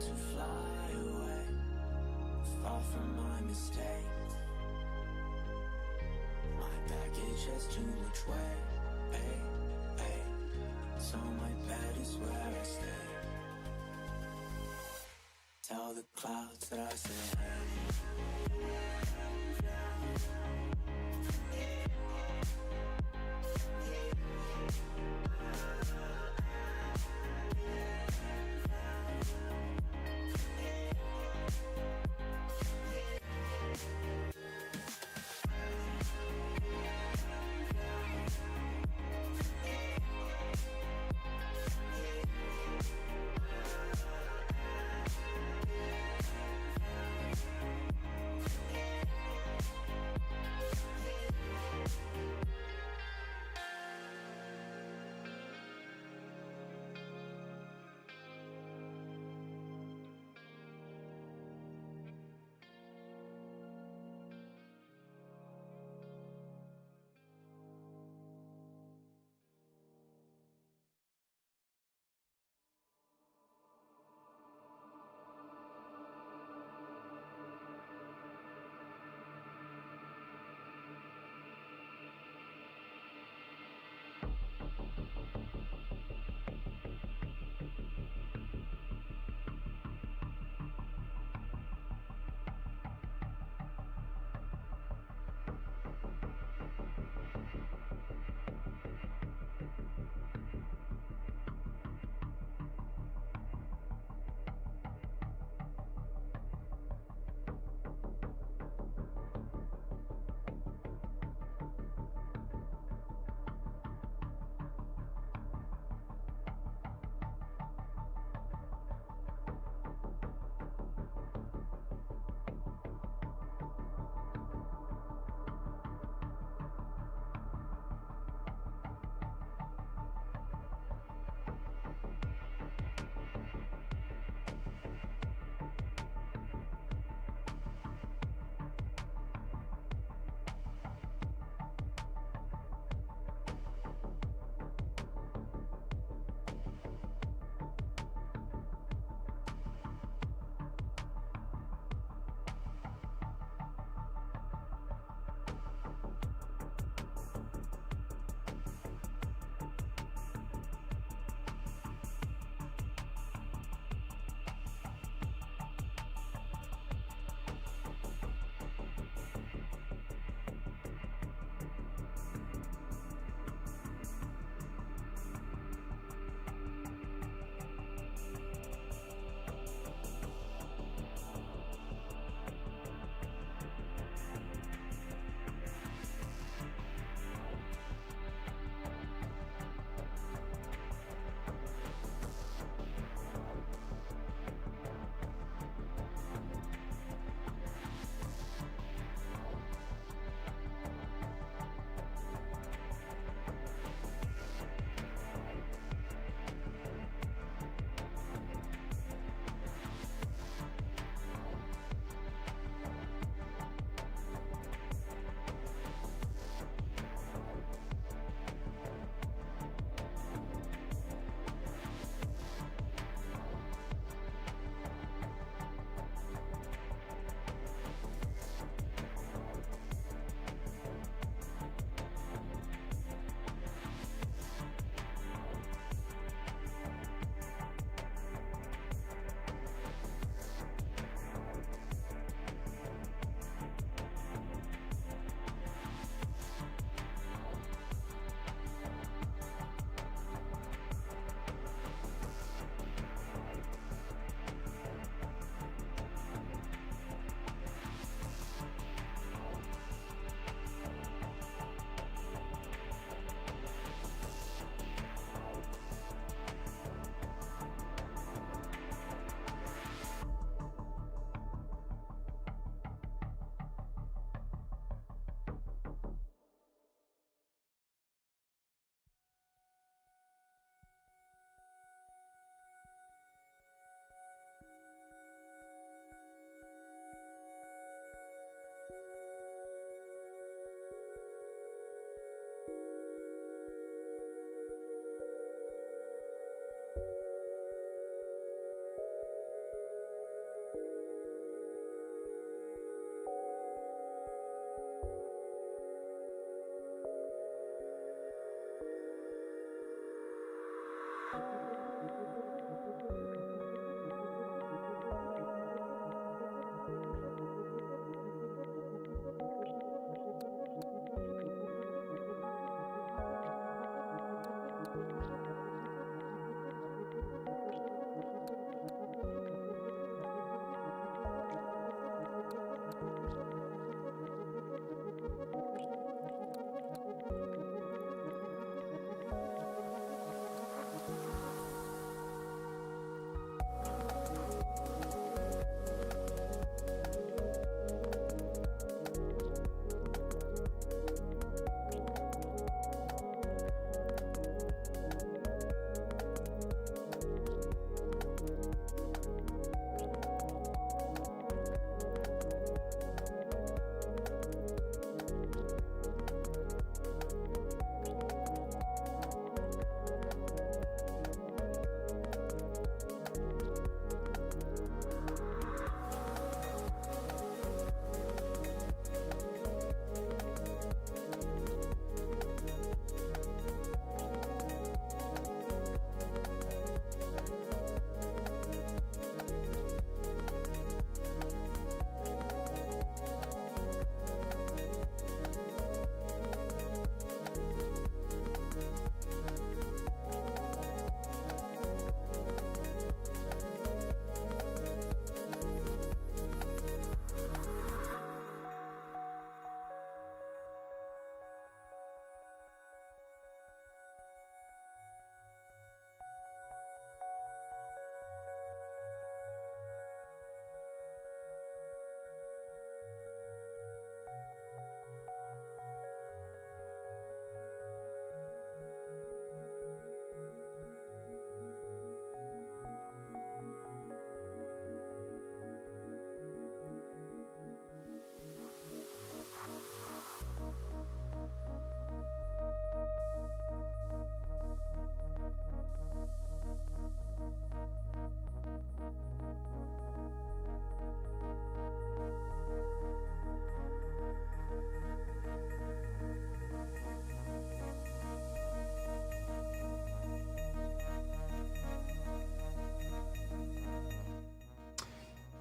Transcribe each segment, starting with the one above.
to fly away, far from my mistakes. My baggage has too much weight, so my bed is where I stay. Tell the clouds that I say hey.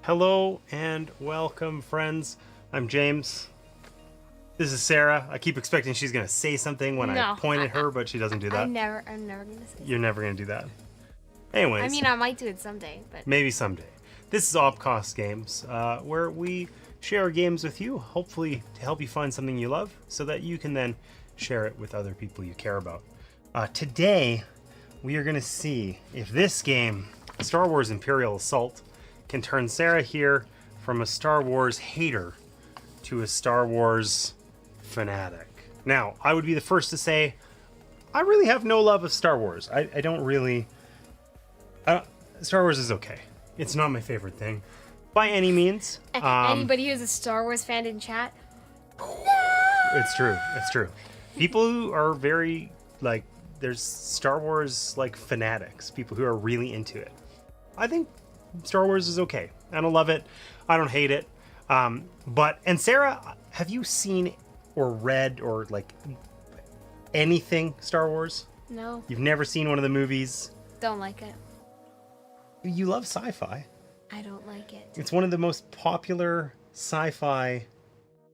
Hello and welcome, friends. I'm James. This is Sarah. I keep expecting she's going to say something when I point at her, but she doesn't do that. I'm never going to say You're never going to do that. Anyways. I mean, I might do it someday, but... Maybe someday. This is Opcost Games, where we share games with you, hopefully to help you find something you love, so that you can then share it with other people you care about. Today, we are going to see if this game, Star Wars Imperial Assault, can turn Sarah here from a Star Wars hater to a Star Wars fanatic. Now, I would be the first to say, I really have no love of Star Wars. I don't really... Star Wars is okay. It's not my favorite thing, by any means. Anybody who's a Star Wars fan in chat? It's true. It's true. People who are very, like, there's Star Wars, like, fanatics. People who are really into it. I think Star Wars is okay. I don't love it. I don't hate it. And Sarah, have you seen or read or, like, anything Star Wars? No. You've never seen one of the movies? Don't like it. You love sci-fi. I don't like it. It's one of the most popular sci-fi.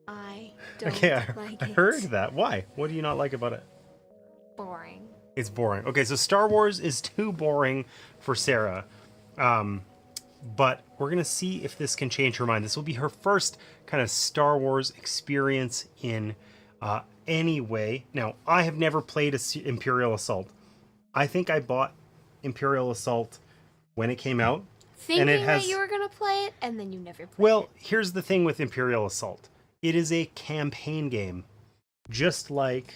I don't like it. I heard that. Why? What do you not like about it? Boring. It's boring. Okay, so Star Wars is too boring for Sarah. But we're going to see if this can change her mind. This will be her first kind of Star Wars experience in any way. Now, I have never played Imperial Assault. I think I bought Imperial Assault when it came out. Thinking that you were going to play it, and then you never played it. Well, here's the thing with Imperial Assault. It is a campaign game. Just like...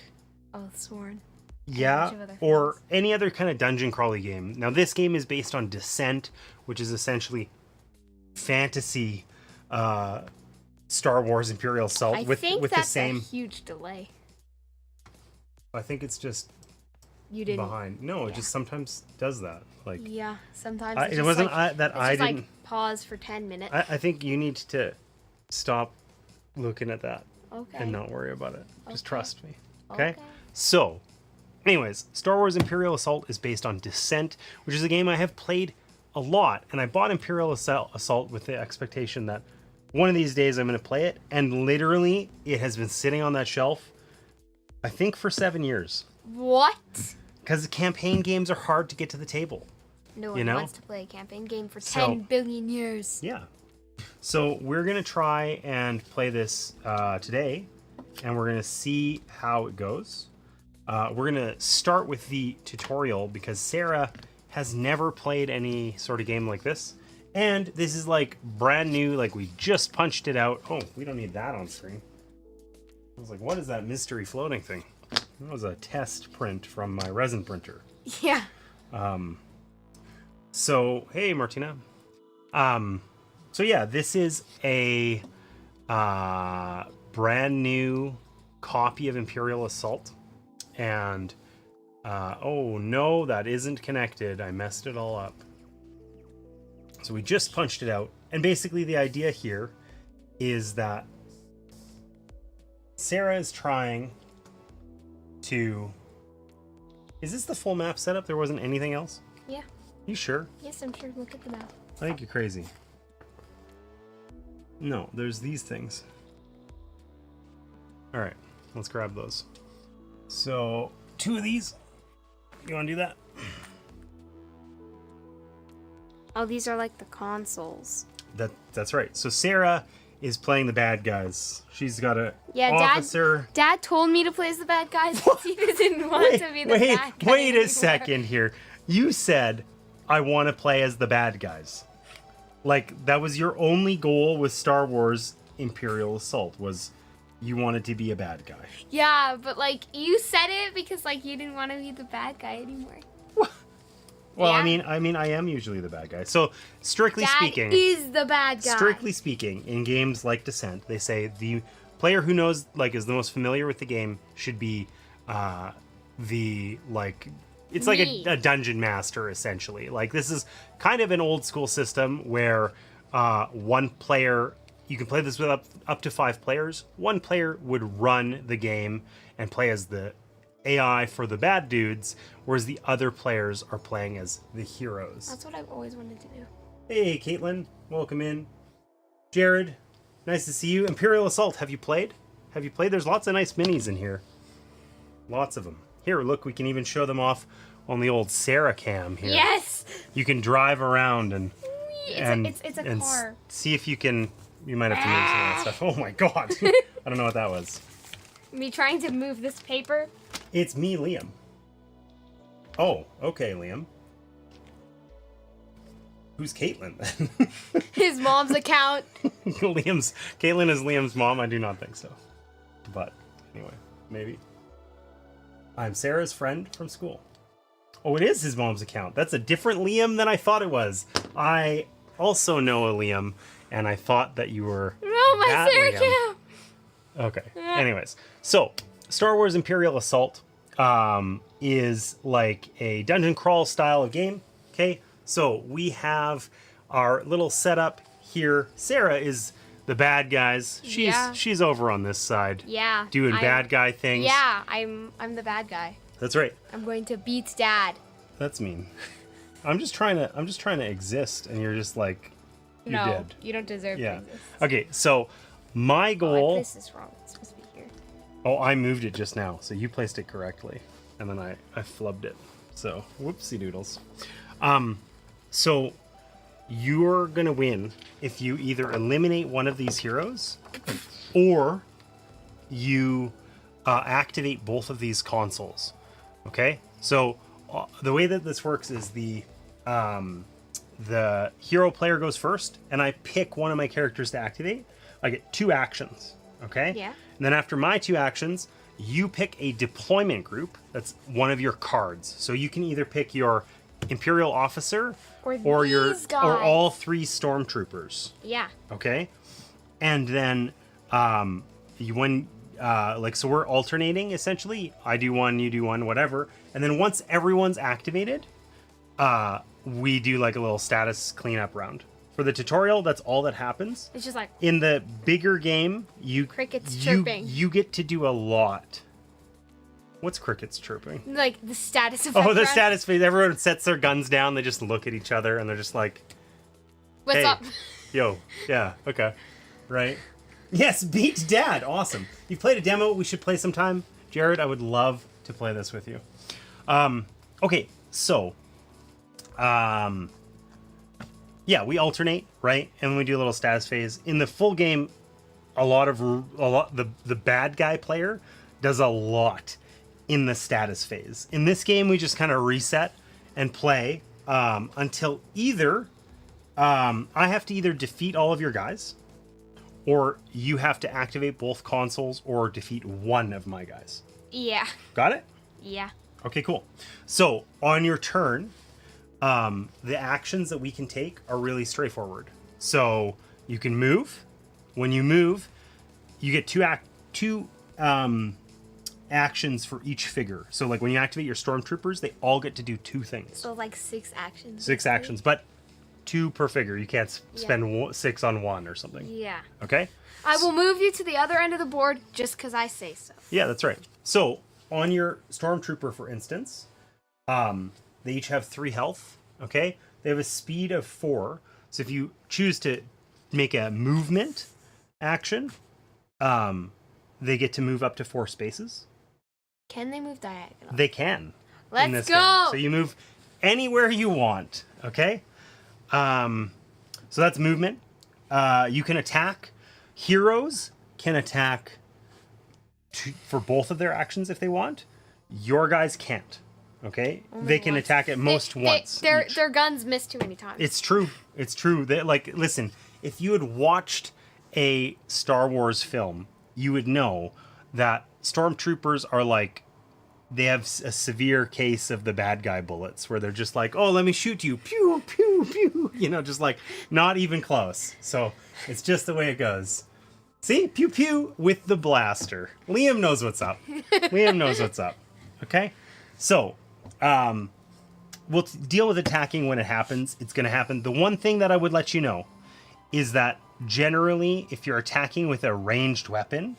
Oathsworn. Yeah, or any other kind of dungeon crawly game. Now, this game is based on Descent, which is essentially fantasy Star Wars Imperial Assault with the same... a huge delay. I think it's just... You didn't... behind. No, it just sometimes does that. Like, yeah, sometimes it wasn't like, that I didn't... like pause for 10 minutes. I think you need to stop looking at that and not worry about it. Just trust me. Okay? So, anyways, Star Wars Imperial Assault is based on Descent, which is a game I have played a lot. And I bought Imperial Assault with the expectation that one of these days I'm going to play it. And literally, it has been sitting on that shelf, I think, for 7 years. What? Because campaign games are hard to get to the table. No one wants to play a campaign game for 10 billion years. Yeah. So we're going to try and play this today, and we're going to see how it goes. We're going to start with the tutorial because Sarah has never played any sort of game like this. And this is like brand new, like we just punched it out. Oh, we don't need that on screen. I was like, what is that mystery floating thing? That was a test print from my resin printer. Yeah. So, hey, Martina. So yeah, this is a brand new copy of Imperial Assault. And, oh no, that isn't connected. I messed it all up. So we just punched it out. And basically the idea here is that Sarah is trying to... Is this the full map setup? There wasn't anything else? Yeah. You sure? Yes, I'm sure. Look at the map. I think you're crazy. No, there's these things. All right, let's grab those. So, 2 of these. You want to do that? Oh, these are like the consoles. That's right. So Sarah is playing the bad guys. She's got a officer. Dad told me to play as the bad guys. He didn't want to be the bad guy. Wait a second here. You said I want to play as the bad guys. Like that was your only goal with Star Wars Imperial Assault was you wanted to be a bad guy. Yeah, but like you said it because like you didn't want to be the bad guy anymore. Well, yeah. I mean, I am usually the bad guy. So, strictly speaking, is the bad guy. Strictly speaking, in games like Descent, they say the player who knows, like, is the most familiar with the game should be it's like a dungeon master essentially. Like this is kind of an old school system where one player, you can play this with up to 5 players. One player would run the game and play as the AI for the bad dudes, whereas the other players are playing as the heroes. That's what I've always wanted to do. Hey, Caitlin, welcome in. Jared, nice to see you. Imperial Assault, have you played? Have you played? There's lots of nice minis in here. Lots of them. Here, look, we can even show them off on the old Sarah cam here. Yes. You can drive around and It's a car. see if you can. You might have to move some of that stuff. Oh my god! I don't know what that was. Me trying to move this paper. It's me, Liam. Oh, okay, Liam. Who's Caitlin then? His mom's account. Caitlin is Liam's mom. I do not think so. But anyway, maybe. I'm Sarah's friend from school. Oh, it is his mom's account. That's a different Liam than I thought it was. I also know a Liam, and I thought that you were No, my that Sarah Liam. account. Okay. Anyways, so Star Wars Imperial Assault is like a dungeon crawl style of game. Okay, so we have our little setup here. Sarah is the bad guys. She's over on this side. Yeah. Doing bad guy things. Yeah, I'm the bad guy. That's right. I'm going to beat Dad. That's mean. I'm just trying to exist, and you're just like, you No, did. you don't deserve Yeah. to exist. Okay, so my Oh, I goal. placed this wrong. It's supposed to be here. Oh, I moved it just now, so you placed it correctly, and then I flubbed it. So whoopsie doodles. So you're gonna win if you either eliminate one of these heroes, or you activate both of these consoles. Okay, so the way that this works is the hero player goes first, and I pick one of my characters to activate. I get 2 actions. Okay. Yeah. And then after my 2 actions, you pick a deployment group. That's one of your cards. So you can either pick your Imperial officer Or your these guys. or all 3 stormtroopers. Yeah. Okay. And then so we're alternating essentially. I do one, you do one, whatever. And then once everyone's activated, we do like a little status cleanup round. For the tutorial, that's all that happens. It's just like In the bigger game, Crickets chirping. You get to do a lot. What's crickets chirping? like the status of Oh, the status phase. Everyone sets their guns down. They just look at each other and they're just like, What's hey, up? yo, yeah, okay, right? Yes, beat Dad. Awesome. You've played a demo. We should play sometime. Jared, I would love to play this with you. Okay, so, yeah, we alternate, right? And we do a little status phase. In the full game, the bad guy player does a lot in the status phase. In this game, we just kind of reset and play until either I have to either defeat all of your guys, or you have to activate both consoles or defeat one of my guys. Yeah. Got it? Yeah. Okay, cool. So on your turn, the actions that we can take are really straightforward. So you can move. When you move, you get two actions for each figure. So like when you activate your stormtroopers, they all get to do 2 things. So like 6 actions. 6 actions, but 2 per figure. You can't spend 6 on 1 or something. Yeah. Okay? I will move you to the other end of the board just because I say so. Yeah, that's right. So on your stormtrooper, for instance, they each have 3 health. Okay? They have a speed of 4. So if you choose to make a movement action, they get to move up to 4 spaces. Can they move diagonal? They can. Let's go. Game. So you move anywhere you want. Okay? So that's movement. You can attack. Heroes can attack for both of their actions if they want. Your guys can't. Okay? They can attack at most once. Their guns miss too many times. It's true. It's true. They, like, listen, if you had watched a Star Wars film, you would know that stormtroopers are like, they have a severe case of the bad guy bullets where they're just like, oh, let me shoot you. Pew, pew, pew. You know, just like not even close. So it's just the way it goes. See? Pew, pew with the blaster. Liam knows what's up. Liam knows what's up. Okay? So, we'll deal with attacking when it happens. It's going to happen. The one thing that I would let you know is that generally, if you're attacking with a ranged weapon,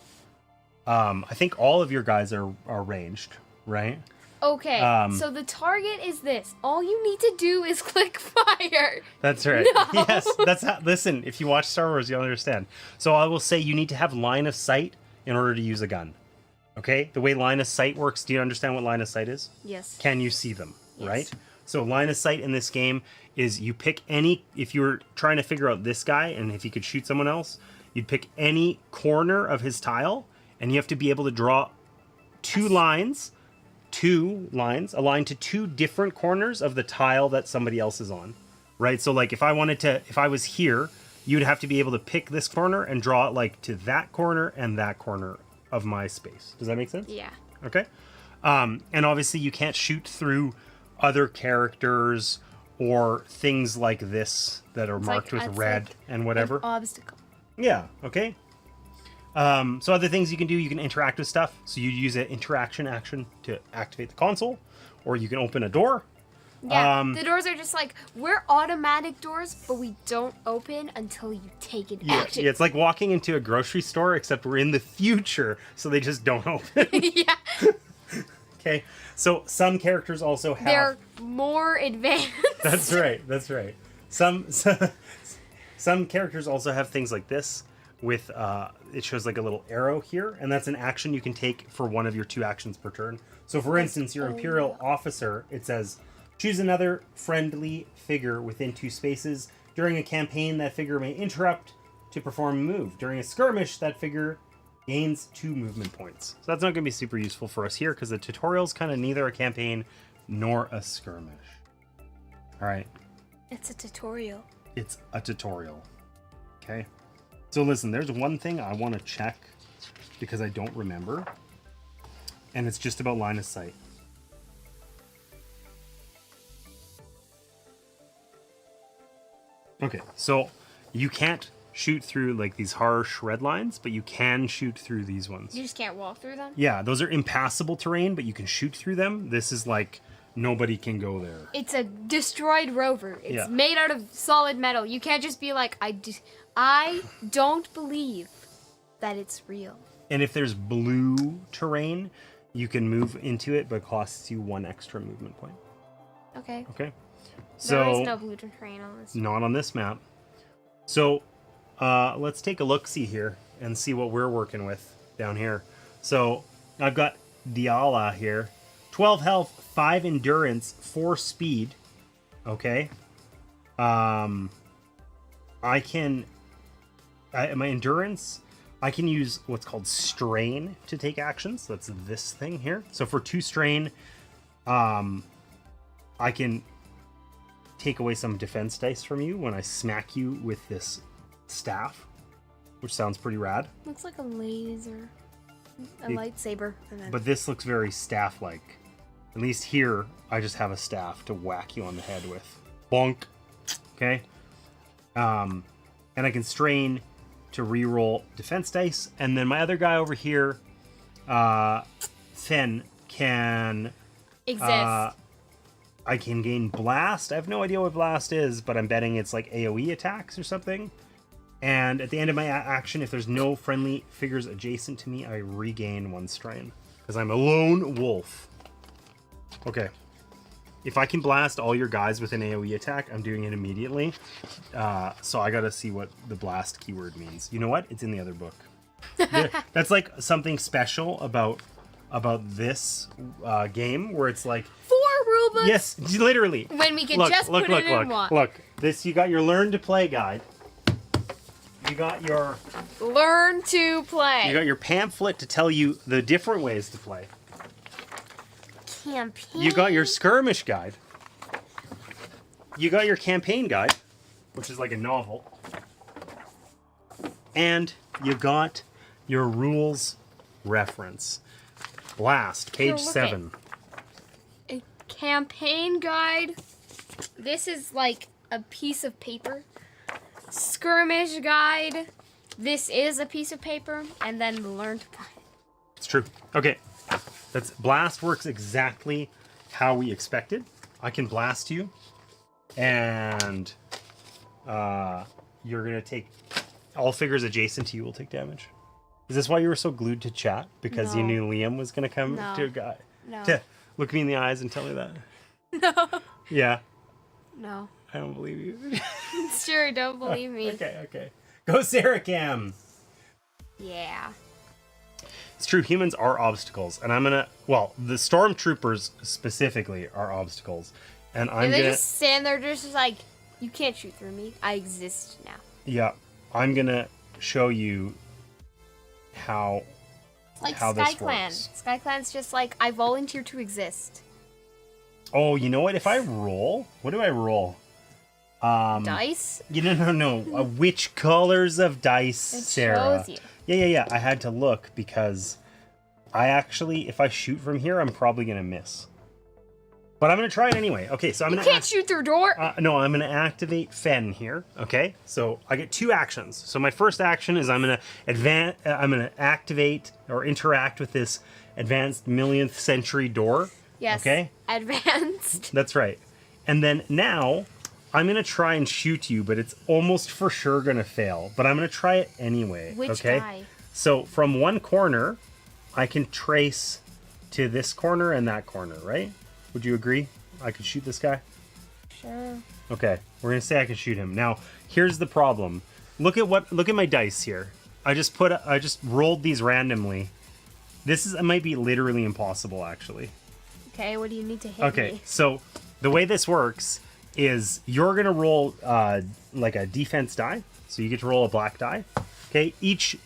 I think all of your guys are ranged, right? Okay, so the target is this. All you need to do is click fire. That's right. No. Yes, that's how, listen, if you watch Star Wars, you'll understand. So I will say you need to have line of sight in order to use a gun. Okay? The way line of sight works, do you understand what line of sight is? Yes. Can you see them, Yes. right? So line of sight in this game is you pick any, if you were trying to figure out this guy and if he could shoot someone else, you'd pick any corner of his tile and you have to be able to draw two lines, aligned to two different corners of the tile that somebody else is on, right? So like if I was here, you'd have to be able to pick this corner and draw it like to that corner and that corner of my space. Does that make sense? Yeah. Okay. And obviously you can't shoot through other characters or things like this that are marked with red and whatever. An obstacle. Yeah. Okay. So other things you can do, you can interact with stuff. So you use an interaction action to activate the console, or you can open a door. Yeah, the doors are just like, we're automatic doors, but we don't open until you take an action. Yeah, it's like walking into a grocery store, except we're in the future, so they just don't open. Yeah. Okay, so some characters also have... They're more advanced. That's right. Some characters also have things like this with, it shows like a little arrow here, and that's an action you can take for one of your 2 actions per turn. So for instance, your Imperial officer, it says, choose another friendly figure within 2 spaces. During a campaign, that figure may interrupt to perform a move. During a skirmish, that figure gains 2 movement points. So that's not going to be super useful for us here because the tutorial's kind of neither a campaign nor a skirmish. All right. It's a tutorial. It's a tutorial. Okay. So listen, there's one thing I want to check because I don't remember, and it's just about line of sight. Okay, so you can't shoot through like these harsh red lines, but you can shoot through these ones. You just can't walk through them? Yeah, those are impassable terrain, but you can shoot through them. This is like nobody can go there. It's a destroyed rover. It's made out of solid metal. You can't just be like, I don't believe that it's real. And if there's blue terrain, you can move into it, but it costs you 1 extra movement point. Okay. Okay. There is So no blue terrain on this. not on this map. So let's take a look-see here and see what we're working with down here. So I've got Diala here. 12 health, 5 endurance, 4 speed. Okay. My endurance, I can use what's called strain to take actions. That's this thing here. So for 2 strain, I can take away some defense dice from you when I smack you with this staff, which sounds pretty rad. Looks like a laser. A lightsaber. But this looks very staff-like. At least here, I just have a staff to whack you on the head with. Bonk. Okay? And I can strain to reroll defense dice. And then my other guy over here, Finn, can... Exist. I can gain blast. I have no idea what blast is, but I'm betting it's like AoE attacks or something. And at the end of my action, if there's no friendly figures adjacent to me, I regain 1 strain. Because I'm a lone wolf. Okay. If I can blast all your guys with an AoE attack, I'm doing it immediately. So I gotta see what the blast keyword means. You know what? It's in the other book. That's like something special about this game, where it's like... 4 rulebooks? Yes, literally. When we can just put it in one. Look, this, you got your Learn to Play guide. You got your... Learn to play. You got your pamphlet to tell you the different ways to play. Campaign. You got your skirmish guide. You got your campaign guide, which is like a novel. And you got your rules reference. Blast, page 7. A campaign guide. This is like a piece of paper. Skirmish guide. This is a piece of paper. And then learn to play. It's true. Okay. That's blast works exactly how we expected. I can blast you, and you're gonna take all figures adjacent to you will take damage. Is this why you were so glued to chat? Because you No. knew Liam was gonna come No. to a guy? No. Look me in the eyes and tell me that. No. Yeah. No. I don't believe you. Sure, don't believe me. Okay. Go Sarah Cam. Yeah. It's true, humans are obstacles, and I'm gonna... Well, the stormtroopers specifically are obstacles, and I'm And they gonna... just stand there just like, you can't shoot through me. I exist now. Yeah, I'm gonna show you how Like how Sky this Clan. works. Sky Clan's just like, I volunteer to exist. Oh, you know what? If I roll... What do I roll? Dice? No. Which colors of dice, It Sarah? shows you. Yeah. I had to look because I actually, if I shoot from here, I'm probably gonna miss. But I'm gonna try it anyway. Okay, so I'm You gonna... can't shoot through a door. No, I'm gonna activate Fen here. Okay, so I get 2 actions. So my first action is I'm gonna activate or interact with this advanced millionth century door. Yes. Okay. Advanced. That's right. And then now I'm gonna try and shoot you, but it's almost for sure gonna fail. But I'm gonna try it anyway. Which okay? guy? So from one corner, I can trace to this corner and that corner, right? Would you agree? I could shoot this guy? Sure. Okay, we're gonna say I can shoot him. Now, here's the problem. Look at my dice here. I just rolled these randomly. It might be literally impossible, actually. Okay, what do you need to hit Okay, me? so the way this works is you're gonna roll like a defense die. So you get to roll a black die. Okay,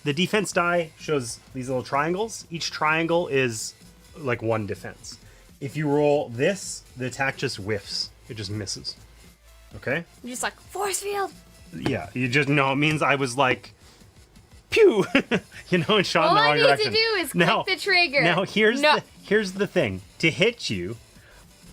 the defense die shows these little triangles. Each triangle is like 1 defense. If you roll this, the attack just whiffs. It just misses. Okay? You're just like, force field. Yeah, it means I was like, pew! And shot in All the I wrong need direction. to do is click the trigger. Now, here's No. the thing. To hit you,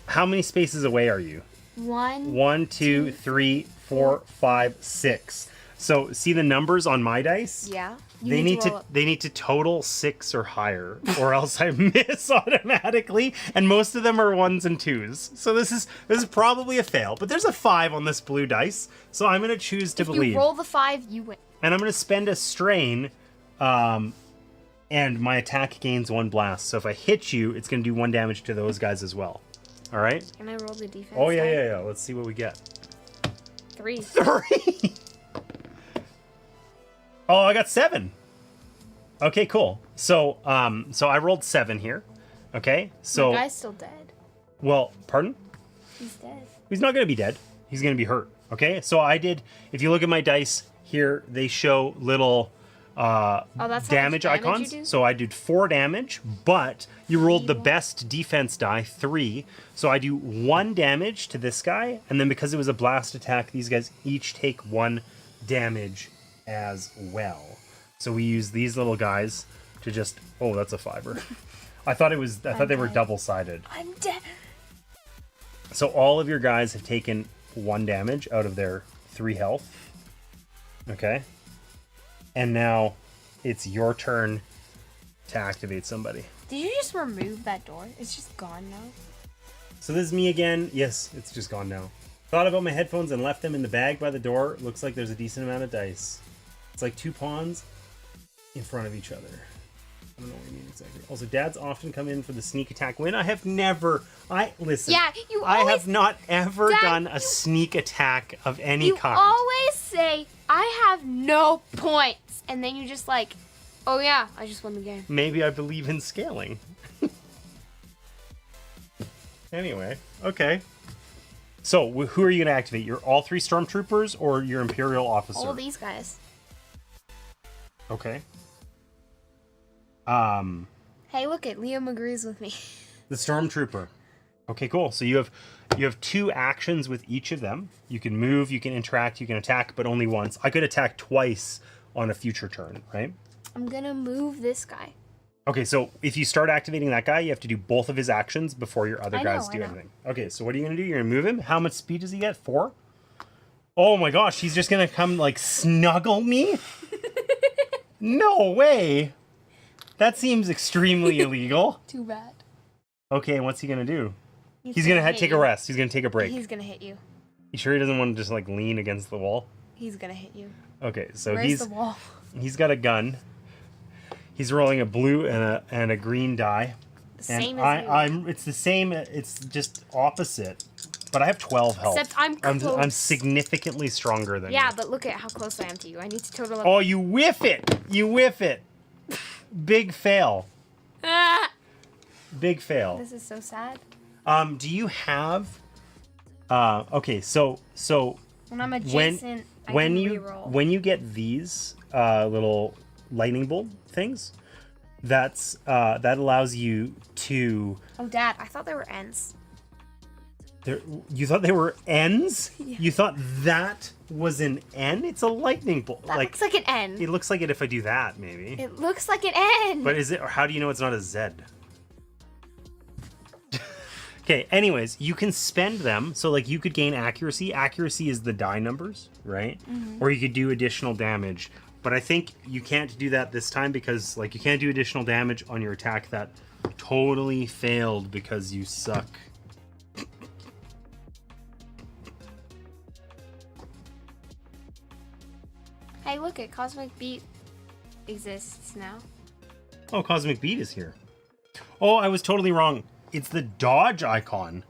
how many spaces away are you? 1. 1, 2, 3, 4, 5, 6. So see the numbers on my dice? Yeah. They need to total 6 or higher, or else I miss automatically. And most of them are 1s and 2s. So this is probably a fail. But there's a 5 on this blue dice, so I'm gonna choose to believe. You roll the 5, you win. And I'm gonna spend a strain, and my attack gains 1 blast. So if I hit you, it's gonna do 1 damage to those guys as well. All right? Can I roll the defense? Oh yeah. Let's see what we get. 3. 3. Oh, I got 7. Okay, cool. So I rolled 7 here. Okay, so The guy's still dead. well, pardon? He's dead. He's not gonna be dead. He's gonna be hurt. Okay, so I did. If you look at my dice here, they show little That's how much damage damage icons. you do? So I did 4 damage, but you rolled the best defense die, 3. So I do 1 damage to this guy, and then because it was a blast attack, these guys each take 1 damage as well. So we use these little guys to just... Oh, that's a fiber. I thought they were double-sided. I'm dead. So all of your guys have taken 1 damage out of their 3 health. Okay? And now it's your turn to activate somebody. Did you just remove that door? It's just gone now. So this is me again. Yes, it's just gone now. Thought about my headphones and left them in the bag by the door. Looks like there's a decent amount of dice. It's like 2 pawns in front of each other. I don't know what you mean exactly. Also, dads often come in for the sneak attack win. I have never... Listen. Yeah, you I always... have not ever Dad, done a sneak attack of any You kind. always say, I have no points. And then you just like, oh yeah, I just won the game. Maybe I believe in scaling. Anyway, okay. So, who are you going to activate? Your all 3 stormtroopers or your Imperial officer? All these guys. Okay. Hey, look it. Liam agrees with me. The stormtrooper. Okay, cool. So you have 2 actions with each of them. You can move, you can interact, you can attack, but only once. I could attack twice on a future turn, right? I'm gonna move this guy. Okay, so if you start activating that guy, you have to do both of his actions before your other guys do anything. Okay, so what are you gonna do? You're gonna move him. How much speed does he get? 4? Oh my gosh, he's just gonna come like snuggle me? No way. That seems extremely illegal. Too bad. Okay, what's he gonna do? He's gonna take a rest. He's gonna take a break. He's gonna hit you. You sure he doesn't want to just like lean against the wall? He's gonna hit you. Okay, so Where's the wall? he's got a gun. He's rolling a blue and a green die. Same And as you. it's the same. It's just opposite. But I have 12 health. Except I'm close. I'm significantly stronger than you. Yeah, but look at how close I am to you. I need to total up. Oh, you whiff it! You whiff it! Big fail. Ah! Big fail. This is so sad. Do you have... okay, so When I'm adjacent, I when can you reroll. when you get these little lightning bolt things, that allows you to... Oh, Dad, I thought they were ends. You thought they were ends? Yeah. You thought that was an N? It's a lightning bolt. That looks like an N. It looks like it if I do that, maybe. It looks like an N. But is it? Or how do you know it's not a Z? Okay. Anyways, you can spend them. So like you could gain accuracy. Accuracy is the die numbers, right? Mm-hmm. Or you could do additional damage. But I think you can't do that this time because like you can't do additional damage on your attack that totally failed because you suck. Hey, look it. Cosmic Beat exists now. Oh, Cosmic Beat is here. Oh, I was totally wrong. It's the dodge icon.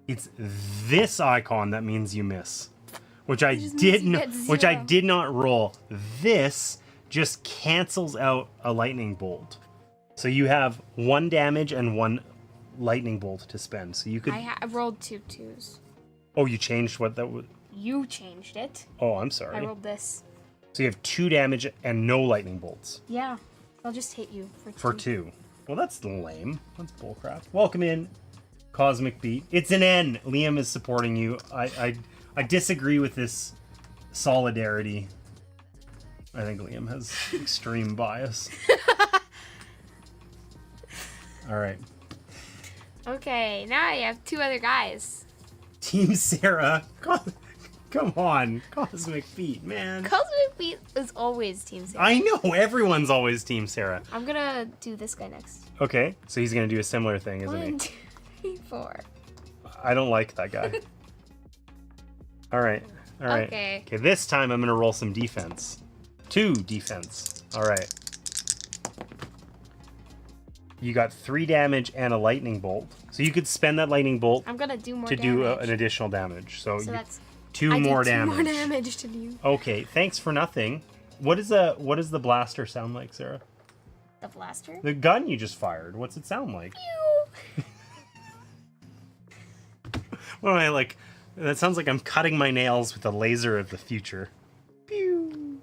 It's this icon that means you miss, which I just did means you not, get which I 0. did not roll. This just cancels out a lightning bolt, so you have 1 damage and 1 lightning bolt to spend. So you could. I rolled 2 2s. Oh, you changed what that was. You changed it. Oh, I'm sorry. I rolled this. So you have 2 damage and no lightning bolts Yeah. I'll just hit you for 2. for 2. Well, that's lame. That's bullcrap. Welcome in, Cosmic Beat. It's an N. Liam is supporting you. I disagree with this solidarity. I think Liam has extreme bias. All right. Okay, now I have 2 other guys. Team Sarah. Come on. Cosmic Beat, man. Cosmic Beat is always Team Sarah. I know. Everyone's always Team Sarah. I'm gonna do this guy next. Okay. So he's going to do a similar thing, isn't 1, he? 2, 3, 4. I don't like that guy. All right. All right. Okay. Okay, this time I'm going to roll some defense. 2 defense. All right. You got 3 damage and a lightning bolt. So you could spend that lightning bolt I'm gonna do more to damage. do an additional damage. So, So you, that's 2 I more did 2 damage. more damage to you. Okay, thanks for nothing. What does the blaster sound like, Sarah? The blaster. The gun you just fired. What's it sound like? Pew! What am I like? That sounds like I'm cutting my nails with a laser of the future. Pew.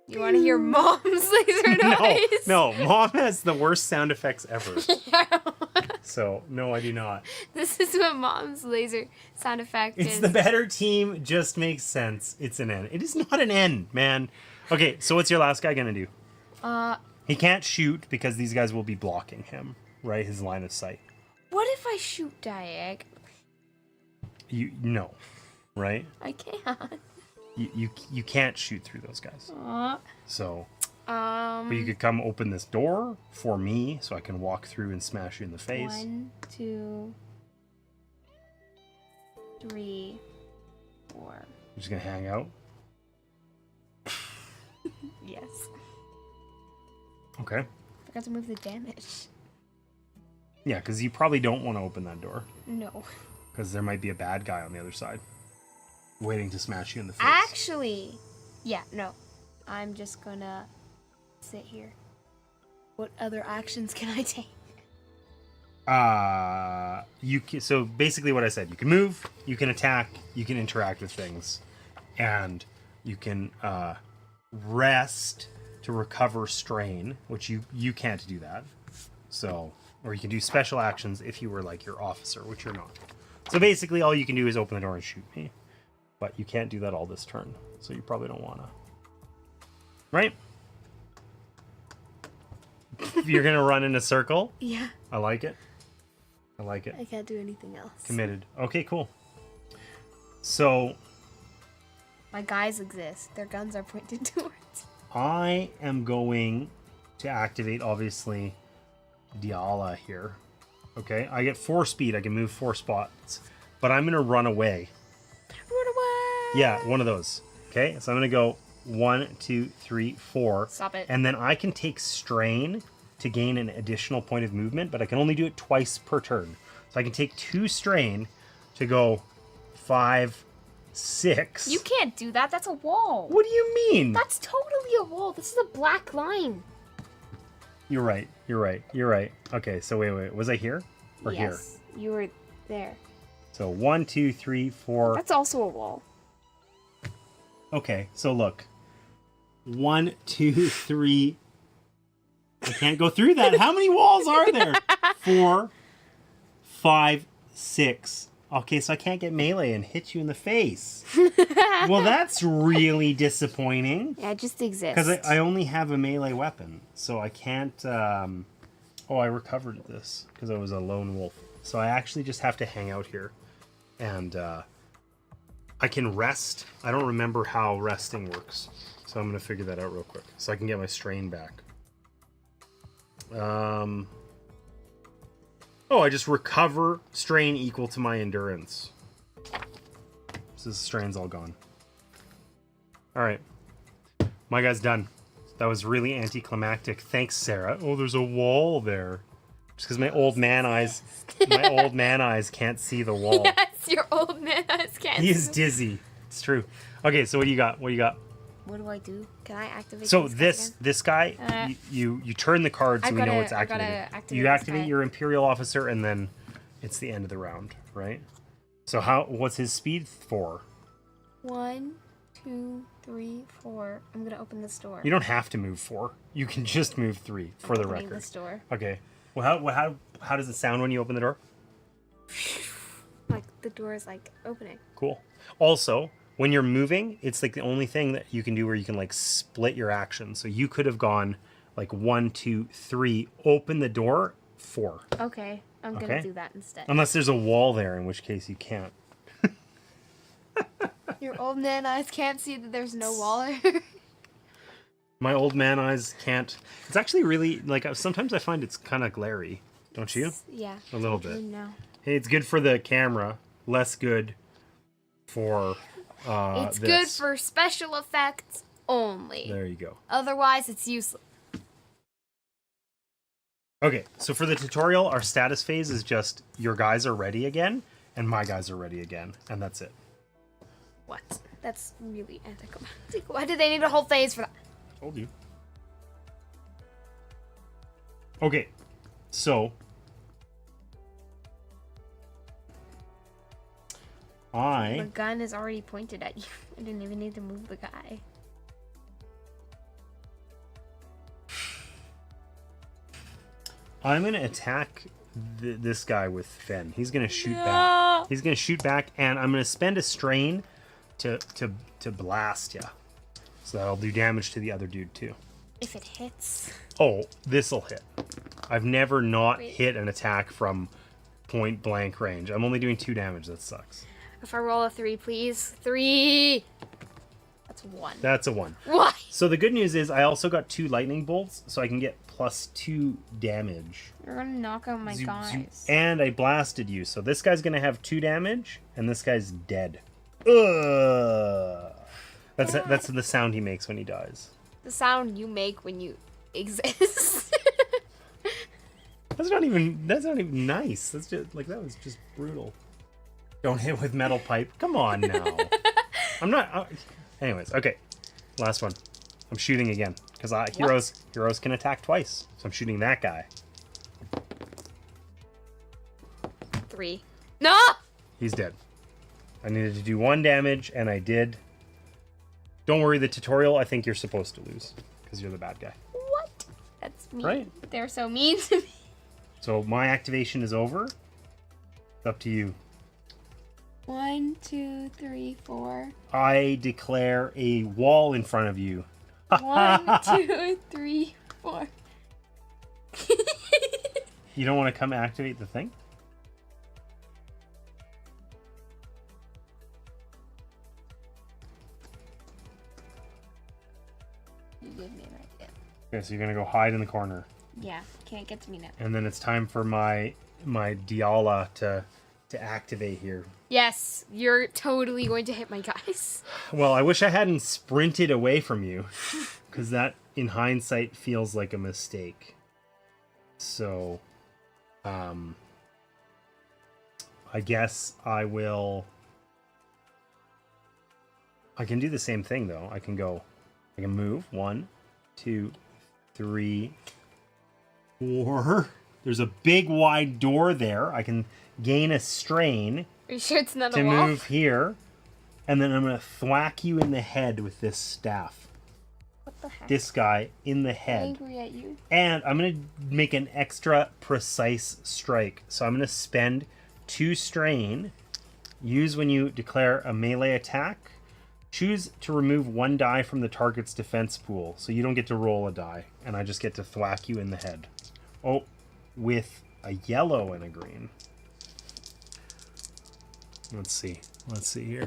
You want to hear Mom's laser noise? No, Mom has the worst sound effects ever. So, no, I do not. This is what Mom's laser sound effect It's is. the better team, just makes sense. It's an N. It is not an N, man. Okay, so what's your last guy gonna do? He can't shoot because these guys will be blocking him, right? His line of sight. What if I shoot Diag? No, right? I can't. You can't shoot through those guys. So, but you could come open this door for me, so I can walk through and smash you in the face. 1, 2, 3, 4. I'm just gonna hang out. Yes. Okay. Forgot to move the damage. Yeah, because you probably don't want to open that door, No. because there might be a bad guy on the other side, waiting to smash you in the face. Actually, yeah, no. I'm just gonna sit here. What other actions can I take? So basically what I said, you can move, you can attack, you can interact with things, and you can rest to recover strain, which you can't do that. So, or you can do special actions if you were like your officer, which you're not. So basically all you can do is open the door and shoot me, but you can't do that all this turn, so you probably don't want to. Right? You're gonna run in a circle? Yeah. I like it. I like it. I can't do anything else. Committed. Okay, cool. So My guys exist. Their guns are pointed towards. I am going to activate, obviously, Diala here. Okay, I get 4 speed. I can move 4 spots, but I'm gonna run away. Run away! Yeah, one of those. Okay, so I'm gonna go 1, 2, 3, 4. Stop it. And then I can take strain to gain an additional point of movement, but I can only do it twice per turn. So I can take 2 strain to go 5, 6. You can't do that. That's a wall. What do you mean? That's totally a wall. This is a black line. You're right. Okay, so wait. Was I here or here? Yes, you were there. So 1, 2, 3, 4. That's also a wall. Okay, so look. 1, 2, 3. I can't go through that. How many walls are there? 4, 5, 6. Okay, so I can't get melee and hit you in the face. Well, that's really disappointing. Yeah, it just exists. Because I only have a melee weapon, so I can't... Oh, I recovered this because I was a lone wolf. So I actually just have to hang out here. And I can rest. I don't remember how resting works. So I'm going to figure that out real quick. So I can get my strain back. Oh, I just recover strain equal to my endurance. So the strain's all gone. Alright. My guy's done. That was really anticlimactic. Thanks, Sarah. Oh, there's a wall there. Just because my old man eyes can't see the wall. Yes, your old man eyes can't. He is dizzy. It's true. Okay, so what do you got? What do I do? Can I activate? So this guy, you turn the card so we know it's activated. You activate your Imperial officer, and then it's the end of the round, right? So what's his speed? 4. 1, 2, 3, 4. I'm gonna open this door. You don't have to move 4. You can just move 3 for the record. This door. Okay. Well, how does it sound when you open the door? Like the door is like opening. Cool. Also, when you're moving, it's like the only thing that you can do where you can like split your action. So you could have gone like 1, 2, 3, open the door, 4. Okay, I'm gonna do that instead. Unless there's a wall there, in which case you can't. Your old man eyes can't see that there's no wall there. My old man eyes can't. It's actually really like sometimes I find it's kind of glary, don't you? Yeah. A little bit. No. Hey, it's good for the camera. Less good for. It's good for special effects only. There you go. Otherwise, it's useless. Okay, so for the tutorial, our status phase is just your guys are ready again, and my guys are ready again, and that's it. What? That's really anticlimactic. Why did they need a whole phase for that? Told you. Okay, so The gun is already pointed at you. I didn't even need to move the guy. I'm gonna attack this guy with Fen. He's gonna shoot back. He's gonna shoot back, and I'm gonna spend a strain to blast ya. So that'll do damage to the other dude too. If it hits. Oh, this'll hit. I've never not hit an attack from point blank range. I'm only doing 2 damage. That sucks. If I roll a 3, please. 3. That's 1. That's a 1. Why? So the good news is I also got 2 lightning bolts, so I can get +2 damage. You're gonna knock out my guys. And I blasted you, so this guy's gonna have 2 damage, and this guy's dead. Ugh. That's the sound he makes when he dies. The sound you make when you exist. That's not even nice. That's just like that was just brutal. Don't hit with metal pipe. Come on now. I'm not. Anyways, okay. Last one. I'm shooting again because heroes can attack twice. So I'm shooting that guy. 3. No. He's dead. I needed to do 1 damage, and I did. Don't worry, the tutorial, I think you're supposed to lose because you're the bad guy. What? That's mean. Right. They're so mean to me. So my activation is over. It's up to you. 1, 2, 3, 4. I declare a wall in front of you. 1, 2, 3, 4. You don't want to come activate the thing? You give me right there. Okay, so you're gonna go hide in the corner. Yeah, can't get to me now. And then it's time for my Diala to activate here. Yes, you're totally going to hit my guys. Well, I wish I hadn't sprinted away from you, because that, in hindsight, feels like a mistake. So, I guess I can do the same thing though. I can move 1, 2, 3, 4. There's a big wide door there. I can gain a strain Are you sure it's not to a wall? move here. And then I'm going to thwack you in the head with this staff. What the heck? This guy in the I'm head. angry at you. And I'm going to make an extra precise strike. So I'm going to spend 2 strain. Use when you declare a melee attack. Choose to remove 1 die from the target's defense pool. So you don't get to roll a die. And I just get to thwack you in the head. Oh, with a yellow and a green. Let's see here.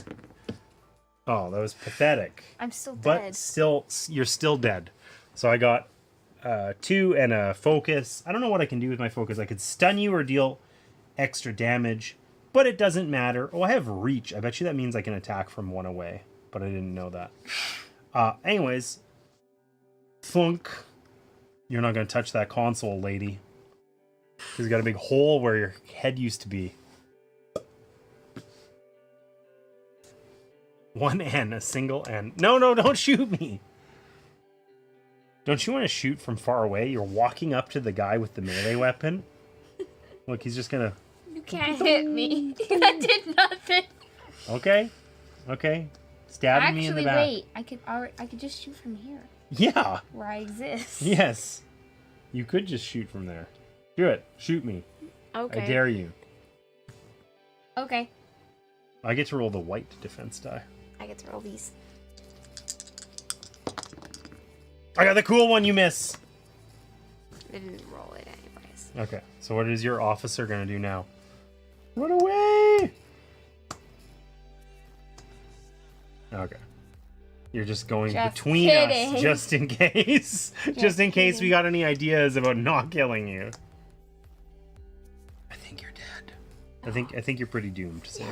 Oh, that was pathetic. I'm still dead. But still, you're still dead. So I got 2 and a focus. I don't know what I can do with my focus. I could stun you or deal extra damage, but it doesn't matter. Oh, I have reach. I bet you that means I can attack from 1 away, but I didn't know that. Anyways, thunk. You're not going to touch that console, lady. She's got a big hole where your head used to be. 1 N, a single N. No, don't shoot me. Don't you want to shoot from far away? You're walking up to the guy with the melee weapon. Look, he's just gonna... You can't hit me. I did nothing. Okay. Stab me in the back. Wait. I could just shoot from here. Yeah. Where I exist. Yes. You could just shoot from there. Do it. Shoot me. Okay. I dare you. Okay. I get to roll the white defense die. I get to roll these. I got the cool one, you miss. I didn't roll it anyways. Okay, so what is your officer gonna do now? Run away! Okay. You're just going between us, just in case. Just in case we got any ideas about not killing you. I think you're dead. I think you're pretty doomed. So.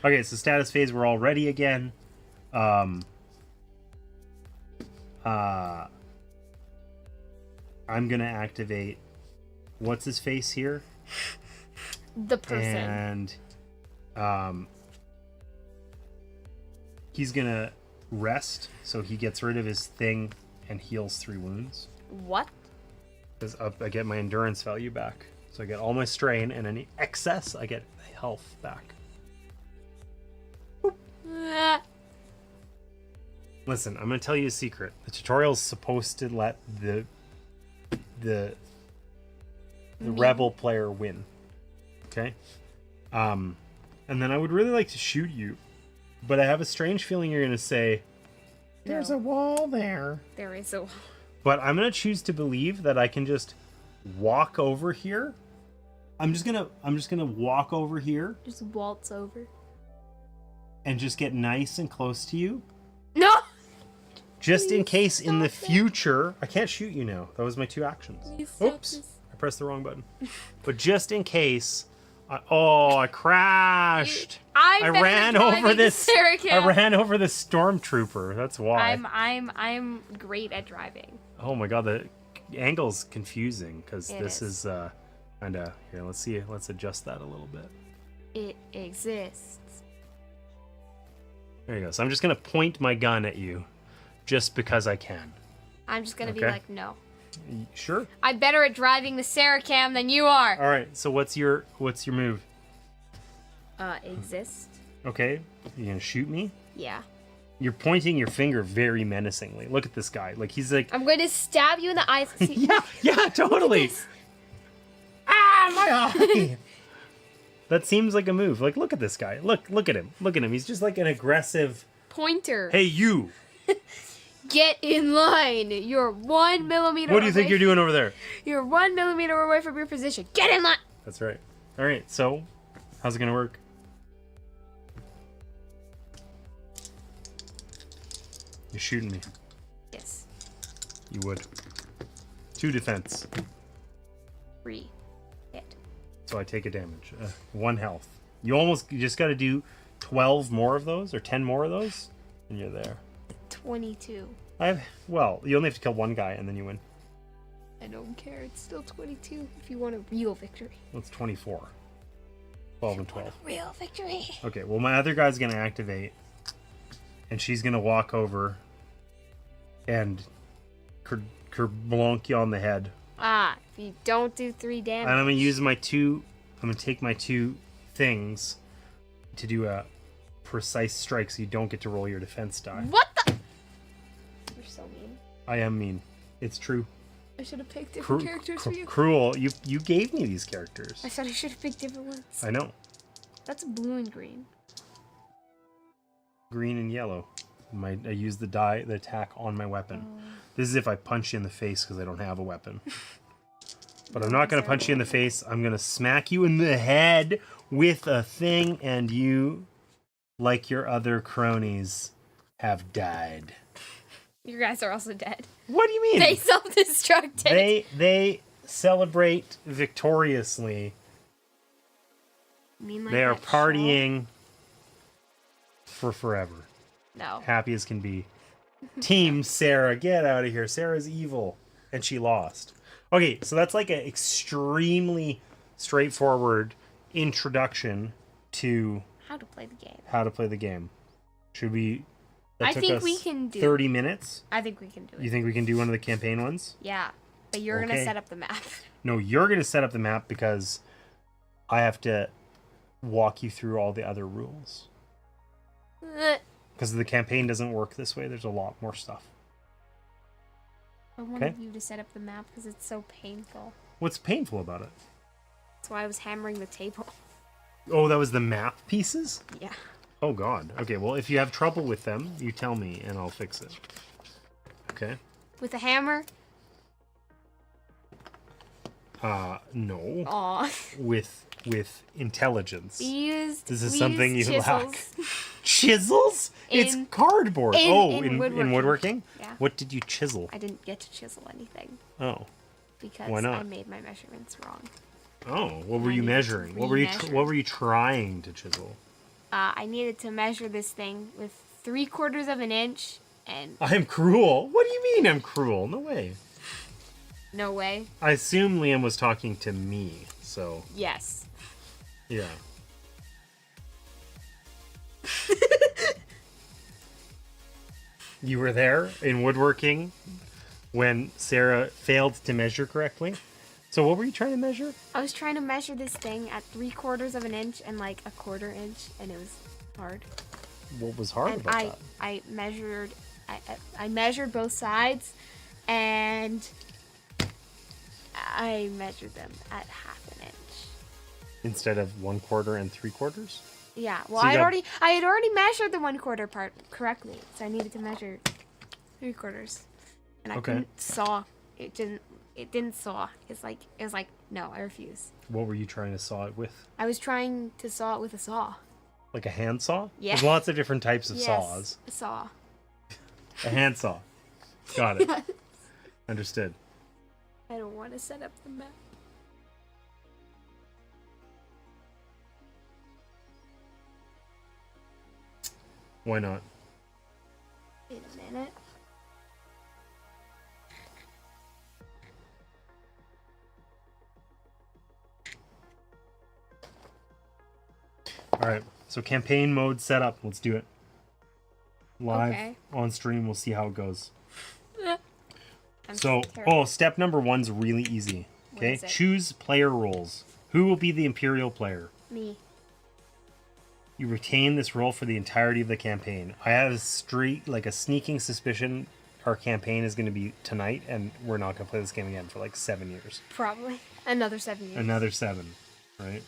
Okay, so status phase, we're all ready again. I'm gonna activate what's his face here? The person. And he's gonna rest, so he gets rid of his thing and heals 3 wounds. What? Because I get my endurance value back. So I get all my strain, and any excess, I get health back. Listen, I'm going to tell you a secret. The tutorial's supposed to let the rebel player win. Okay? And then I would really like to shoot you, but I have a strange feeling you're going to say, there's a wall there. There is a wall. But I'm going to choose to believe that I can just walk over here. I'm just gonna walk over here. Just waltz over. And just get nice and close to you. No! Just Please in case in the stop it. future... I can't shoot you now. That was my 2 actions. Please stop Oops. this. I pressed the wrong button. But just in case... I crashed. I ran over this. I ran over this stormtrooper. That's why. I'm great at driving. Oh my god, the angle's confusing because this is. is kind of here. Let's see. Let's adjust that a little bit. It exists. There you go. So I'm just gonna point my gun at you, just because I can. I'm just gonna be like, no. Sure. I'm better at driving the Saracam than you are. All right. So what's your move? Exist. Okay. You gonna shoot me? Yeah. You're pointing your finger very menacingly. Look at this guy. Like he's like. I'm going to stab you in the eyes. See, yeah, totally. Ah, my eye. That seems like a move. Like, look at this guy. Look at him. Look at him. He's just like an aggressive pointer. Hey, you. Get in line. You're 1 millimeter. What do you think you're doing over there? You're 1 millimeter away from your position. Get in line. That's right. All right. So, how's it gonna work? You're shooting me. Yes. You would. 2 defense. 3 hit. So I take a damage. 1 health. You just got to do 12 more of those or 10 more of those, and you're there. 22. You only have to kill 1 guy and then you win. I don't care. It's still 22 if you want a real victory. What's 24? 12 and 12. Real victory. Okay, well, my other guy's going to activate. And she's going to walk over and kerblonk you on the head. Ah, if you don't do 3 damage. And I'm going to use my 2... I'm going to take my 2 things to do a precise strike so you don't get to roll your defense die. What the? You're so mean. I am mean. It's true. I should have picked different characters for you. Cruel. You gave me these characters. I said I should have picked different ones. I know. That's blue and green. Green and yellow. I use the attack on my weapon. This is if I punch you in the face because I don't have a weapon. But I'm not going to punch you in the face. I'm going to smack you in the head with a thing, and you, like your other cronies, have died. Your guys are also dead. What do you mean? They self-destructed. They celebrate victoriously. You mean like They are that partying for forever. show? No. Happy as can be. Team Sarah, get out of here. Sarah's evil. And she lost. Okay, so that's like an extremely straightforward introduction to How to play the game. how to play the game. Should we... I think we can do 30 minutes? I think we can do it. You think we can do one of the campaign ones? Yeah. But you're going Okay. to set up the map. No, you're going to set up the map because I have to walk you through all the other rules. Because the campaign doesn't work this way. There's a lot more stuff. I wanted you to set up the map because it's so painful. What's painful about it? That's why I was hammering the table. Oh, that was the map pieces? Yeah. Oh, God. Okay, well, if you have trouble with them, you tell me and I'll fix it. Okay? With a hammer? No. Aw. With intelligence. This is something you chisels. lack. Chisels? It's In- cardboard. in In woodworking. woodworking? Yeah. What did you chisel? I didn't get to chisel anything Oh. because Why not? I made my measurements wrong. Oh, what were I you needed to measuring? What were you trying to chisel? I needed to measure this thing with 3/4 of an inch and I'm cruel. What do you mean I'm cruel? No way. no way. I assume Liam was talking to me, so Yes. yeah. You were there in woodworking when Sarah failed to measure correctly. So what were you trying to measure? I was trying to measure this thing at 3/4 of an inch and like 1/4 inch, and it was hard. What was hard And about that? I measured both sides, and I measured them at 1/2 an inch. Instead of 1/4 and 3/4? Yeah. Well, So you I had already measured the 1/4 part correctly, so I needed to measure 3/4, and I Okay. couldn't saw. It didn't saw. It was like no, I refuse. What were you trying to saw it with? I was trying to saw it with a saw. Like a hand saw? Yeah. There's lots of different types of Yes, saws. a saw. A hand saw. Got it. Understood. I don't want to set up the map. Why not? Wait a minute. Alright, so campaign mode set up. Let's do it. Live Okay. on stream, we'll see how it goes. I'm So, terrible. step number 1's really easy. What Okay, is it? choose player roles. Who will be the Imperial player? Me. You retain this role for the entirety of the campaign. I have a sneaking suspicion our campaign is going to be tonight, and we're not going to play this game again for like 7 years. Probably. Another 7 years. Another 7, right?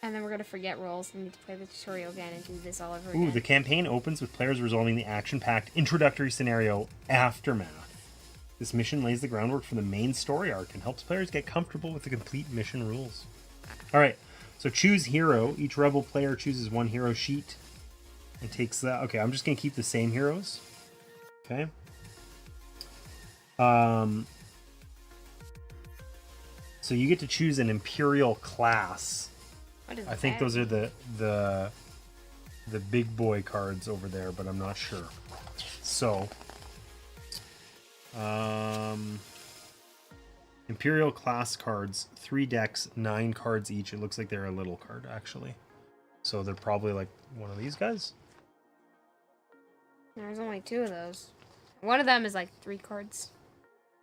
And then we're gonna forget roles and need to play the tutorial again and do this all over again. Ooh, the campaign opens with players resolving the action-packed introductory scenario Aftermath. This mission lays the groundwork for the main story arc and helps players get comfortable with the complete mission rules. Alright, so choose hero. Each rebel player chooses one hero sheet and takes that. Okay, I'm just going to keep the same heroes. Okay. So you get to choose an Imperial class. What is I think those are the big boy cards over there, but I'm not sure. So, Imperial class cards, 3 decks, 9 cards each. It looks like they're a little card, actually. So they're probably like one of these guys. There's only 2 of those. One of them is like 3 cards.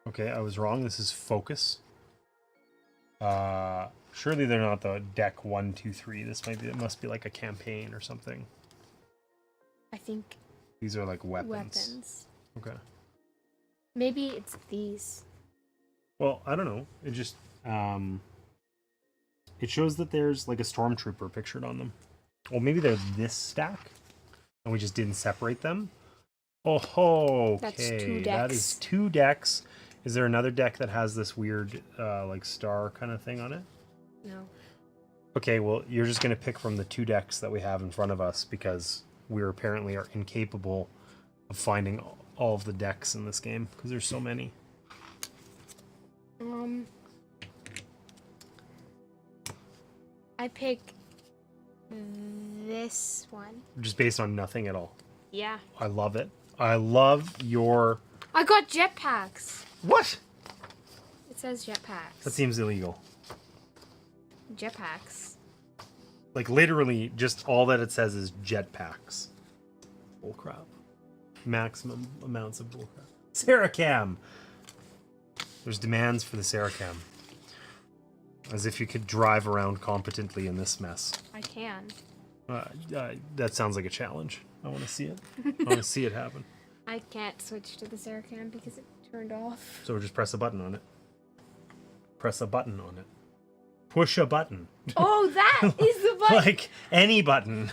Okay, I was wrong. This is Focus. Surely they're not the deck 1, 2, 3. It must be like a campaign or something. I think These are like weapons. Okay. Maybe it's these. Well, I don't know. It just it shows that there's like a stormtrooper pictured on them. Well, maybe they're this stack, and we just didn't separate them. Oh, okay. That's 2 decks. That is 2 decks. Is there another deck that has this weird like star kind of thing on it? No. Okay, well, you're just gonna pick from the 2 decks that we have in front of us because we apparently are incapable of finding all of the decks in this game because there's so many. I pick this one. Just based on nothing at all. Yeah. I love it. I love your... I got jetpacks. What? It says jetpacks. That seems illegal. Jetpacks. Like, literally, just all that it says is jetpacks. Bullcrap. Maximum amounts of bullcrap. Saracam! There's demands for the Saracam. As if you could drive around competently in this mess. I can. That sounds like a challenge. I want to see it. I want to see it happen. I can't switch to the Saracam because it turned off. So just press a button on it. Press a button on it. Push a button. Oh, that is the button! Like any button.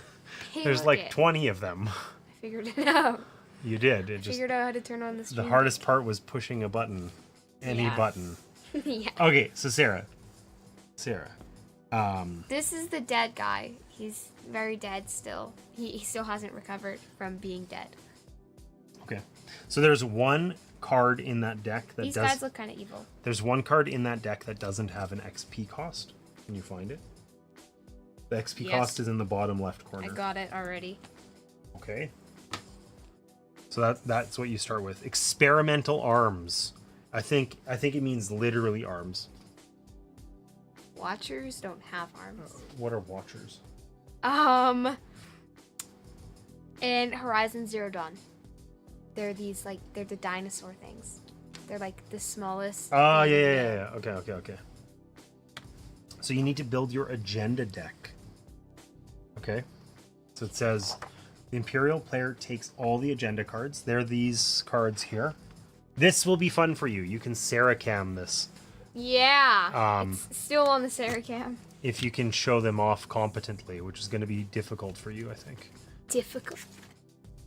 Hey, There's look like it. 20 of them. I figured it out. You did. It I just figured out how to turn on the stream. the hardest part was pushing a button. Any Yeah. button. Yeah. Okay, so Sarah. This is the dead guy. He's very dead still. He still hasn't recovered from being dead. Okay. So there's one card in that deck that These does... guys look kind of evil. There's one card in that deck that doesn't have an XP cost. Can you find it? The XP Yes. cost is in the bottom left corner. I got it already. Okay. So that's what you start with. Experimental arms. I think it means literally arms. Watchers don't have arms. What are watchers? In Horizon Zero Dawn, they're the dinosaur things. They're like the smallest. Oh, thing. yeah. Okay. So you need to build your agenda deck. Okay. So it says the Imperial player takes all the agenda cards. They're these cards here. This will be fun for you. You can Saracam this. Yeah. It's still on the Saracam. If you can show them off competently, which is going to be difficult for you, I think. Difficult.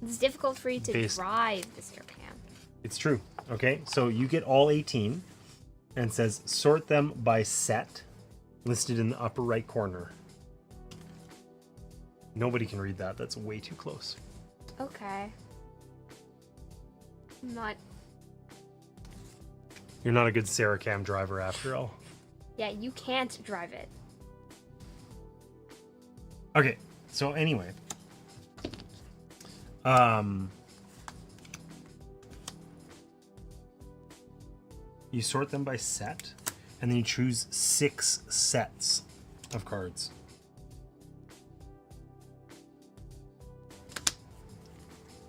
It's difficult for you to drive the Saracam. It's true. Okay, so you get all 18, and it says sort them by set, listed in the upper right corner. Nobody can read that. That's way too close. Okay. You're not a good Saracam driver after all. Yeah, you can't drive it. Okay, so anyway. You sort them by set, and then you choose 6 sets of cards.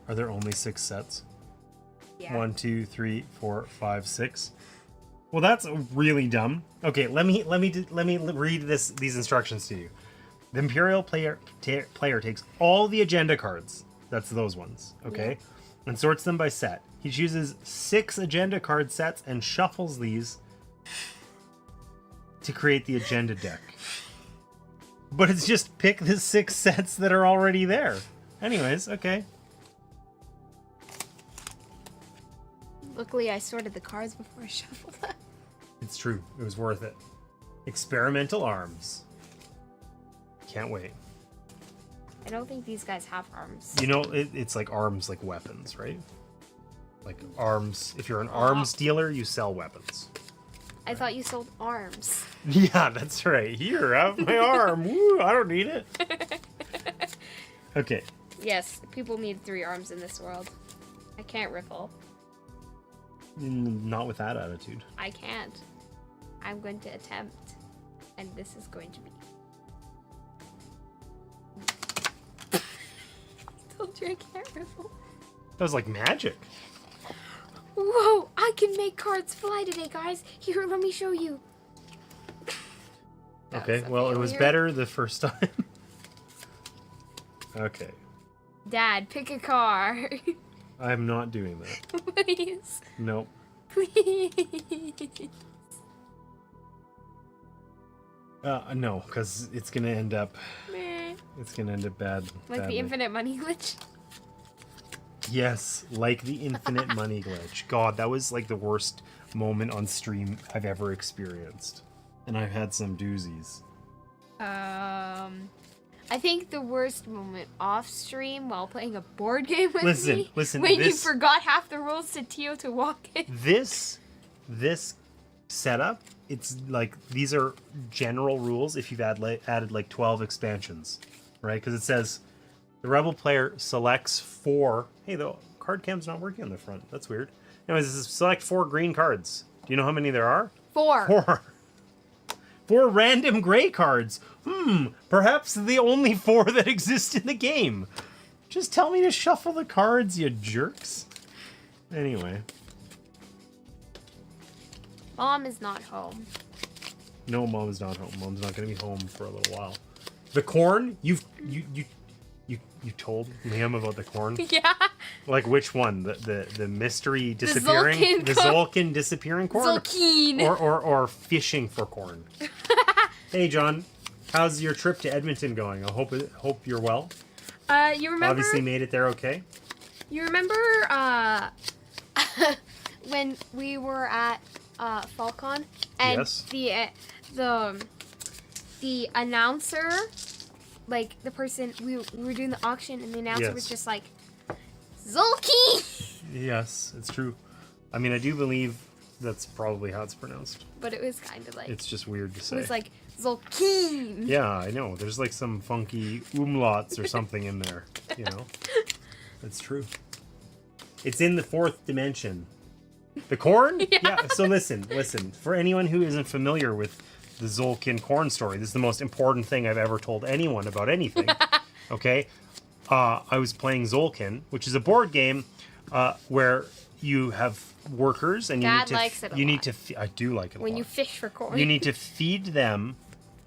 Are there only 6 sets? Yeah. 1, 2, 3, 4, 5, 6. Well, that's really dumb. Okay, let me read these instructions to you. The Imperial player takes all the agenda cards. That's those ones, okay? Yeah. And sorts them by set. He chooses 6 agenda card sets and shuffles these to create the agenda deck. But it's just pick the 6 sets that are already there. Anyways, okay. Luckily, I sorted the cards before I shuffled them. It's true. It was worth it. Experimental arms. Can't wait. I don't think these guys have arms. You know, it's like arms, like weapons, right? Like arms. If you're an arms dealer, you sell weapons. I thought you sold arms. Yeah, that's right. Here, have my arm. Woo, I don't need it. Okay. Yes, people need 3 arms in this world. I can't riffle. Not with that attitude. I can't. I'm going to attempt, and this is going to be. I told you I can't riffle. That was like magic. Whoa! I can make cards fly today, guys. Here, let me show you. That Okay, was a well, it was failure. better the first time. Okay. Dad, pick a card. I'm not doing that. Please. Nope. Please. No, because it's gonna end up. Meh. It's gonna end up bad. Like badly. the infinite money glitch. Yes, like the infinite money glitch. God, that was like the worst moment on stream I've ever experienced. And I've had some doozies. I think the worst moment off stream while playing a board game with me. Listen, when you this- forgot half the rules to Teotihuacan. This setup, it's like these are general rules if you've added like 12 expansions, right? Because it says the rebel player selects 4. Hey, the card cam's not working on the front. That's weird. Anyways, this is select 4 green cards. Do you know how many there are? 4. 4 random gray cards. Perhaps the only 4 that exist in the game. Just tell me to shuffle the cards, you jerks. Anyway. Mom is not home. No, Mom's not home. Mom's not going to be home for a little while. The corn? You told Liam about the corn? Yeah. Like which one? The mystery disappearing? Zolkin The corn. Zolkin disappearing corn? Zolkin. Or fishing for corn. Hey John, how's your trip to Edmonton going? I hope you're well. You remember? Obviously made it there okay. You remember when we were at Falcon and Yes. the announcer, like the person we were doing the auction, and the announcer was Yes. just like, Zolkin. Yes, it's true. I mean, I do believe that's probably how it's pronounced. But it was kind of like It's just weird to say. it was like Zolkin. Yeah, I know. There's like some funky umlauts or something in there, you know? That's true. It's in the 4th dimension. The corn? Yeah. So listen. For anyone who isn't familiar with the Zolkin corn story, this is the most important thing I've ever told anyone about anything. Okay? I was playing Zolkin, which is a board game where you have workers and you Dad need to likes it a you lot. need to I do like it a When lot. you fish for corn. You need to feed them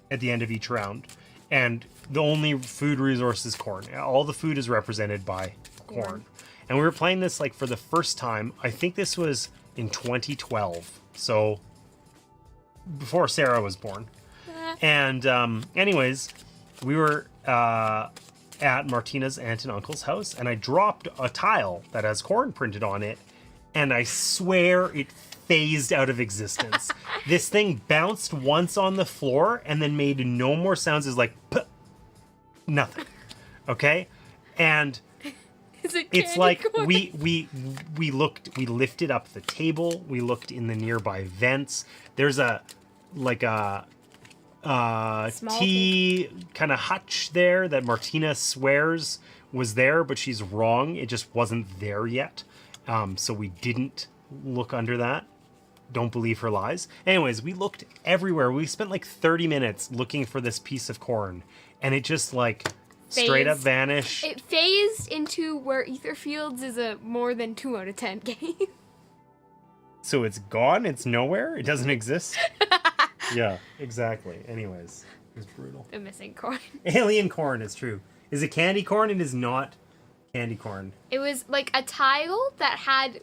at the end of each round, and the only food resource is corn. All the food is represented by corn. And we were playing this like for the first time. I think this was in 2012, so before Sarah was born. And anyways, we were at Martina's aunt and uncle's house, and I dropped a tile that has corn printed on it, and I swear it phased out of existence. This thing bounced once on the floor and then made no more sounds. It's like nothing. Okay? And Is it it's candy like corn? we lifted up the table, we looked in the nearby vents. There's a Small tea kind of hutch there that Martina swears was there, but she's wrong. It just wasn't there yet. So we didn't look under that. Don't believe her lies. Anyways, we looked everywhere. We spent like 30 minutes looking for this piece of corn, and it just like straight up Phased. vanished. It phased into where Etherfields is a more than 2 out of 10 game. So it's gone? It's nowhere? It doesn't exist? Yeah, exactly. Anyways, it was brutal. The missing corn. Alien corn is true. Is it candy corn? It is not candy corn. It was like a tile that had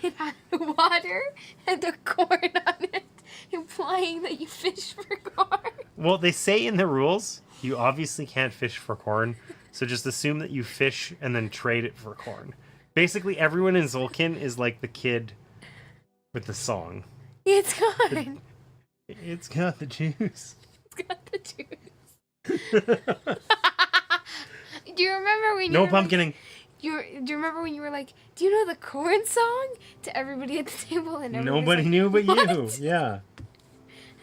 it had water and a corn on it, implying that you fish for corn. Well, they say in the rules, you obviously can't fish for corn, so just assume that you fish and then trade it for corn. Basically, everyone in Zolkin is like the kid with the song. It's gone. It's got the juice. It's got the juice. Do you remember when you No were like- pumpkining. do you remember when you were like, do you know the corn song? To everybody at the table, and everybody Nobody was like, knew but "What?" you. Yeah.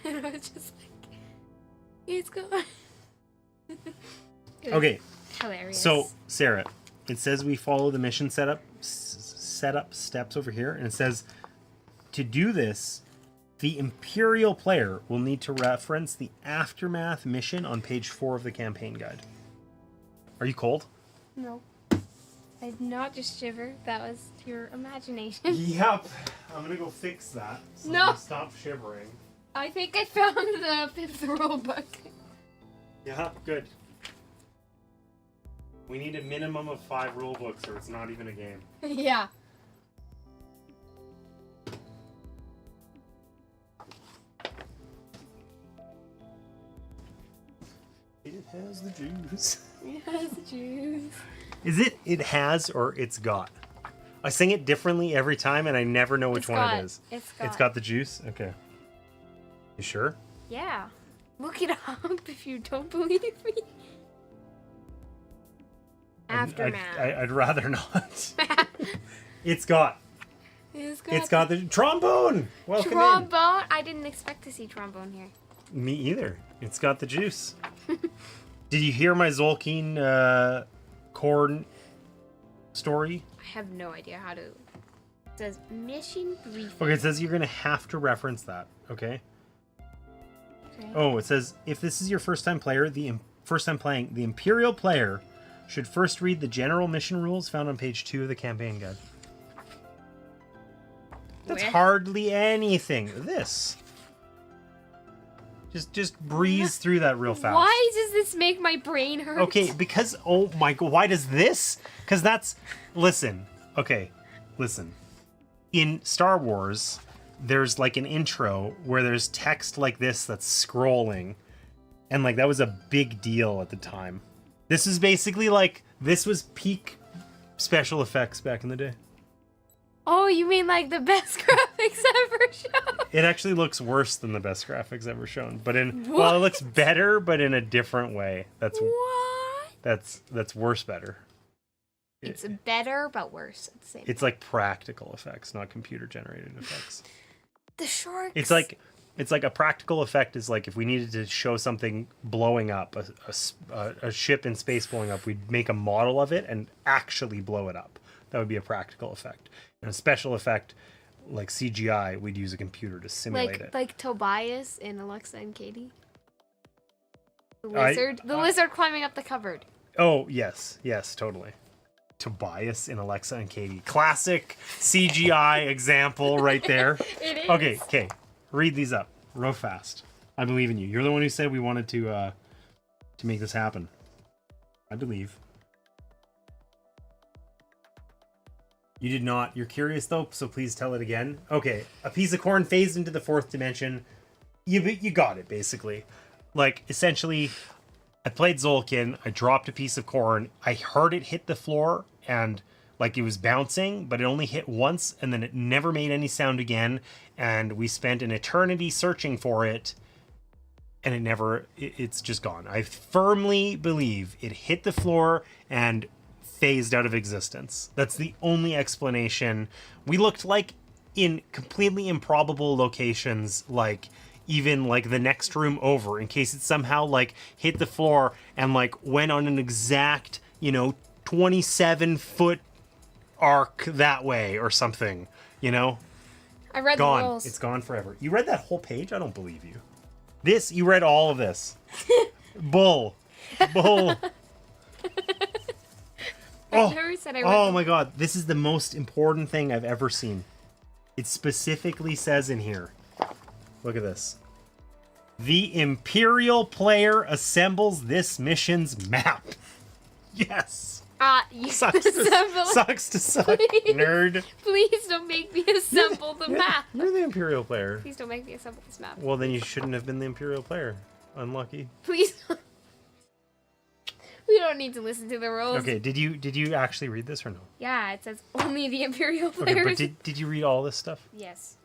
And I was just like, it's gone. It was Okay, Hilarious. so Sarah, it says we follow the mission setup steps over here, and it says to do this, The Imperial player will need to reference the Aftermath mission on page 4 of the campaign guide. Are you cold? No. I did not just shiver. That was your imagination. Yep. I'm gonna go fix that. So No. Stop shivering. I think I found the 5th rule book. Yeah, good. We need a minimum of 5 rule books or it's not even a game. Yeah. It has the juice. It has juice. Is it has or it's got? I sing it differently every time and I never know which one it is. It's got the juice? Okay. You sure? Yeah. Look it up if you don't believe me. Aftermath. I'd rather not. It's got It's got the trombone. Welcome trombone. I didn't expect to see trombone here. in. Me either. It's got the juice. Did you hear my Zolkeen corn story? I have no idea how to. It says mission briefing. Okay, it says you're gonna have to reference that. Okay. Okay. Oh, it says if this is your first time player, first time playing, the Imperial player should first read the general mission rules found on page 2 of the campaign guide. That's Where? hardly anything. This. Just breeze through that real fast. Why does this make my brain hurt? Okay, because oh my god, why does this? Because that's listen. In Star Wars, there's like an intro where there's text like this that's scrolling, and like that was a big deal at the time. This is basically like this was peak special effects back in the day. Oh, you mean like the best graphics ever shown? It actually looks worse than the best graphics ever shown, but What? well, it looks better, but in a different way. What? That's worse better. It's better, but worse at the same time. It's like practical effects, not computer generated effects. The sharks. It's like a practical effect is like if we needed to show something blowing up, a ship in space blowing up, we'd make a model of it and actually blow it up. That would be a practical effect. And a special effect, like CGI, we'd use a computer to simulate it. Like Tobias in Alexa and Katie. The lizard. The lizard climbing up the cupboard. Oh, yes, totally. Tobias in Alexa and Katie. Classic CGI example right there. It is. Okay. Read these up real fast. I believe in you. You're the one who said we wanted to make this happen. I believe. You did not. You're curious though, so please tell it again. Okay. A piece of corn phased into the 4th dimension. You got it, basically. Like, essentially, I played Zolkin, I dropped a piece of corn, I heard it hit the floor, and like it was bouncing, but it only hit once, and then it never made any sound again, and we spent an eternity searching for it, and it's just gone. I firmly believe it hit the floor and phased out of existence. That's the only explanation. We looked like in completely improbable locations, like even like the next room over, in case it somehow like hit the floor and like went on an exact 27-foot arc that way or something, I read gone. the rules. It's gone forever. You read that whole page? I don't believe you. You read all of this. Bull. I never said I read Oh the- my god, this is the most important thing I've ever seen. It specifically says in here. Look at this. The Imperial player assembles this mission's map. Yes. You Sucks to suck, Please. nerd. Please don't make me assemble the map. You're the Imperial player. Please don't make me assemble this map. Well, then you shouldn't have been the Imperial player. Unlucky. Please. We don't need to listen to the rules. Okay, did you actually read this or no? Yeah, it says only the Imperial Okay, players. but did you read all this stuff? Yes.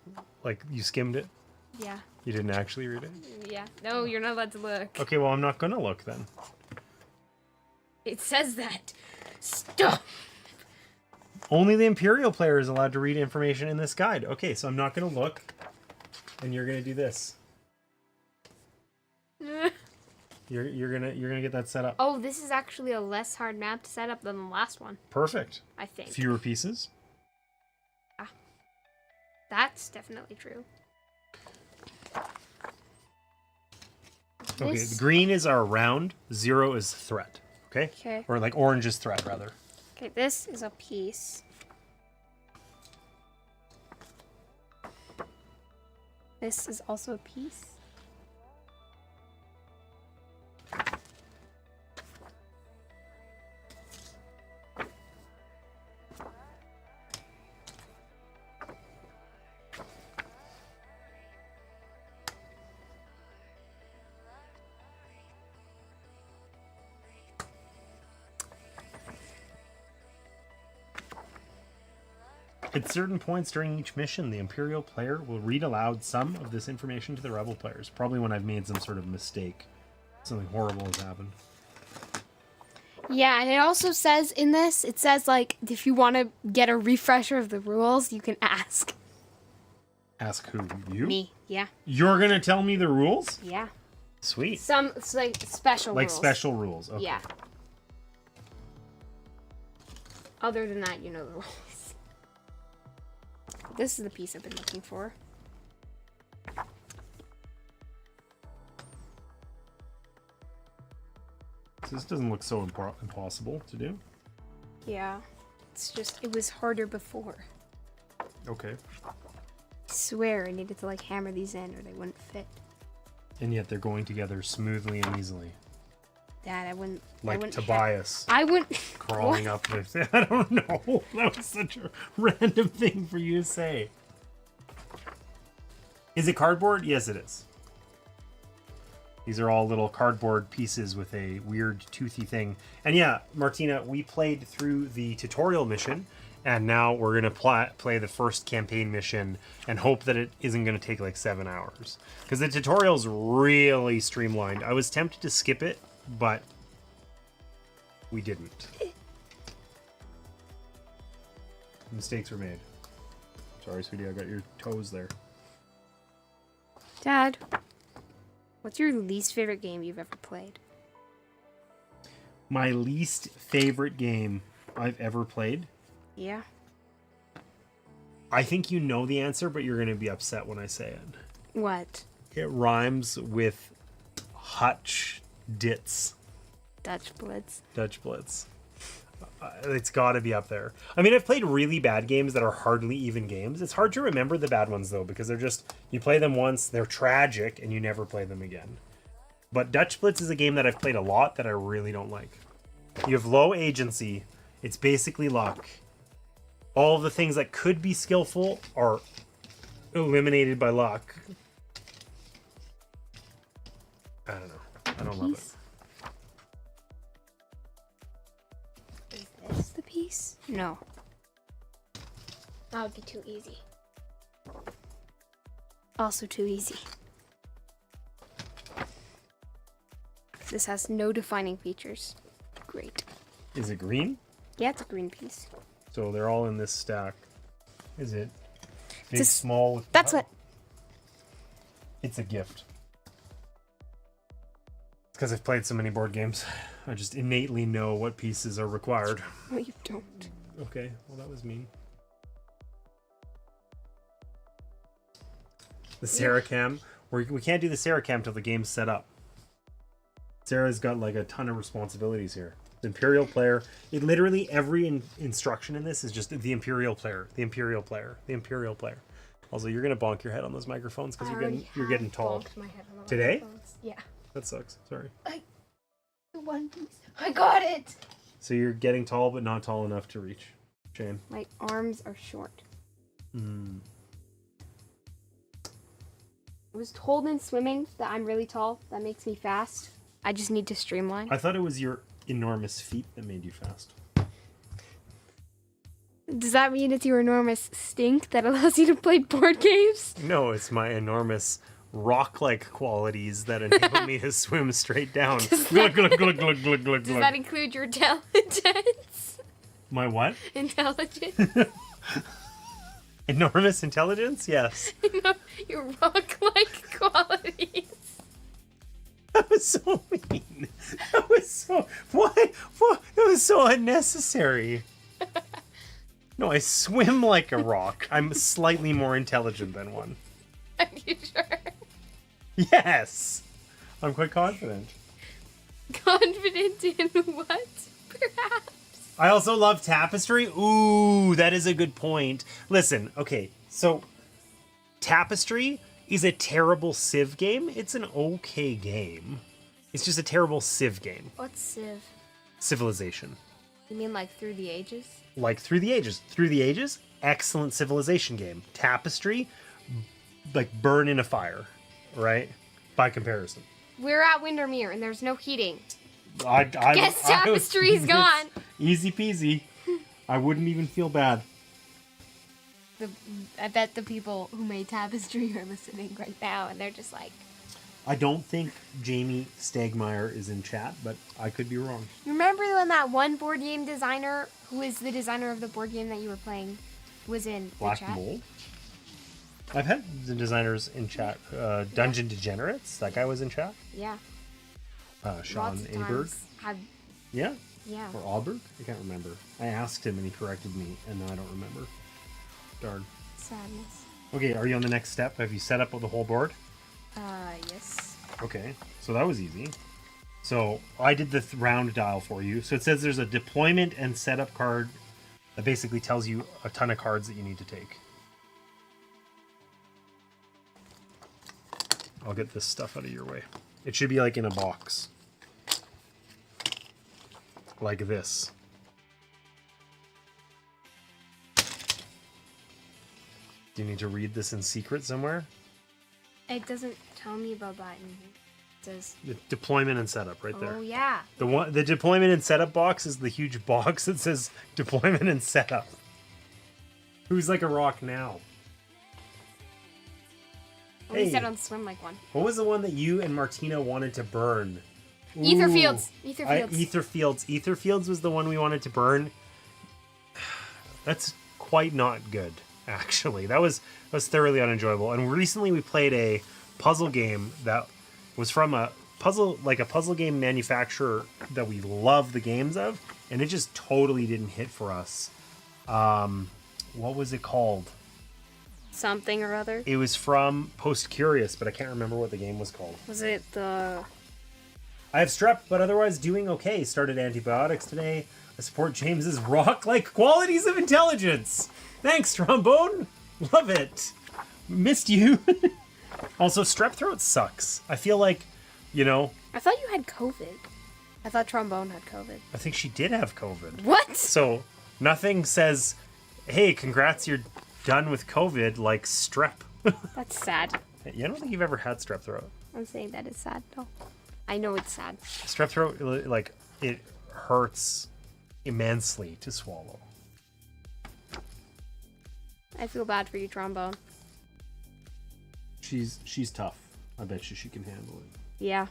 Like, you skimmed it? Yeah. You didn't actually read it? Yeah. No, you're not allowed to look. Okay, well, I'm not gonna look then. It says that. Stop. Only the Imperial player is allowed to read information in this guide. Okay, so I'm not gonna look, and you're gonna do this. You're gonna get that set up. Oh, this is actually a less hard map to set up than the last one, Perfect. I think. Fewer pieces. That's definitely true. Okay, This- the green is our round, 0 is threat. Okay? Okay. Or like orange is threat, rather. Okay, this is a piece. This is also a piece. At certain points during each mission, the Imperial player will read aloud some of this information to the Rebel players. Probably when I've made some sort of mistake. Something horrible has happened. Yeah, and it also says in this, it says like if you want to get a refresher of the rules, you can ask Ask who? You? me. Yeah, You're gonna tell me the rules? yeah. Sweet. Some it's like special Like rules. special rules. Okay. Yeah. Other than that, you know the rules. This is the piece I've been looking for. So this doesn't look so impossible to do. Yeah, it's just it was harder before. Okay. I swear I needed to like hammer these in or they wouldn't fit. And yet they're going together smoothly and easily. Dad, I wouldn't. I Like wouldn't Tobias I wouldn't. crawling up with... I don't know. That was such a random thing for you to say. Is it cardboard? Yes, it is. These are all little cardboard pieces with a weird toothy thing. And yeah, Martina, we played through the tutorial mission, and now we're going to play the first campaign mission and hope that it isn't going to take like 7 hours. Because the tutorial's really streamlined. I was tempted to skip it, but we didn't. Mistakes were made. Sorry, sweetie, I got your toes there. Dad, what's your least favorite game you've ever played? My least favorite game I've ever played? Yeah. I think you know the answer, but you're going to be upset when I say it. What? It rhymes with Hutch Ditz. Dutch Blitz. Dutch Blitz. It's got to be up there. I mean, I've played really bad games that are hardly even games. It's hard to remember the bad ones, though, because they're just... You play them once, they're tragic, and you never play them again. But Dutch Blitz is a game that I've played a lot that I really don't like. You have low agency. It's basically luck. All of the things that could be skillful are eliminated by luck. I don't know. I don't love it. Is this the piece? No. That would be too easy. Also too easy. This has no defining features. Great. Is it green? Yeah, it's a green piece. So they're all in this stack. Is it big, It's a small? With That's what. It's a gift. It's because I've played so many board games. I just innately know what pieces are required. No, you don't. Okay, well that was mean. The Sarah Cam. We can't do the Sarah Cam till the game's set up. Sarah's got like a ton of responsibilities here. The Imperial player. It literally every instruction in this is just the Imperial player, the Imperial player, the Imperial player. Also, you're gonna bonk your head on those microphones because you're getting tall. Today? Yeah. That sucks. Sorry. One piece. I got it. So you're getting tall, but not tall enough to reach. Shame. My arms are short. I was told in swimming that I'm really tall. That makes me fast. I just need to streamline. I thought it was your enormous feet that made you fast. Does that mean it's your enormous stink that allows you to play board games? No, it's my enormous rock-like qualities that enable me to swim straight down. Glug, glug, glug, glug, glug, glug, Does glug. that include your intelligence? My what? Intelligence? Enormous intelligence? Yes. No, your rock-like qualities. That was so mean. That was so... Why? That was so unnecessary. No, I swim like a rock. I'm slightly more intelligent than one. Are you sure? Yes. I'm quite confident. Confident in what? Perhaps. I also love Tapestry. Ooh, that is a good point. Listen, okay, so Tapestry is a terrible Civ game. It's an okay game. It's just a terrible Civ game. What's Civ? Civilization. You mean like Through the Ages? Like Through the Ages. Through the Ages, excellent civilization game. Tapestry, like burn in a fire, right? By comparison. We're at Windermere and there's no heating. Guess Tapestry's gone. Easy peasy. I wouldn't even feel bad. I bet the people who made Tapestry are listening right now and they're just like... I don't think Jamie Stegmaier is in chat, but I could be wrong. Remember when that one board game designer, who is the designer of the board game that you were playing, was in Black the chat? Mold? I've had the designers in chat. Dungeon Degenerates, that guy was in chat. Yeah. Sean Lots of Aberg. times Yeah? Yeah. Or Auberg? I can't remember. I asked him and he corrected me, and now I don't remember. Darn. Sadness. Okay, are you on the next step? Have you set up the whole board? Yes. Okay, so that was easy. So I did the round dial for you. So it says there's a deployment and setup card that basically tells you a ton of cards that you need to take. I'll get this stuff out of your way. It should be like in a box. Like this. Do you need to read this in secret somewhere? It doesn't tell me about that in here. It says... The deployment and setup right there. Oh, yeah. The deployment and setup box is the huge box that says deployment and setup. Who's like a rock now? At least I don't swim like one. What was the one that you and Martina wanted to burn? Ether Ooh. Fields. Ether Fields. Ether Fields. Ether Fields was the one we wanted to burn. That's quite not good, actually. That was thoroughly unenjoyable. And recently we played a puzzle game that was from a puzzle game manufacturer that we love the games of, and it just totally didn't hit for us. What was it called? Something or other. It was from Post Curious, but I can't remember what the game was called. Was it the... I have strep, but otherwise doing okay. Started antibiotics today. I support James's rock-like qualities of intelligence. Thanks, Trombone. Love it. Missed you. Also, strep throat sucks. I feel like, I thought you had COVID. I thought Trombone had COVID. I think she did have COVID. What? So, nothing says, hey, congrats, you're done with COVID, like strep. That's sad. I don't think you've ever had strep throat. I'm saying that is sad, though. I know it's sad. Strep throat, like, it hurts immensely to swallow. I feel bad for you, Trombone. She's tough. I bet you she can handle it. Yeah.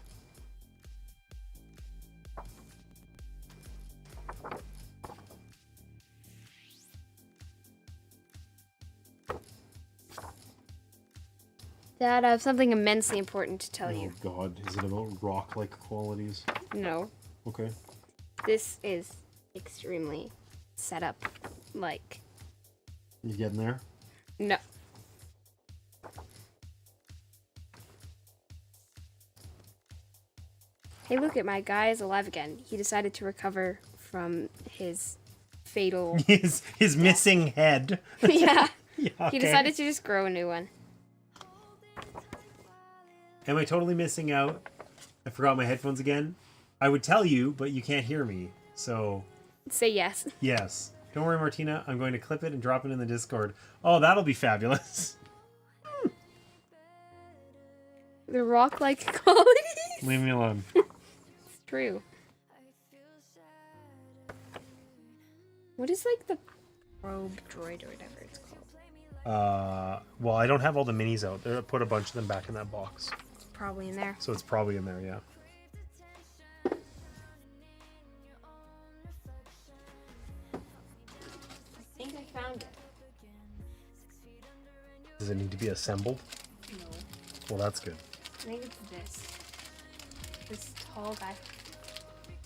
Dad, I have something immensely important to tell you. Oh God, is it about rock-like qualities? No. Okay. This is extremely set up like... You getting there? No. Hey, look at my guy is alive again. He decided to recover from his fatal... his missing head. Yeah. Yeah, okay. He decided to just grow a new one. Am I totally missing out? I forgot my headphones again. I would tell you, but you can't hear me. So... Say yes. Yes. Don't worry, Martina. I'm going to clip it and drop it in the Discord. Oh, that'll be fabulous. The rock-like qualities? Leave me alone. It's true. What is like the probe droid or whatever it's called? Well, I don't have all the minis out there. I put a bunch of them back in that box. It's probably in there. So it's probably in there, yeah. I think I found it. Does it need to be assembled? No. Well, that's good. I think it's this. This tall guy.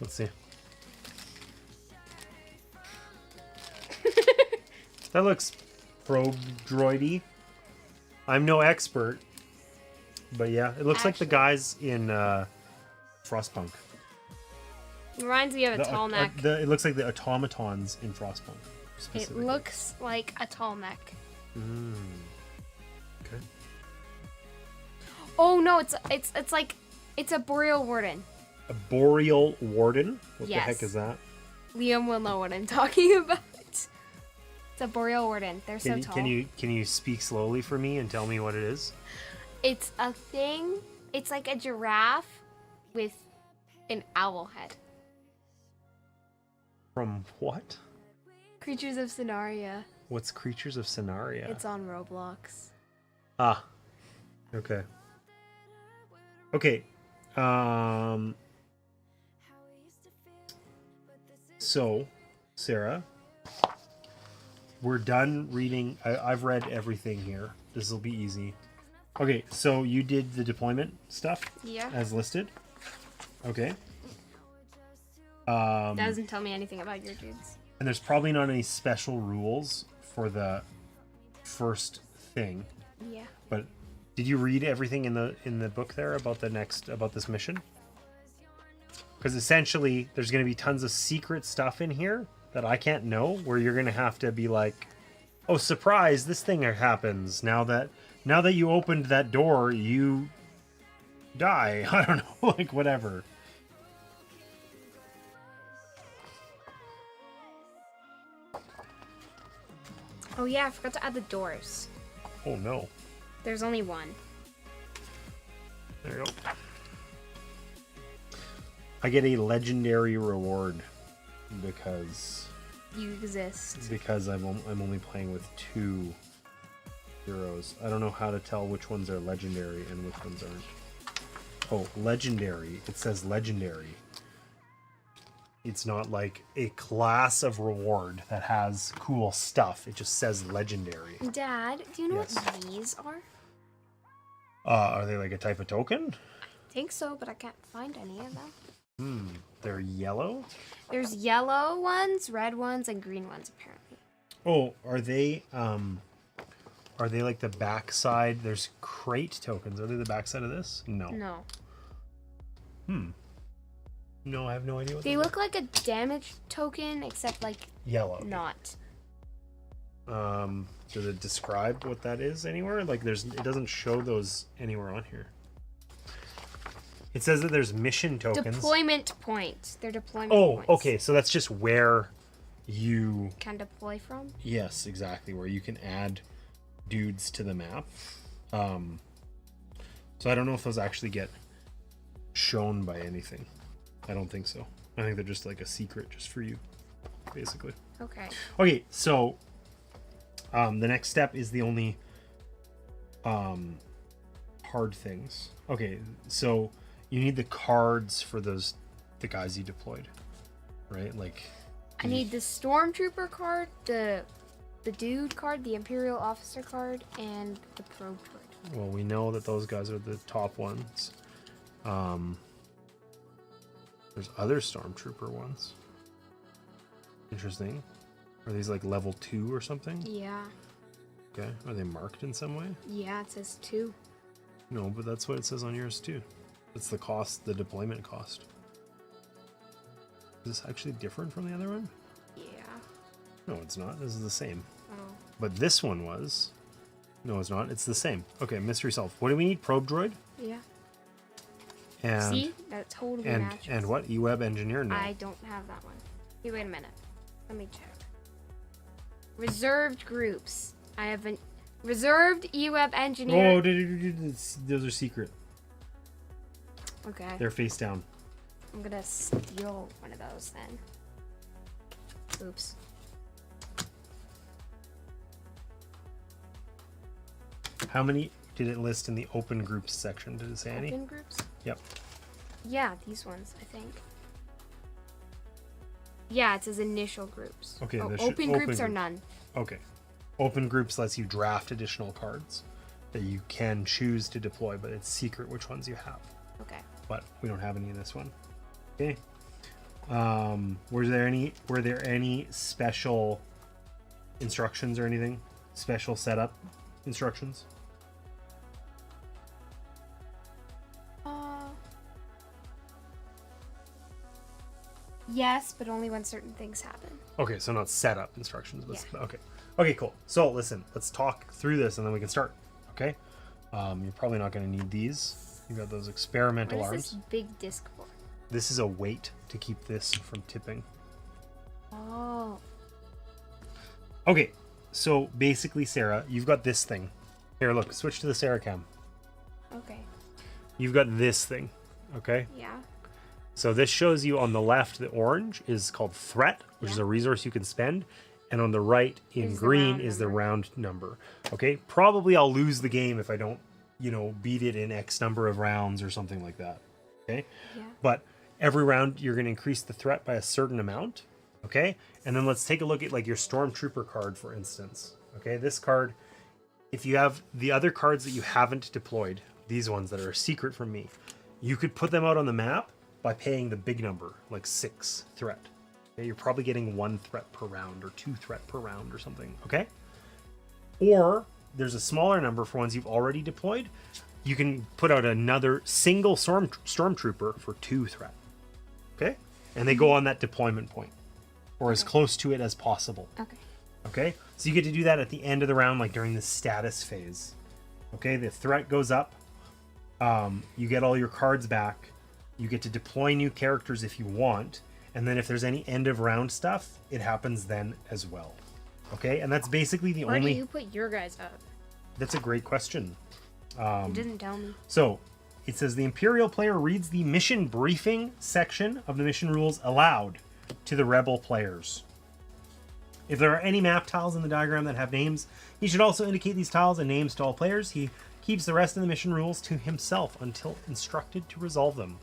Let's see. That looks probe droidy. I'm no expert, but yeah, it looks like the guys in Frostpunk. Reminds me of a tall neck. It looks like the automatons in Frostpunk. It looks like a tall neck. Okay. Oh no, it's like it's a boreal warden. A boreal warden? What Yes. the heck is that? Liam will know what I'm talking about. It's a boreal warden. They're so tall. Can you speak slowly for me and tell me what it is? It's a thing. It's like a giraffe with an owl head. From what? Creatures of Scenaria. What's Creatures of Scenaria? It's on Roblox. Ah. Okay. Okay. So, Sarah, we're done reading. I've read everything here. This will be easy. Okay, so you did the deployment stuff? Yeah. As listed? Okay. Doesn't tell me anything about your dudes. And there's probably not any special rules for the first thing. Yeah. But did you read everything in the book there about this mission? Because essentially, there's going to be tons of secret stuff in here that I can't know, where you're going to have to be like, "Oh, surprise! This thing happens now that you opened that door, you die." I don't know, like whatever. Oh yeah, I forgot to add the doors. Oh no! There's only one. There you go. I get a legendary reward because You exist. I'm only playing with 2 heroes. I don't know how to tell which ones are legendary and which ones aren't. Oh, legendary. It says legendary. It's not like a class of reward that has cool stuff. It just says legendary. Dad, do you know Yes. what these are? Are they like a type of token? I think so, but I can't find any of them. They're yellow? There's yellow ones, red ones, and green ones apparently. Oh, are they like the backside? There's crate tokens. Are they the backside of this? No. No. No, I have no idea what They look like a damage token, except like yellow. not. Does it describe what that is anywhere? Like it doesn't show those anywhere on here. It says that there's mission tokens. Deployment points. They're deployment points. Oh, okay. So that's just where you Can deploy from? Yes, exactly. Where you can add dudes to the map. So I don't know if those actually get shown by anything. I don't think so. I think they're just like a secret just for you, basically. Okay. Okay, so the next step is the only hard things. Okay, so you need the cards for the guys you deployed, right? Like I need the Stormtrooper card, the dude card, the Imperial Officer card, and the Probe droid. well, we know that those guys are the top ones. There's other Stormtrooper ones. Interesting. Are these like level 2 or something? Yeah. Okay. Are they marked in some way? Yeah, it says 2. No, but that's what it says on yours too. It's the cost, the deployment cost. Is this actually different from the other one? Yeah. No, it's not. This is the same. Oh. But this one was. No, it's not. It's the same. Okay, mystery solved. What do we need? Probe droid? Yeah. And See? That totally matches. and what? E-web engineer? No. I don't have that one. Hey, wait a minute. Let me check. Reserved groups. I have an reserved E-web engineer. Oh, those are secret. Okay. They're face down. I'm gonna steal one of those then. Oops. How many did it list in the open groups section? Did it say any? Open groups? Yep. Yeah, these ones, I think. Yeah, it says initial groups. Okay, Oh, there open should- groups open are group. none. Okay. Open groups lets you draft additional cards that you can choose to deploy, but it's secret which ones you have. Okay. But we don't have any in this one. Okay. Were there any special instructions or anything? Special setup instructions? Yes, but only when certain things happen. Okay, so not setup instructions, but Yeah. okay. Okay, cool. So listen, let's talk through this and then we can start. Okay? You're probably not going to need these. You got those experimental What is arms. this big disc for? This is a weight to keep this from tipping. Oh. Okay, so basically, Sarah, you've got this thing. Here, look, switch to the Sarah cam. Okay. You've got this thing, okay? Yeah. So this shows you on the left, the orange is called threat, which is Yeah. a resource you can spend. And on the right in Is the green round is the number. round number. Okay, probably I'll lose the game if I don't, beat it in X number of rounds or something like that. Okay? Yeah. But every round you're going to increase the threat by a certain amount. Okay? And then let's take a look at like your Stormtrooper card, for instance. Okay, this card, if you have the other cards that you haven't deployed, these ones that are a secret from me, you could put them out on the map by paying the big number, like 6 threat. Okay, you're probably getting 1 threat per round or 2 threat per round or something. Okay? Or there's a smaller number for ones you've already deployed. You can put out another single Stormtrooper for 2 threat. Okay? And they go on that deployment point, or as close to it as possible. Okay. Okay? So you get to do that at the end of the round, like during the status phase. Okay? The threat goes up. You get all your cards back. You get to deploy new characters if you want. And then if there's any end of round stuff, it happens then as well. Okay? And that's basically the Where only... do you put your guys up? That's a great question. You didn't tell me. So, it says the Imperial player reads the mission briefing section of the mission rules aloud to the Rebel players. If there are any map tiles in the diagram that have names, he should also indicate these tiles and names to all players. He keeps the rest of the mission rules to himself until instructed to resolve them.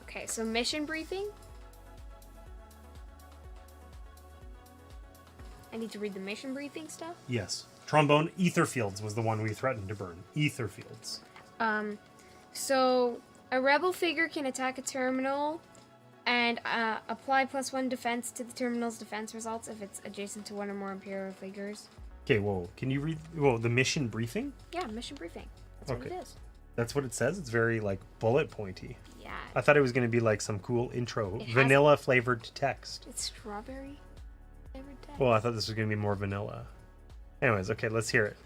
Okay, so mission briefing. I need to read the mission briefing stuff. Yes. Trombone Etherfields was the one we threatened to burn. Etherfields. So a rebel figure can attack a terminal and apply +1 defense to the terminal's defense results if it's adjacent to one or more Imperial figures. Okay, whoa. Can you read the mission briefing? Yeah, mission briefing. That's what Okay. it is. That's what it says? It's very, like, bullet pointy. Yeah. I thought it was going to be, like, some cool intro. It has- Vanilla flavored text. It's strawberry flavored text. Well, I thought this was going to be more vanilla. Anyways, okay, let's hear it.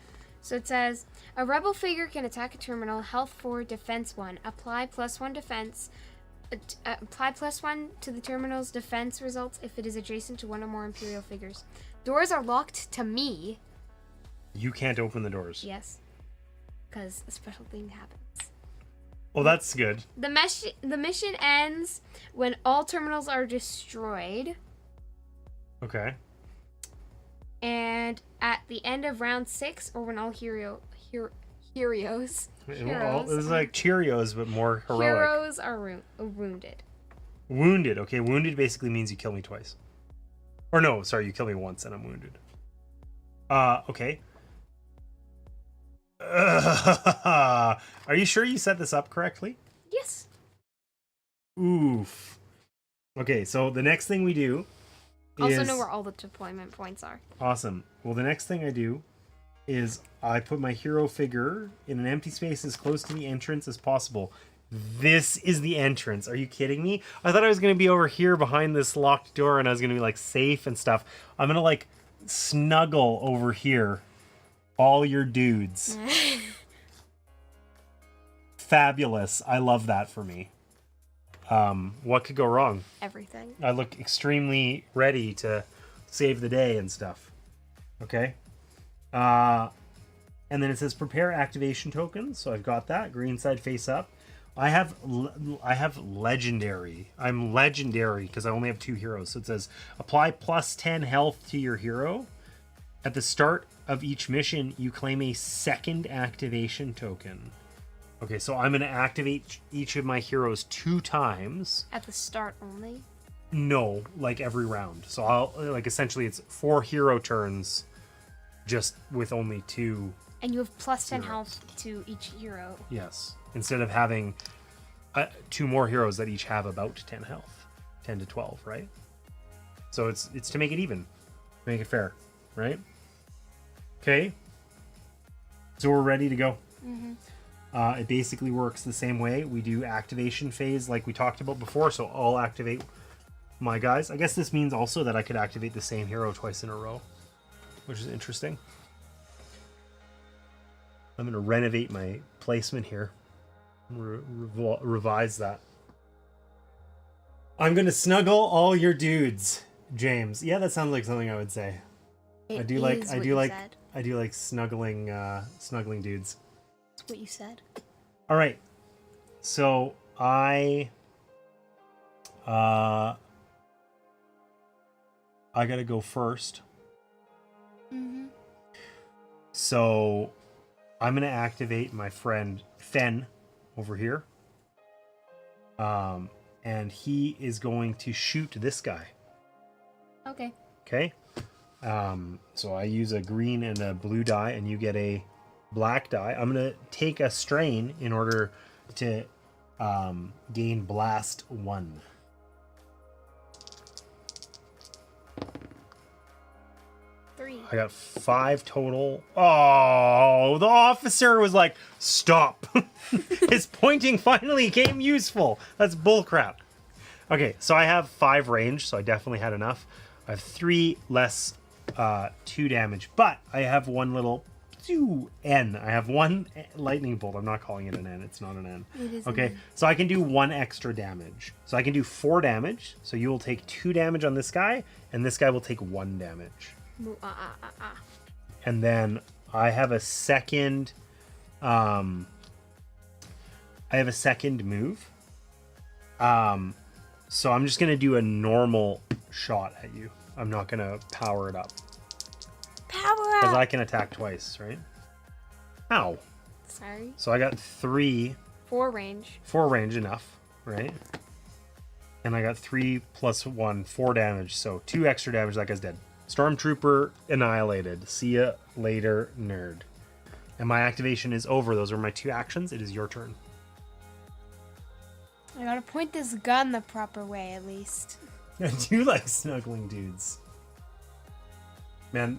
So it says, a rebel figure can attack a terminal, health 4, defense 1. Apply +1 defense. Apply +1 to the terminal's defense results if it is adjacent to one or more Imperial figures. Doors are locked to me. You can't open the doors. Yes. Because a special thing happens. Well, that's good. The mission ends when all terminals are destroyed. Okay. And at the end of round 6, or when all heroes Well, it was like Cheerios, but more heroic. heroes are wounded. Wounded. Okay, wounded basically means you kill me twice. Or no, sorry, you kill me once and I'm wounded. Okay. Are you sure you set this up correctly? Yes. Oof. Okay, so the next thing we do Also is... know where all the deployment points are. Awesome. Well, the next thing I do is I put my hero figure in an empty space as close to the entrance as possible. This is the entrance. Are you kidding me? I thought I was going to be over here behind this locked door and I was going to be like safe and stuff. I'm going to like snuggle over here. All your dudes. Fabulous. I love that for me. What could go wrong? Everything. I look extremely ready to save the day and stuff. Okay. And then it says prepare activation tokens. So I've got that. Green side face up. I have legendary. I'm legendary because I only have 2 heroes. So it says apply +10 health to your hero. At the start of each mission, you claim a second activation token. Okay, so I'm going to activate each of my heroes 2 times. At the start only? No, like every round. So I'll essentially it's 4 hero turns just with only 2. And you have +10 Heroes. health to each hero. Yes. Instead of having 2 more heroes that each have about 10 health. 10 to 12, right? So it's to make it even. Make it fair, right? Okay. So we're ready to go. Mm-hmm. It basically works the same way. We do activation phase like we talked about before, so I'll activate my guys. I guess this means also that I could activate the same hero twice in a row, which is interesting. I'm going to renovate my placement here. Revise that. I'm going to snuggle all your dudes, James. Yeah, that sounds like something I would say. I do like snuggling dudes. That's what you said. All right. So I got to go first. Mm-hmm. So I'm going to activate my friend Fen over here. And he is going to shoot this guy. Okay. Okay. So I use a green and a blue die, and you get a black die. I'm going to take a strain in order to gain blast 1. I got 5 total. Oh, the officer was like, stop. His pointing finally came useful. That's bullcrap. Okay, so I have 5 range, so I definitely had enough. I have 3 less 2 damage, but I have one little N. I have 1 lightning bolt. I'm not calling it an N. It's not an N. It is okay, an N. so I can do 1 extra damage. So I can do 4 damage. So you will take 2 damage on this guy, and this guy will take 1 damage. And then I have a second move. So I'm just gonna do a normal shot at you. I'm not gonna power it up. Because I can attack twice, right? Ow. Sorry. So I got 3. 4 range. 4 range, enough, right? And I got 3 plus 1, 4 damage. So 2 extra damage, that guy's dead. Stormtrooper annihilated. See ya later, nerd. And my activation is over. Those are my 2 actions. It is your turn. I gotta point this gun the proper way, at least. I do like snuggling dudes. Man,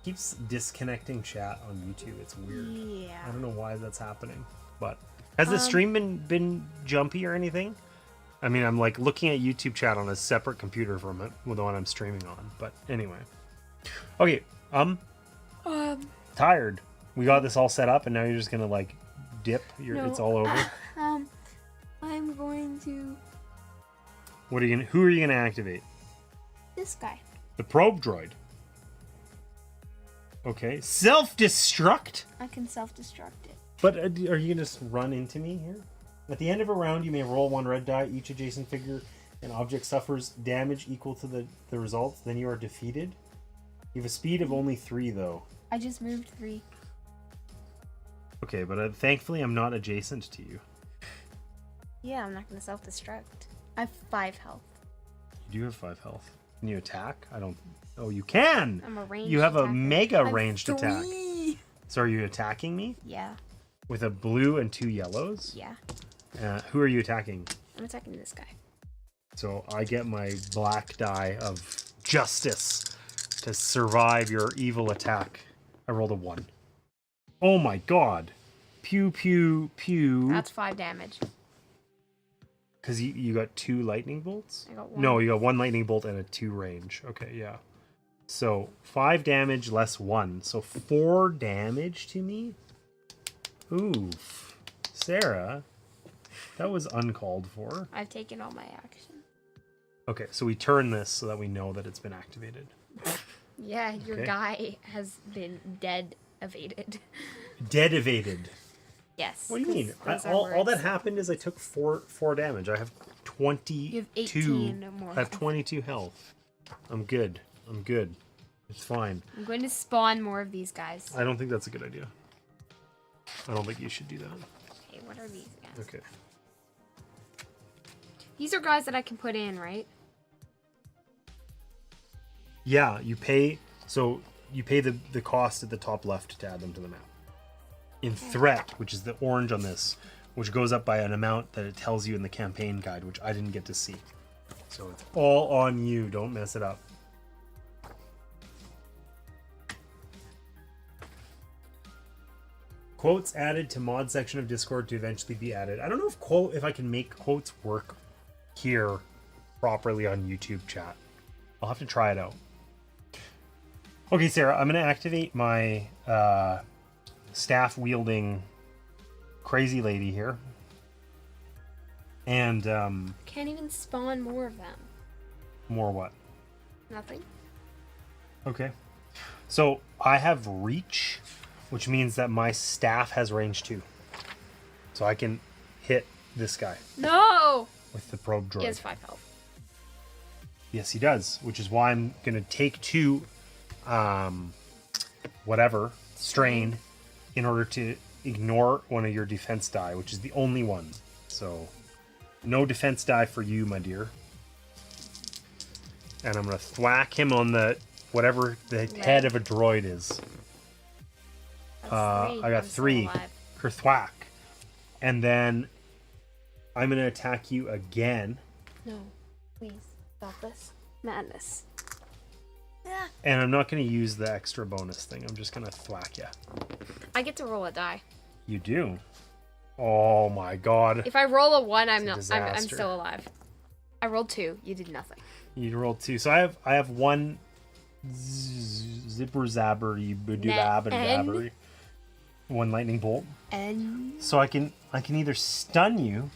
keeps disconnecting chat on YouTube. It's weird. Yeah. I don't know why that's happening. But has the stream been jumpy or anything? I mean, I'm like looking at YouTube chat on a separate computer from it, the one I'm streaming on. But anyway. Okay, tired. We got this all set up, and now you're just gonna like dip. It's all over. I'm going to. Who are you gonna activate? This guy. The probe droid. Okay, self-destruct. I can self-destruct it. But are you gonna just run into me here? At the end of a round, you may roll 1 red die. Each adjacent figure and object suffers damage equal to the results. Then you are defeated. You have a speed of only 3, though. I just moved 3. Okay, but thankfully I'm not adjacent to you. Yeah, I'm not going to self-destruct. I have 5 health. You do have 5 health. Can you attack? I don't... Oh, you can! I'm a ranged You have attacker. a mega ranged 3. attack. So are you attacking me? Yeah. With a blue and 2 yellows? Yeah. Who are you attacking? I'm attacking this guy. So I get my black die of justice to survive your evil attack. I rolled a 1. Oh my god. Pew, pew, pew. That's 5 damage. Because you got 2 lightning bolts? I got 1. No, you got 1 lightning bolt and a 2 range. Okay, yeah. So 5 damage less 1. So 4 damage to me? Oof. Sarah, that was uncalled for. I've taken all my action. Okay, so we turn this so that we know that it's been activated. Yeah, your guy has been dead evaded. Dead evaded. Yes. What do you mean? those are All that words. happened is I took 4 damage. I have 22. You have 18 more I have health. 22 health. I'm good. It's fine. I'm going to spawn more of these guys. I don't think that's a good idea. I don't think you should do that. Okay, what are these guys? Okay. These are guys that I can put in, right? Yeah, you pay. So you pay the cost at the top left to add them to the map. In threat, which is the orange on this, which goes up by an amount that it tells you in the campaign guide, which I didn't get to see. So it's all on you. Don't mess it up. Quotes added to mod section of Discord to eventually be added. I don't know if I can make quotes work here properly on YouTube chat. I'll have to try it out. Okay, Sarah, I'm going to activate my staff-wielding crazy lady here. And, Can't even spawn more of them. more what? Nothing. Okay. So, I have reach, which means that my staff has range too. So I can hit this guy No! with the probe droid. He has 5 health. Yes, he does, which is why I'm going to take 2, whatever, strain, in order to ignore one of your defense die, which is the only one. So, no defense die for you, my dear. And I'm going to thwack him on the, whatever the head of a droid is. I got 3. Kerthwack. And then I'm going to attack you again. No, please stop this madness. And I'm not going to use the extra bonus thing. I'm just going to thwack you. I get to roll a die. You do? Oh my god. If I roll a 1, I'm It's not. a I'm disaster. still alive. I rolled 2. You did nothing. You rolled 2. So I have 1 zipper zabber zabber 1 lightning bolt. And So I can either stun you,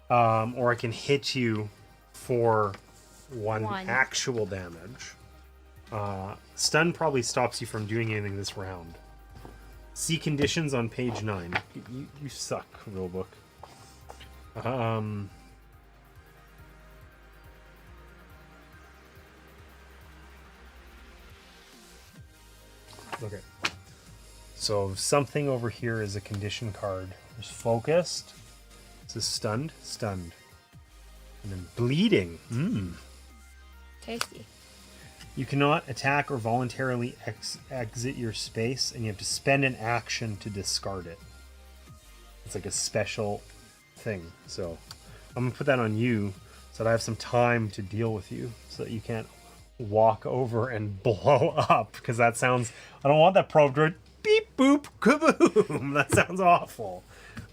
or I can hit you for 1 actual damage. Stun probably stops you from doing anything this round. See conditions on page 9. You suck, rulebook. Okay. So something over here is a condition card. There's focused. This is stunned, stunned. And then bleeding. tasty. You cannot attack or voluntarily exit your space, and you have to spend an action to discard it. It's like a special thing. So I'm going to put that on you so that I have some time to deal with you so that you can't walk over and blow up, because that sounds... I don't want that probe droid. Beep, boop, kaboom. That sounds awful.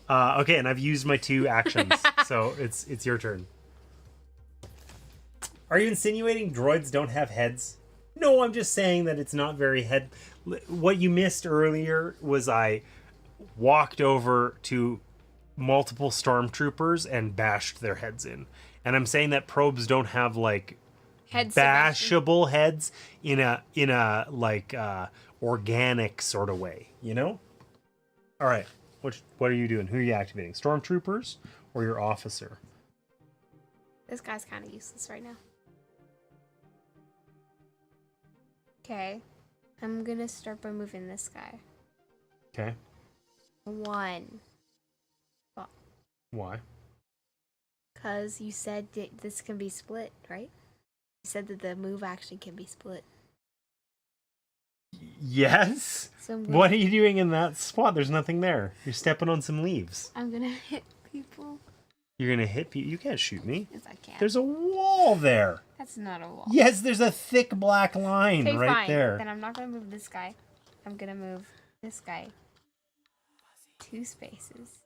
Okay, and I've used my 2 actions, so it's your turn. Are you insinuating droids don't have heads? No, I'm just saying that it's not very head... What you missed earlier was I walked over to multiple stormtroopers and bashed their heads in. And I'm saying that probes don't have, like, bashable heads in a like organic sort of way, you know? All right. What are you doing? Who are you activating? Stormtroopers or your officer? This guy's kind of useless right now. Okay. I'm gonna start by moving this guy. Okay. 1. Why? Because you said this can be split, right? You said that the move action can be split. Yes? So What are you doing in that spot? There's nothing there. You're stepping on some leaves. I'm gonna hit people. You're gonna hit people? You can't shoot me. Yes, I can. There's a wall there. That's not a wall. Yes, there's a thick black line Okay, right fine. there. Then I'm not gonna move this guy. I'm gonna move this guy 2 spaces.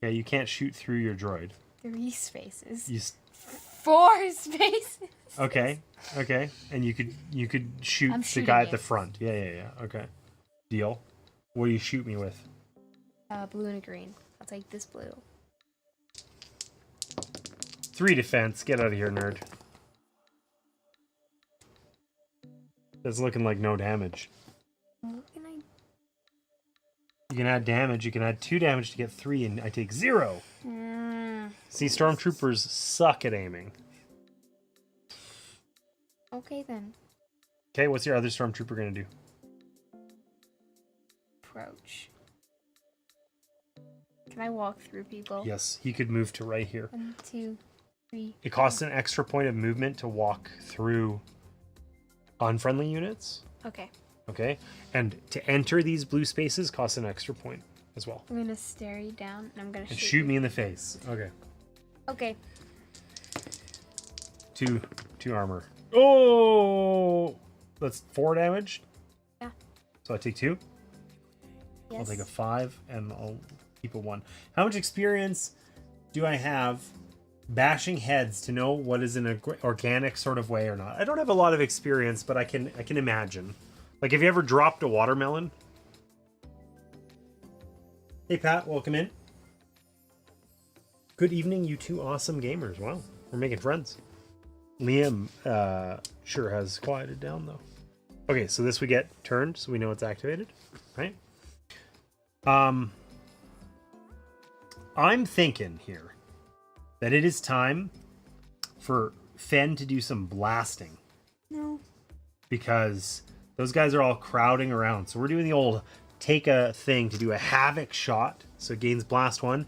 Yeah, you can't shoot through your droid. 3 spaces. You 4 spaces. Okay. And you could shoot I'm the shooting guy at you. the front. Yeah. Okay. Deal. What do you shoot me with? Blue and a green. I'll take this blue. 3 defense. Get out of here, nerd. That's looking like no damage. What can I... You can add damage. You can add 2 damage to get 3, and I take 0. See, stormtroopers suck at aiming. Okay then. Okay, what's your other stormtrooper gonna do? Approach. Can I walk through people? Yes, he could move to right here. 1, 2, 3. It costs an extra point of movement to walk through unfriendly units. Okay. Okay, and to enter these blue spaces costs an extra point as well. I'm gonna stare you down and I'm gonna And shoot shoot you. me in the face. Okay. Okay. 2 armor. Oh, that's 4 damage. Yeah. So I take 2. Yes. I'll take a 5 and I'll keep a 1. How much experience do I have bashing heads to know what is an organic sort of way or not? I don't have a lot of experience, but I can imagine. Like, have you ever dropped a watermelon? Hey Pat, welcome in. Good evening, you two awesome gamers. Wow, we're making friends. Liam sure has quieted down though. Okay, so this we get turned, so we know it's activated, right? I'm thinking here that it is time for Fen to do some blasting. No. Because those guys are all crowding around. So we're doing the old take a thing to do a havoc shot. So it gains blast 1.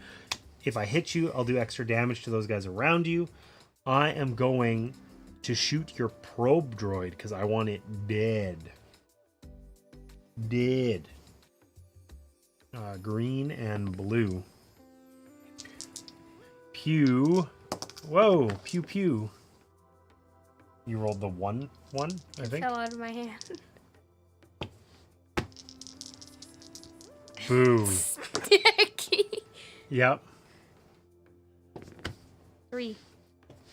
If I hit you, I'll do extra damage to those guys around you. I am going to shoot your probe droid because I want it dead. Dead. Green and blue. Pew. Whoa, pew pew. You rolled the 1, I think. Fell out of my hand. Boo. Sticky. Yep. 3.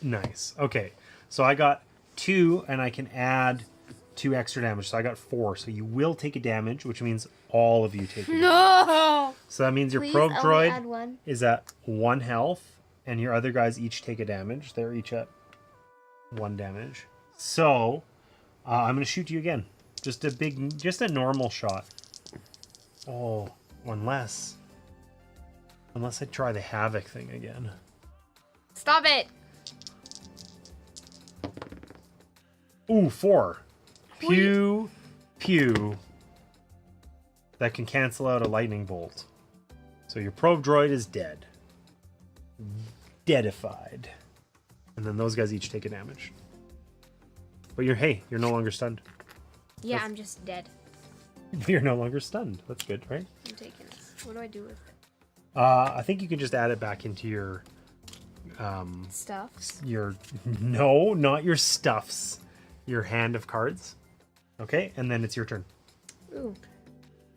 Nice. Okay. So I got 2 and I can add 2 extra damage. So I got 4. So you will take a damage, which means all of you take a damage. No. So that means your Please probe only droid add 1. is at 1 health and your other guys each take a damage. They're each at 1 damage. So I'm going to shoot you again. Just a normal shot. Oh, unless I try the havoc thing again. Stop it. Ooh, 4. Pew, pew. That can cancel out a lightning bolt. So your probe droid is dead. Deadified. And then those guys each take a damage. But you're no longer stunned. Yeah, I'm just dead. You're no longer stunned. That's good, right? I'm taking this. What do I do with it? I think you can just add it back into your Stuffs. No, not your stuffs. Your hand of cards. Okay, and then it's your turn. Ooh.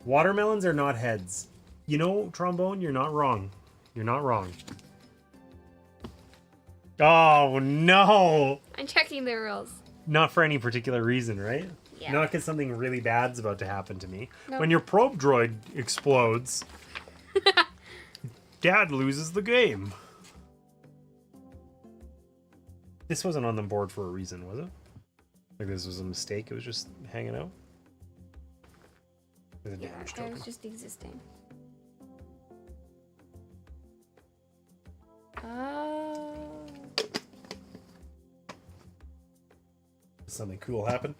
Watermelons are not heads. You know, Trombone, you're not wrong. You're not wrong. Oh, no! I'm checking the rules. Not for any particular reason, right? Yeah. Not because something really bad's about to happen to me. Nope. When your probe droid explodes, Dad loses the game. This wasn't on the board for a reason, was it? Like this was a mistake, it was just hanging out? There's a Yeah, damage it token. was just existing. Oh. Something cool happened?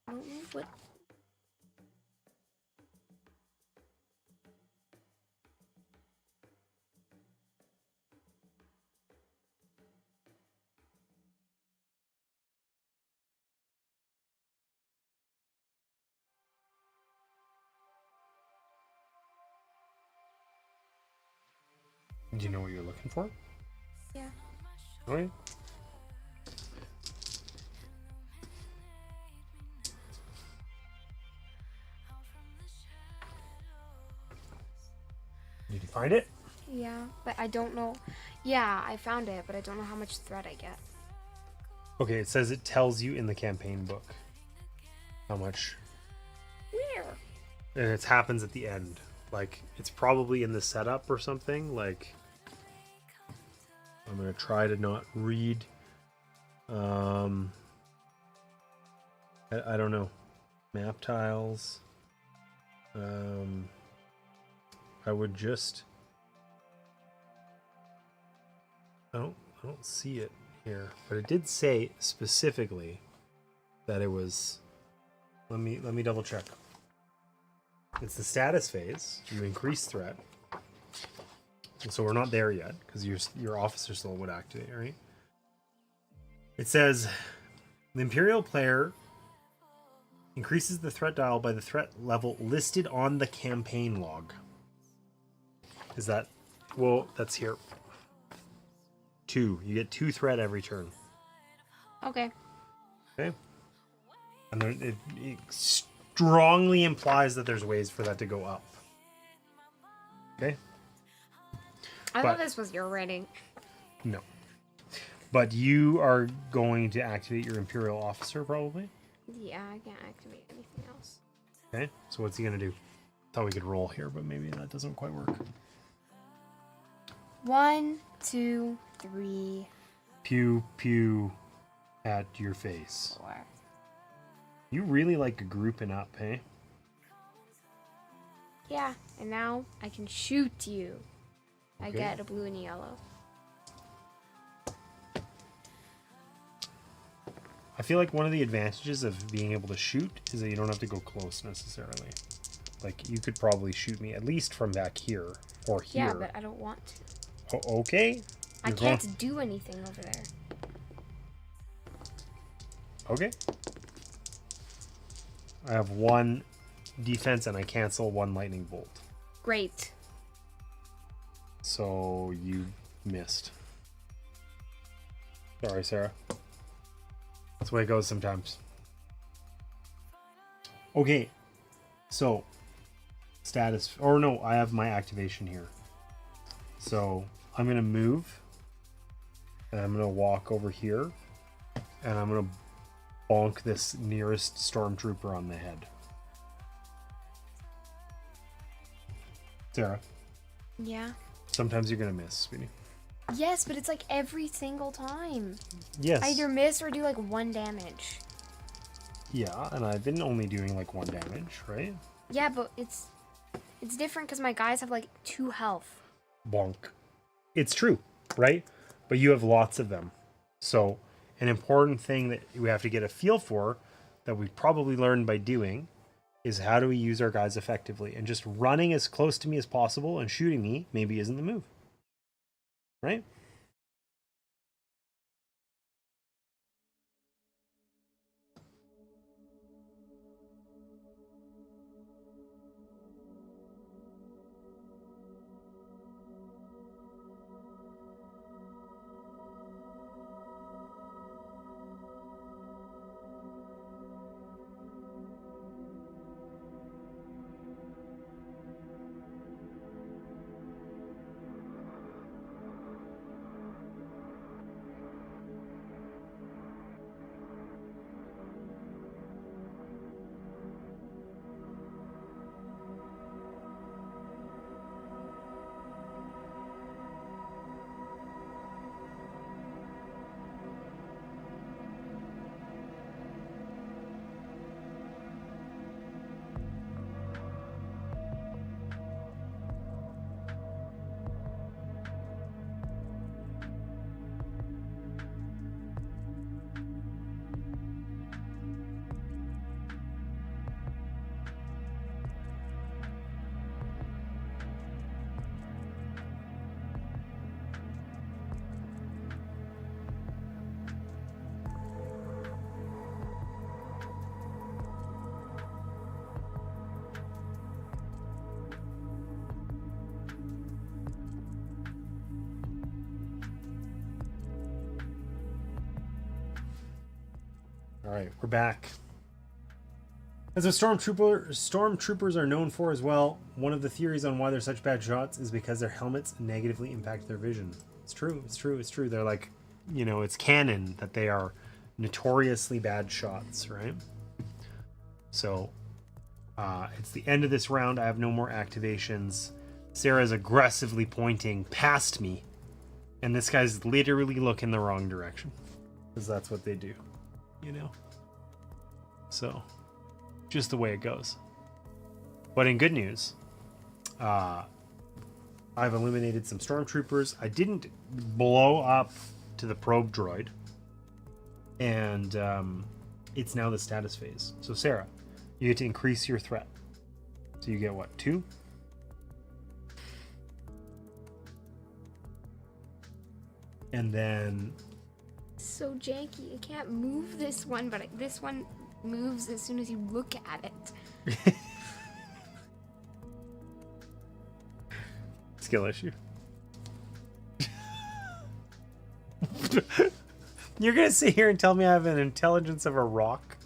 I don't know what. Do you know what you're looking for? Yeah. All right. Did you find it? Yeah, but I don't know. Yeah, I found it, but I don't know how much thread I get. Okay, it says it tells you in the campaign book how much. Where? And it happens at the end. Like, it's probably in the setup or something. Like, I'm going to try to not read. I don't know. Map tiles. I would just... I don't see it here. But it did say specifically that it was... Let me double check. It's the status phase. You increase threat. And so we're not there yet because your officer still would activate, right? It says the Imperial player increases the threat dial by the threat level listed on the campaign log. Is that... Well, that's here. 2. You get 2 threat every turn. Okay. Okay. And it strongly implies that there's ways for that to go up. Okay. I thought this was your rating. No. But you are going to activate your Imperial Officer, probably? Yeah, I can't activate anything else. Okay. So what's he going to do? Thought we could roll here, but maybe that doesn't quite work. 1, 2, 3, Pew, pew at your face. 4. You really like grouping up, hey? Yeah, and now I can shoot you. I Okay. get a blue and yellow. I feel like one of the advantages of being able to shoot is that you don't have to go close necessarily. Like, you could probably shoot me at least from back here or here. Yeah, but I don't want to. Okay. I can't do anything over there. Okay. I have 1 defense and I cancel 1 lightning bolt. Great. So you missed. Sorry, Sarah. That's the way it goes sometimes. Okay. So, status. Or no, I have my activation here. So, I'm going to move. And I'm going to walk over here. And I'm going to bonk this nearest stormtrooper on the head. Sarah, Yeah. sometimes you're going to miss, sweetie. Yes, but it's like every single time. Yes. I either miss or do like 1 damage. Yeah, and I've been only doing like 1 damage, right? Yeah, but it's different because my guys have like 2 health. Bonk. It's true, right? But you have lots of them. So, an important thing that we have to get a feel for that we probably learned by doing is how do we use our guys effectively? And just running as close to me as possible and shooting me maybe isn't the move. Right? All right, we're back. As a stormtroopers are known for as well, one of the theories on why they're such bad shots is because their helmets negatively impact their vision. It's true, it's true, it's true. They're like, you know, it's canon that they are notoriously bad shots, right? So, it's the end of this round. I have no more activations. Sarah's aggressively pointing past me, and this guy's literally looking the wrong direction, because that's what they do, you know? So, just the way it goes. But in good news, I've eliminated some stormtroopers. I didn't blow up to the probe droid, and it's now the status phase. So Sarah, you get to increase your threat. So you get what, 2? And then So janky. I can't move this one, but this one moves as soon as you look at it. skill issue. You're gonna sit here and tell me I have an intelligence of a rock,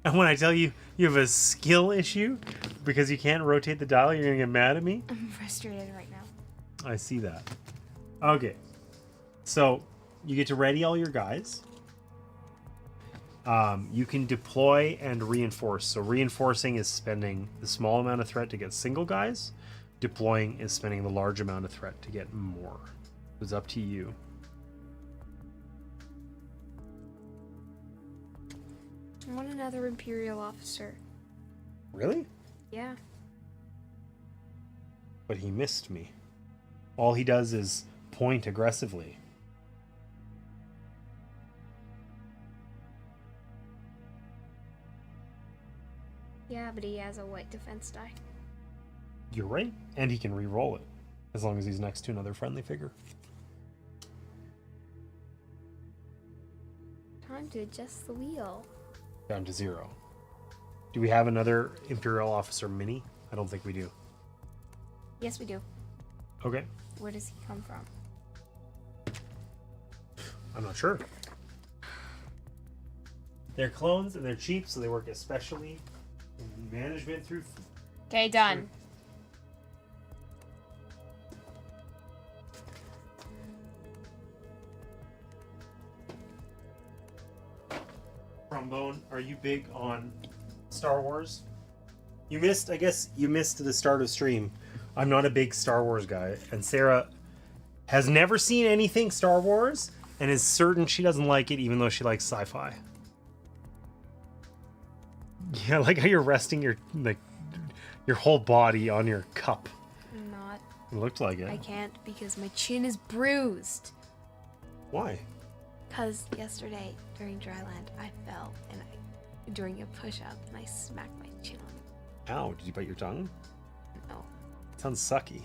and when I tell you you have a skill issue because you can't rotate the dial, you're gonna get mad at me? I'm frustrated right now. I see that. Okay, so you get to ready all your guys. You can deploy and reinforce. So reinforcing is spending the small amount of threat to get single guys. Deploying is spending the large amount of threat to get more. It's up to you. I want another Imperial officer. Really? Yeah. But he missed me. All he does is point aggressively. Yeah, but he has a white defense die. You're right. And he can re-roll it. As long as he's next to another friendly figure. Time to adjust the wheel. Down to 0. Do we have another Imperial Officer mini? I don't think we do. Yes, we do. Okay. Where does he come from? I'm not sure. They're clones and they're cheap, so they work especially in management through... Okay, done. Trombone, are you big on Star Wars? You missed, I guess you missed the start of stream. I'm not a big Star Wars guy, and Sarah has never seen anything Star Wars and is certain she doesn't like it even though she likes sci-fi. Yeah, like how you're resting your whole body on your cup. I'm not. It looked like it. I can't because my chin is bruised. Why? Because yesterday during Dryland, I fell during a push-up and I smacked my chin on. Ow, did you bite your tongue? No, Sounds sucky.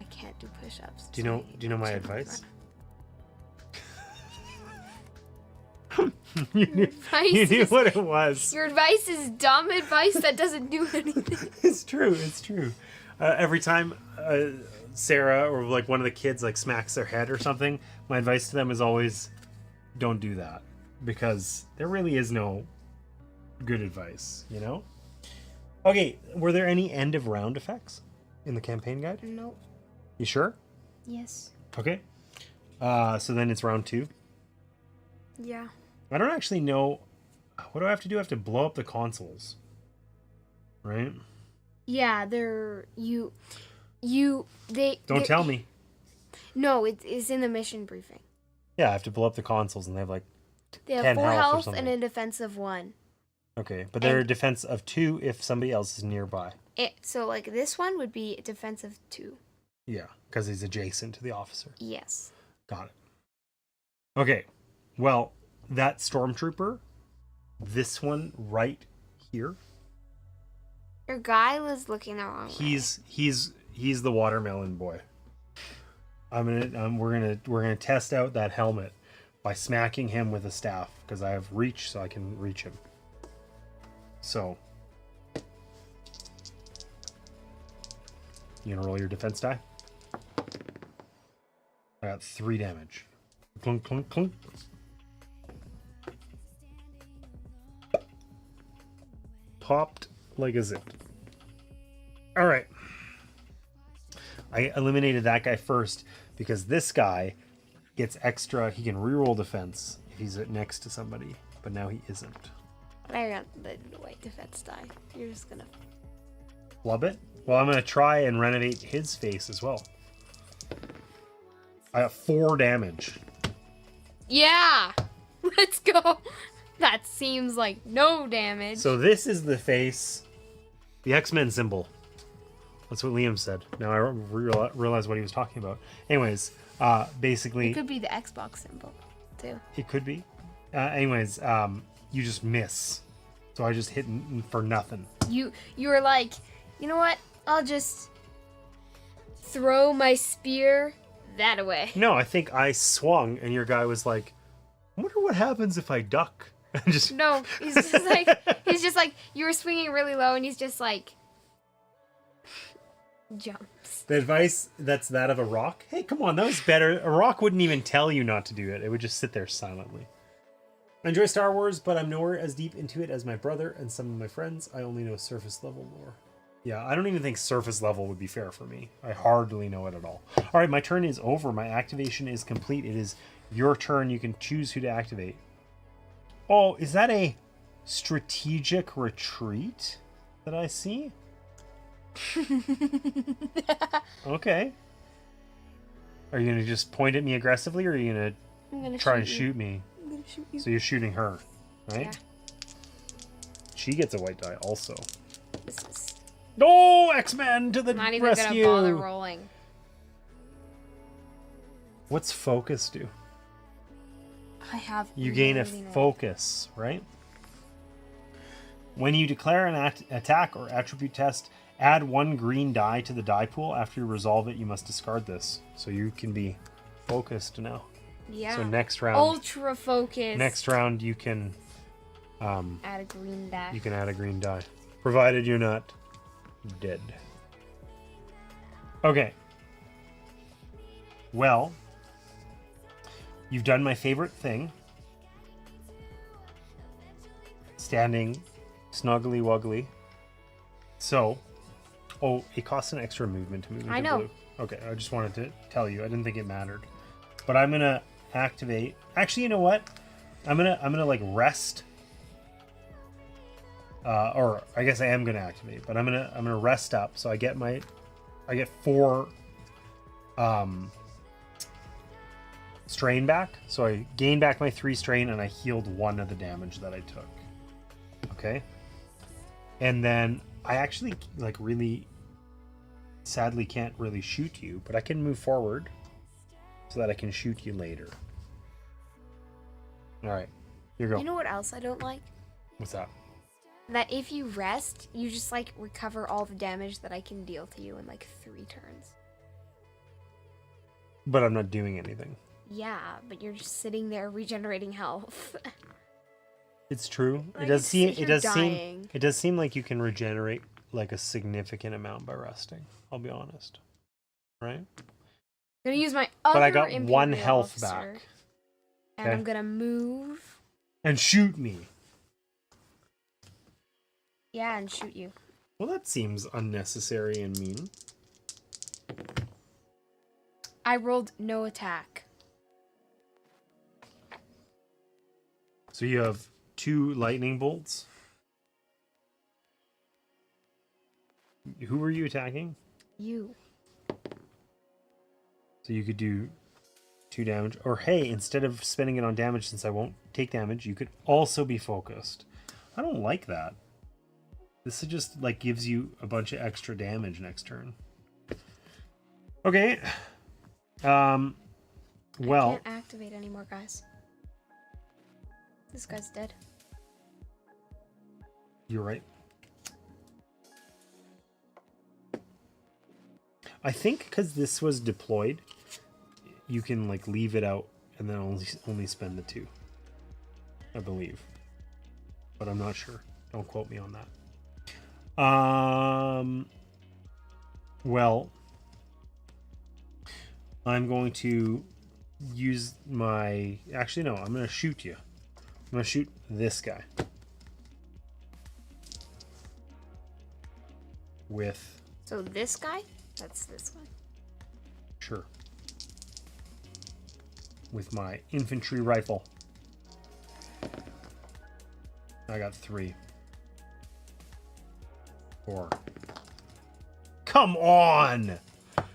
I can't do push-ups. Do you know my advice? you knew what it was. Your advice is dumb advice that doesn't do anything. It's true. Every time Sarah or like one of the kids like smacks their head or something, my advice to them is always don't do that, because there really is no good advice, you know? Okay, were there any end of round effects in the campaign guide? Nope. You sure? Yes. Okay. So then it's round 2. Yeah. I don't actually know. What do I have to do? I have to blow up the consoles. Right? Yeah, they Don't tell me. No, it's in the mission briefing. Yeah, I have to blow up the consoles and they have like They have 10 4 health or health something. and a defense of 1. Okay, but they're a defense of 2 if somebody else is nearby. So like this one would be a defense of 2. Yeah, because he's adjacent to the officer. Yes. Got it. Okay, well, that stormtrooper, this one right here, Your guy was looking the wrong way. he's the watermelon boy. We're gonna test out that helmet by smacking him with a staff because I have reach, so I can reach him. So, you gonna roll your defense die? I got 3 damage. Clunk, clunk, clunk. Popped like a zip. All right. I eliminated that guy first because this guy gets extra. He can reroll defense if he's next to somebody, but now he isn't. I got the white defense die. You're just gonna Flub it? Well, I'm gonna try and renovate his face as well. I got 4 damage. Yeah! Let's go! That seems like no damage. So this is the face, the X-Men symbol. That's what Liam said. Now I realize what he was talking about. Anyways, basically... It could be the Xbox symbol, too. It could be. Anyways, you just miss. So I just hit for nothing. You were like, you know what? I'll just throw my spear that away. No, I think I swung and your guy was like, I wonder what happens if I duck. Just... No, he's just like, you were swinging really low and he's just like, Jumps. The advice that's that of a rock. Hey, come on, that was better. A rock wouldn't even tell you not to do it. It would just sit there silently. I enjoy Star Wars, but I'm nowhere as deep into it as my brother and some of my friends. I only know surface level lore. Yeah, I don't even think surface level would be fair for me. I hardly know it at all. All right, my turn is over. My activation is complete. It is your turn. You can choose who to activate. Oh, is that a strategic retreat that I see? Okay. Are you going to just point at me aggressively, or are you going to try and shoot me? I'm gonna shoot you. So you're shooting her, right? Yeah. She gets a white die also. This is No, X-Men to the not even rescue! gonna bother rolling. What's focus do? I have. You gain a literally no focus, right? When you declare an attack or attribute test, add 1 green die to the die pool. After you resolve it, you must discard this. So you can be focused now. idea. Yeah. So next round, Ultra focus. next round you can Add a green die. you can add a green die, provided you're not dead. Okay. Well, you've done my favorite thing. Standing snuggly wuggly. So, oh, it costs an extra movement to move into I know. blue. Okay, I just wanted to tell you. I didn't think it mattered. But I'm gonna activate. Actually, you know what? I'm gonna like rest. Or I guess I am gonna activate, but I'm gonna rest up. So I get 4 strain back. So I gain back my 3 strain, and I healed 1 of the damage that I took. Okay. And then I actually like really sadly can't really shoot you, but I can move forward so that I can shoot you later. All right, here you go. You know what else I don't like? What's that? That if you rest, you just like recover all the damage that I can deal to you in like 3 turns. But I'm not doing anything. Yeah, but you're just sitting there regenerating health. It's true. Like, It does it's- seem. It you're does dying. seem. It does seem like you can regenerate like a significant amount by resting. I'll be honest. Right. I'm gonna use my other But I got Imperial 1 health officer, back. and Okay. I'm gonna move. And shoot me. Yeah, and shoot you. Well, that seems unnecessary and mean. I rolled no attack. So you have 2 lightning bolts. Who were you attacking? You. So you could do 2 damage. Or hey, instead of spending it on damage, since I won't take damage, you could also be focused. I don't like that. This is just like gives you a bunch of extra damage next turn. Okay. Well, I can't activate anymore, guys. This guy's dead. you're right. I think because this was deployed, you can like leave it out and then only spend the 2. I believe, but I'm not sure. Don't quote me on that. Well, I'm going to use my. Actually, no. I'm going to shoot you. I'm going to shoot this guy with. So this guy? That's this one. Sure. With my infantry rifle. I got 3. 4. Come on!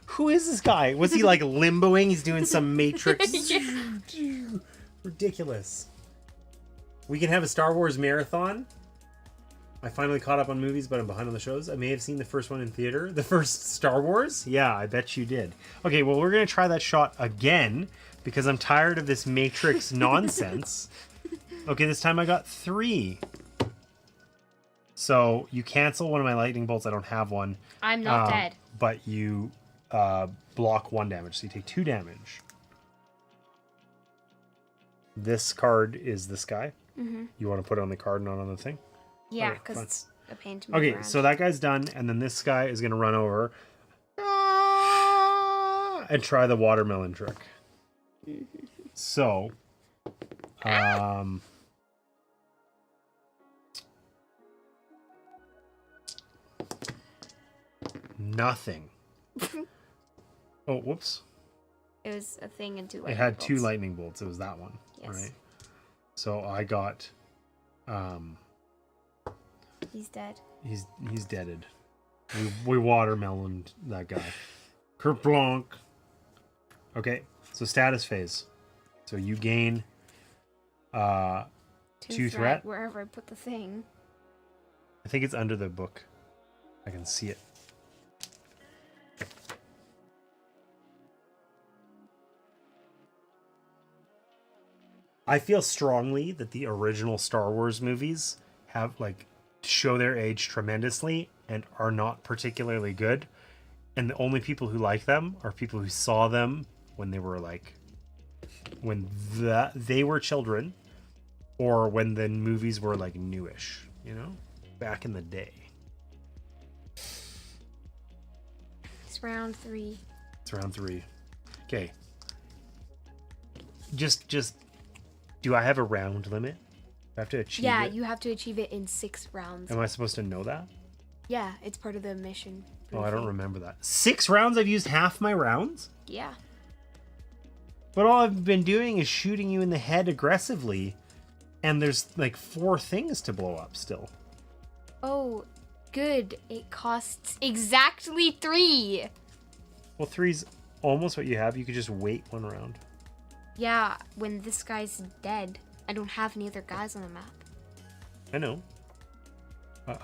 Who is this guy? Was he like limboing? He's doing some Matrix. Yeah. Ridiculous. We can have a Star Wars marathon. I finally caught up on movies, but I'm behind on the shows. I may have seen the first one in theater. The first Star Wars? Yeah, I bet you did. Okay, well, we're going to try that shot again because I'm tired of this Matrix nonsense. Okay, this time I got 3. So you cancel one of my lightning bolts. I don't have one. I'm not dead. But you block 1 damage. So you take 2 damage. This card is this guy. Mm-hmm. You want to put it on the card, not on the thing? Yeah, Okay, because fine. it's a pain to move Okay, around. so that guy's done, and then this guy is going to run over. and try the watermelon trick. So, nothing. Oh, whoops. It was a thing and 2 lightning It had bolts. 2 lightning bolts. It was that one. Yes. Right. So I got, He's dead. he's deaded. We watermeloned that guy. Kerplonk. Okay, so status phase. So you gain 2 threat. Wherever I put the thing. I think it's under the book. I can see it. I feel strongly that the original Star Wars movies have show their age tremendously and are not particularly good. And the only people who like them are people who saw them when they were they were children, or when the movies were newish, back in the day. It's round 3. It's round 3. Okay. Just do I have a round limit? I have to achieve it? Yeah, you have to achieve it in 6 rounds. Am I supposed to know that? Yeah, it's part of the mission. Oh, I don't remember that. 6 rounds? I've used half my rounds? Yeah. But all I've been doing is shooting you in the head aggressively, and there's 4 things to blow up still. Oh, good. It costs exactly 3. Well, 3's almost what you have. You could just wait 1 round. Yeah, when this guy's dead, I don't have any other guys on the map. I know.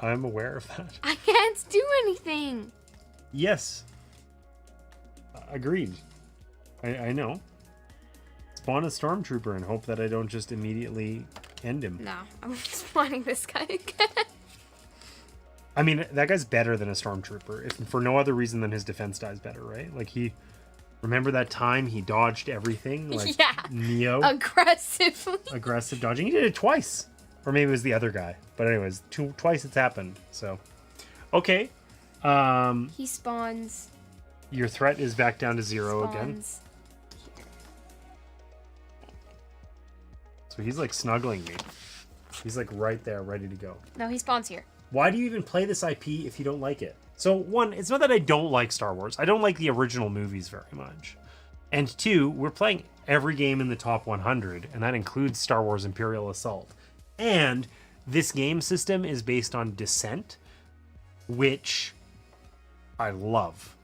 I'm aware of that. I can't do anything. Yes. Agreed. I know. Spawn a stormtrooper and hope that I don't just immediately end him. No, I'm spawning this guy again. I mean, that guy's better than a stormtrooper, if for no other reason than his defense dies better, right? Remember that time he dodged everything? Yeah. Neo? Aggressively. Aggressive dodging. He did it twice. Or maybe it was the other guy. But anyways, twice it's happened. So, okay. He spawns. Your threat is back down to 0 again. So he's snuggling me. He's right there, ready to go. No, he spawns here. Why do you even play this IP if you don't like it? So, 1, it's not that I don't like Star Wars. I don't like the original movies very much. And 2, we're playing every game in the top 100, and that includes Star Wars Imperial Assault. And this game system is based on Descent, which I love.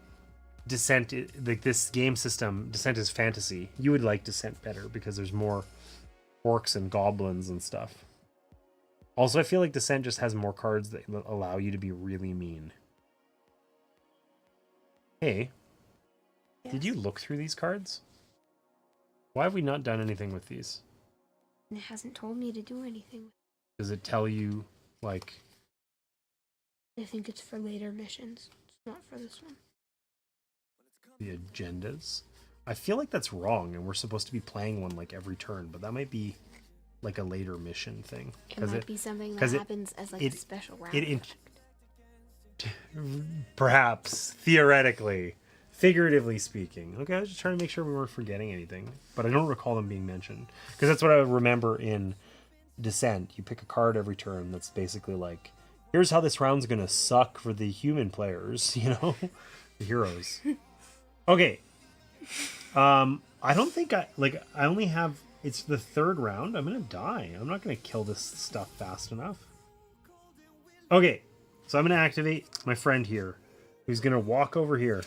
Descent, this game system, Descent is fantasy. You would like Descent better because there's more orcs and goblins and stuff. Also, I feel like Descent just has more cards that allow you to be really mean. Hey, Yes. Did you look through these cards? Why have we not done anything with these? It hasn't told me to do anything. Does it tell you, I think it's for later missions. It's not for this one. the agendas? I feel like that's wrong, and we're supposed to be playing one every turn, but that might be a later mission thing. It might be something that happens as a special round. Perhaps, theoretically, figuratively speaking. Okay, I was just trying to make sure we weren't forgetting anything, but I don't recall them being mentioned. Because that's what I remember in Descent. You pick a card every turn that's basically here's how this round's gonna suck for the human players, the heroes. Okay. I don't think I only have, it's the 3rd round. I'm gonna die. I'm not gonna kill this stuff fast enough. Okay. So I'm going to activate my friend here, who's going to walk over here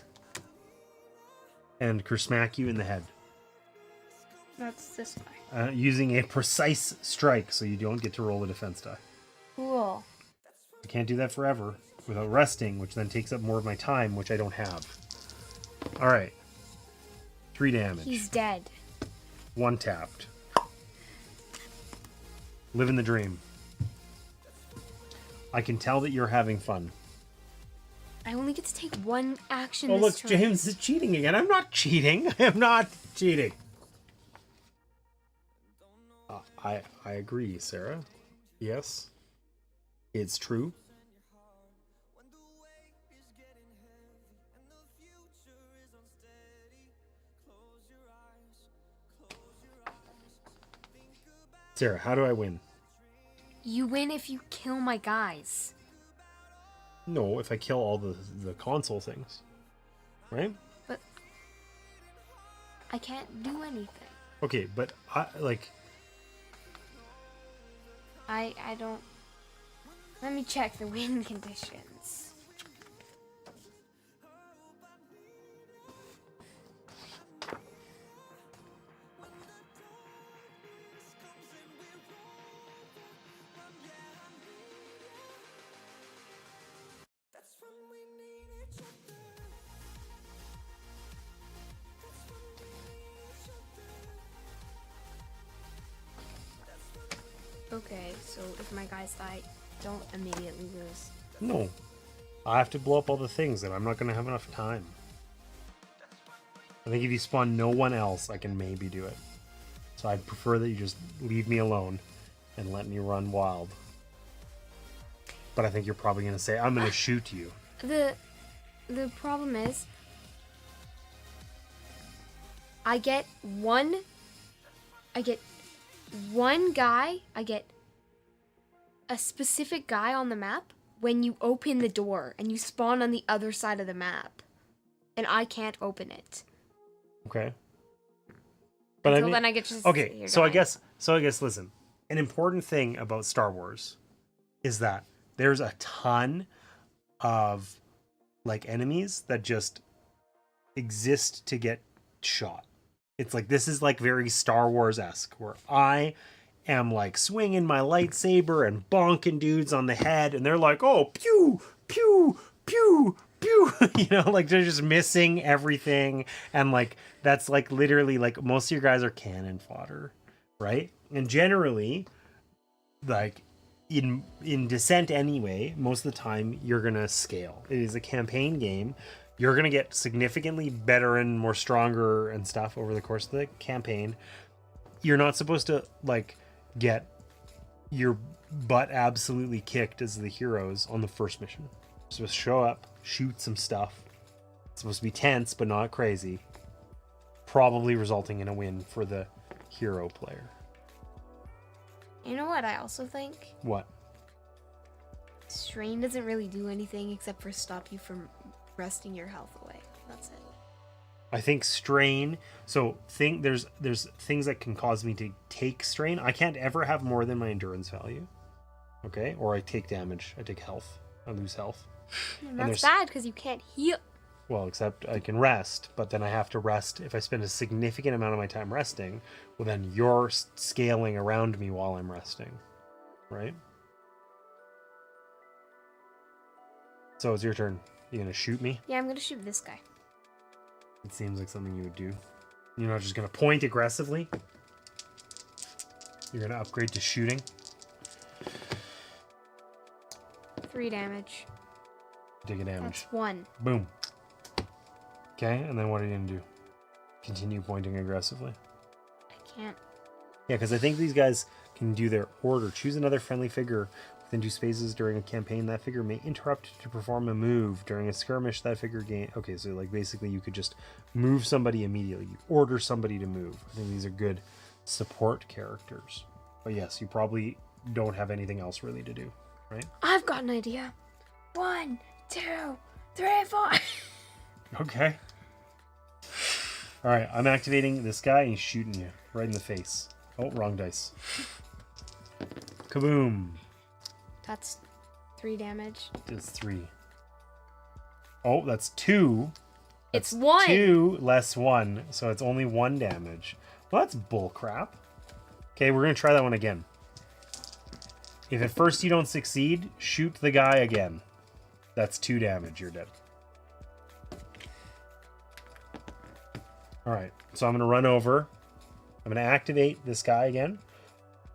and smack you in the head. That's this guy. Using a precise strike, so you don't get to roll a defense die. Cool. I can't do that forever without resting, which then takes up more of my time, which I don't have. All right. 3 damage. He's dead. 1 tapped. Living the dream. I can tell that you're having fun. I only get to take 1 action Oh, this look, turn. James is cheating again. I'm not cheating. I am not cheating. I agree, Sarah. Yes. It's true. Sarah, how do I win? You win if you kill my guys. No, if I kill all the console things. Right? But I can't do anything. Okay, but I don't... Let me check the win conditions. Okay, so if my guys die, don't immediately lose. No. I have to blow up all the things, and I'm not going to have enough time. I think if you spawn no one else, I can maybe do it. So I'd prefer that you just leave me alone and let me run wild. But I think you're probably going to say, I'm going to shoot you. The problem is, I get one guy, I get a specific guy on the map when you open the door and you spawn on the other side of the map. And I can't open it. Okay. But Until then I get to okay, see your so I guy. guess listen. An important thing about Star Wars is that there's a ton of like enemies that just exist to get shot. It's like, this is like very Star Wars-esque, where I am like swinging my lightsaber and bonking dudes on the head, and they're like, oh, pew, pew, pew, pew. You know, like they're just missing everything. And like, that's like literally like most of your guys are cannon fodder, right? And generally, like in Descent anyway, most of the time you're gonna scale. It is a campaign game. You're going to get significantly better and more stronger and stuff over the course of the campaign. You're not supposed to, like, get your butt absolutely kicked as the heroes on the first mission. You're supposed to show up, shoot some stuff. It's supposed to be tense, but not crazy. Probably resulting in a win for the hero player. You know what I also think? What? Strain doesn't really do anything except for stop you from resting your health away. That's it. I think strain. So there's things that can cause me to take strain. I can't ever have more than my endurance value. Okay, or I take damage. I take health. I lose health. And that's bad because you can't heal. Well, except I can rest, but then I have to rest. If I spend a significant amount of my time resting, well, then you're scaling around me while I'm resting, right? So it's your turn. You gonna shoot me? Yeah, I'm gonna shoot this guy. It seems like something you would do. You're not just gonna point aggressively. You're gonna upgrade to shooting. 3 damage. Take a damage. That's 1. Boom. Okay, and then what are you gonna do? Continue pointing aggressively. I can't. Yeah, because I think these guys can do their order. Choose another friendly figure within 2 spaces during a campaign. That figure may interrupt to perform a move. During a skirmish, that figure gain... Okay, so like basically you could just move somebody immediately. You order somebody to move. I think these are good support characters. But yes, you probably don't have anything else really to do, right? I've got an idea. 1, 2, 3, 4. Okay. Alright, I'm activating this guy and he's shooting you right in the face. Oh, wrong dice. Kaboom. That's 3 damage. It's 3. Oh, that's 2. It's 1. 2 less 1, so it's only 1 damage. Well, that's bullcrap. Okay, we're going to try that one again. If at first you don't succeed, shoot the guy again. That's 2 damage, you're dead. Alright, so I'm going to run over. I'm going to activate this guy again.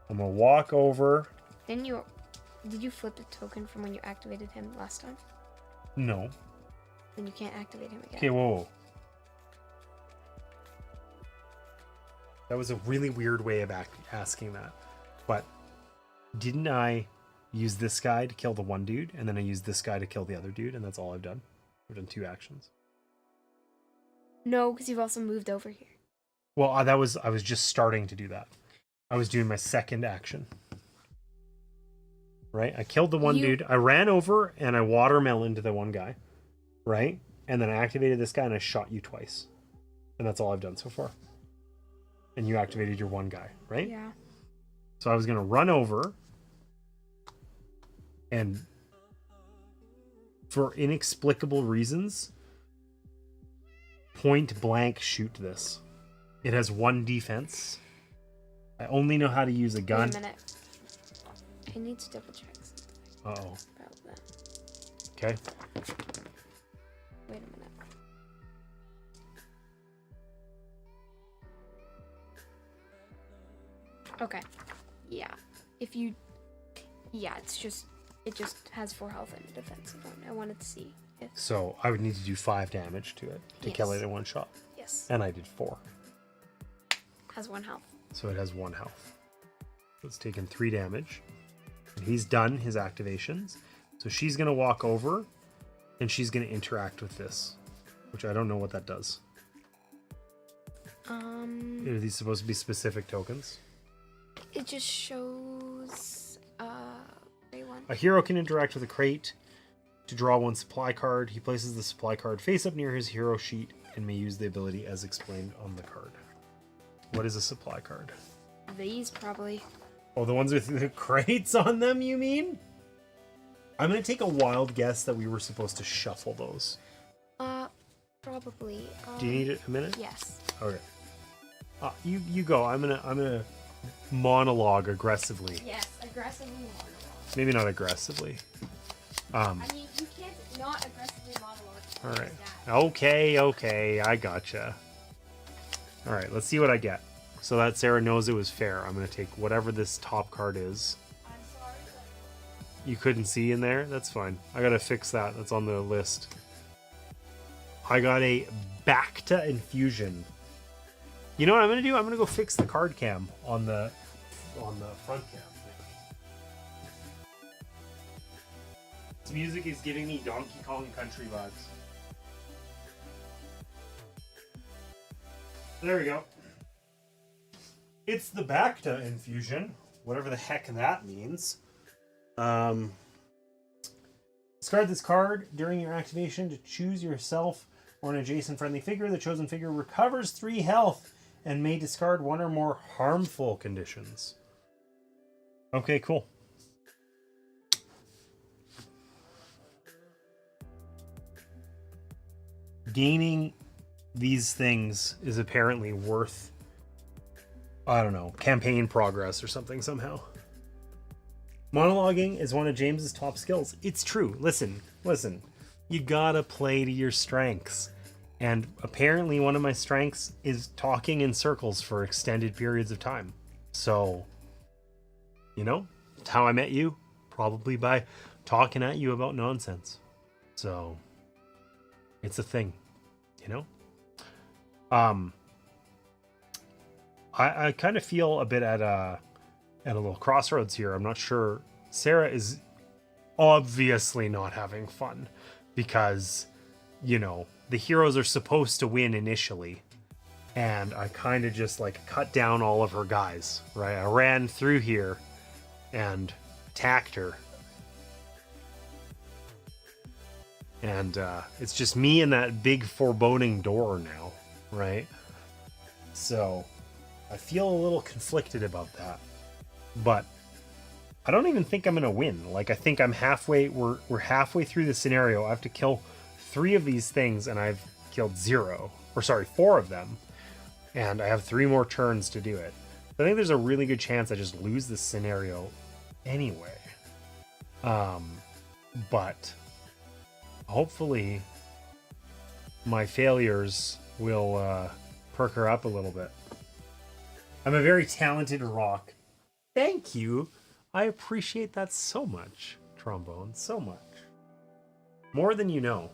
I'm going to walk over. Did you flip the token from when you activated him last time? No. Then you can't activate him again. Okay, whoa. That was a really weird way of asking that. But didn't I use this guy to kill the one dude, and then I used this guy to kill the other dude, and that's all I've done? I've done 2 actions. No, because you've also moved over here. Well, I was just starting to do that. I was doing my second action. Right? I killed the one dude. I ran over and I watermeloned the one guy. Right? And then I activated this guy and I shot you twice. And that's all I've done so far. And you activated your one guy, right? Yeah. So I was going to run over and for inexplicable reasons, point blank shoot this. It has 1 defense. I only know how to use a gun. Wait a minute. I need to double check something Uh-oh. about that. Okay. Wait a minute. Okay. Yeah. If you... Yeah, it just has 4 health and defense alone. I wanted to see if... So I would need to do 5 damage to it to kill it in one shot. Yes. And I did 4. Has 1 health. So it has 1 health. So it's taken 3 damage. And he's done his activations. So she's going to walk over and she's going to interact with this, which I don't know what that does. Are these supposed to be specific tokens? It just shows one. A hero can interact with a crate to draw 1 supply card. He places the supply card face up near his hero sheet and may use the ability as explained on the card. What is a supply card? These probably. Oh, the ones with the crates on them, you mean? I'm going to take a wild guess that we were supposed to shuffle those. Probably. Do you need a minute? Yes. Okay. You go. I'm gonna monologue aggressively. Yes, aggressively monologue. Maybe not aggressively. I mean, you can't not aggressively monologue. All right. Okay. I gotcha. All right. Let's see what I get. So that Sarah knows it was fair. I'm gonna take whatever this top card is. I'm sorry, but... You couldn't see in there? That's fine. I gotta fix that. That's on the list. I got a Bacta infusion. You know what I'm gonna do? I'm gonna go fix the card cam on the front cam. This music is giving me Donkey Kong Country vibes. There we go. It's the Bacta infusion, whatever the heck that means. Discard this card during your activation to choose yourself or an adjacent friendly figure. The chosen figure recovers 3 health and may discard 1 or more harmful conditions. Okay, cool. Gaining these things is apparently worth, I don't know, campaign progress or something somehow. Monologuing is one of James's top skills. It's true. Listen. You gotta play to your strengths. And apparently one of my strengths is talking in circles for extended periods of time. So, you know, it's how I met you. Probably by talking at you about nonsense. So, it's a thing, you know? I kind of feel a bit at a little crossroads here. I'm not sure. Sarah is obviously not having fun because, you know, the heroes are supposed to win initially. And I kind of just like cut down all of her guys, right? I ran through here and attacked her. And it's just me and that big foreboding door now, right? So I feel a little conflicted about that. But I don't even think I'm going to win. Like, I think I'm halfway, we're halfway through the scenario. I have to kill 3 of these things and I've killed 4 of them. And I have 3 more turns to do it. I think there's a really good chance I just lose this scenario anyway. But hopefully my failures will perk her up a little bit. I'm a very talented rock. Thank you. I appreciate that so much, Trombone. So much. More than you know.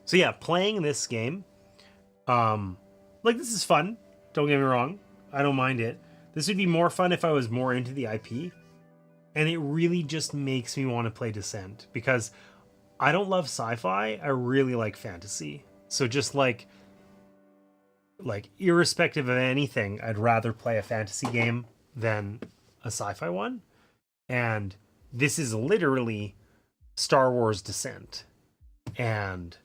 So yeah, playing this game, like, this is fun. Don't get me wrong. I don't mind it. This would be more fun if I was more into the IP. And it really just makes me want to play Descent because I don't love sci-fi. I really like fantasy. So just like like, irrespective of anything, I'd rather play a fantasy game than a sci-fi one. And this is literally Star Wars Descent. And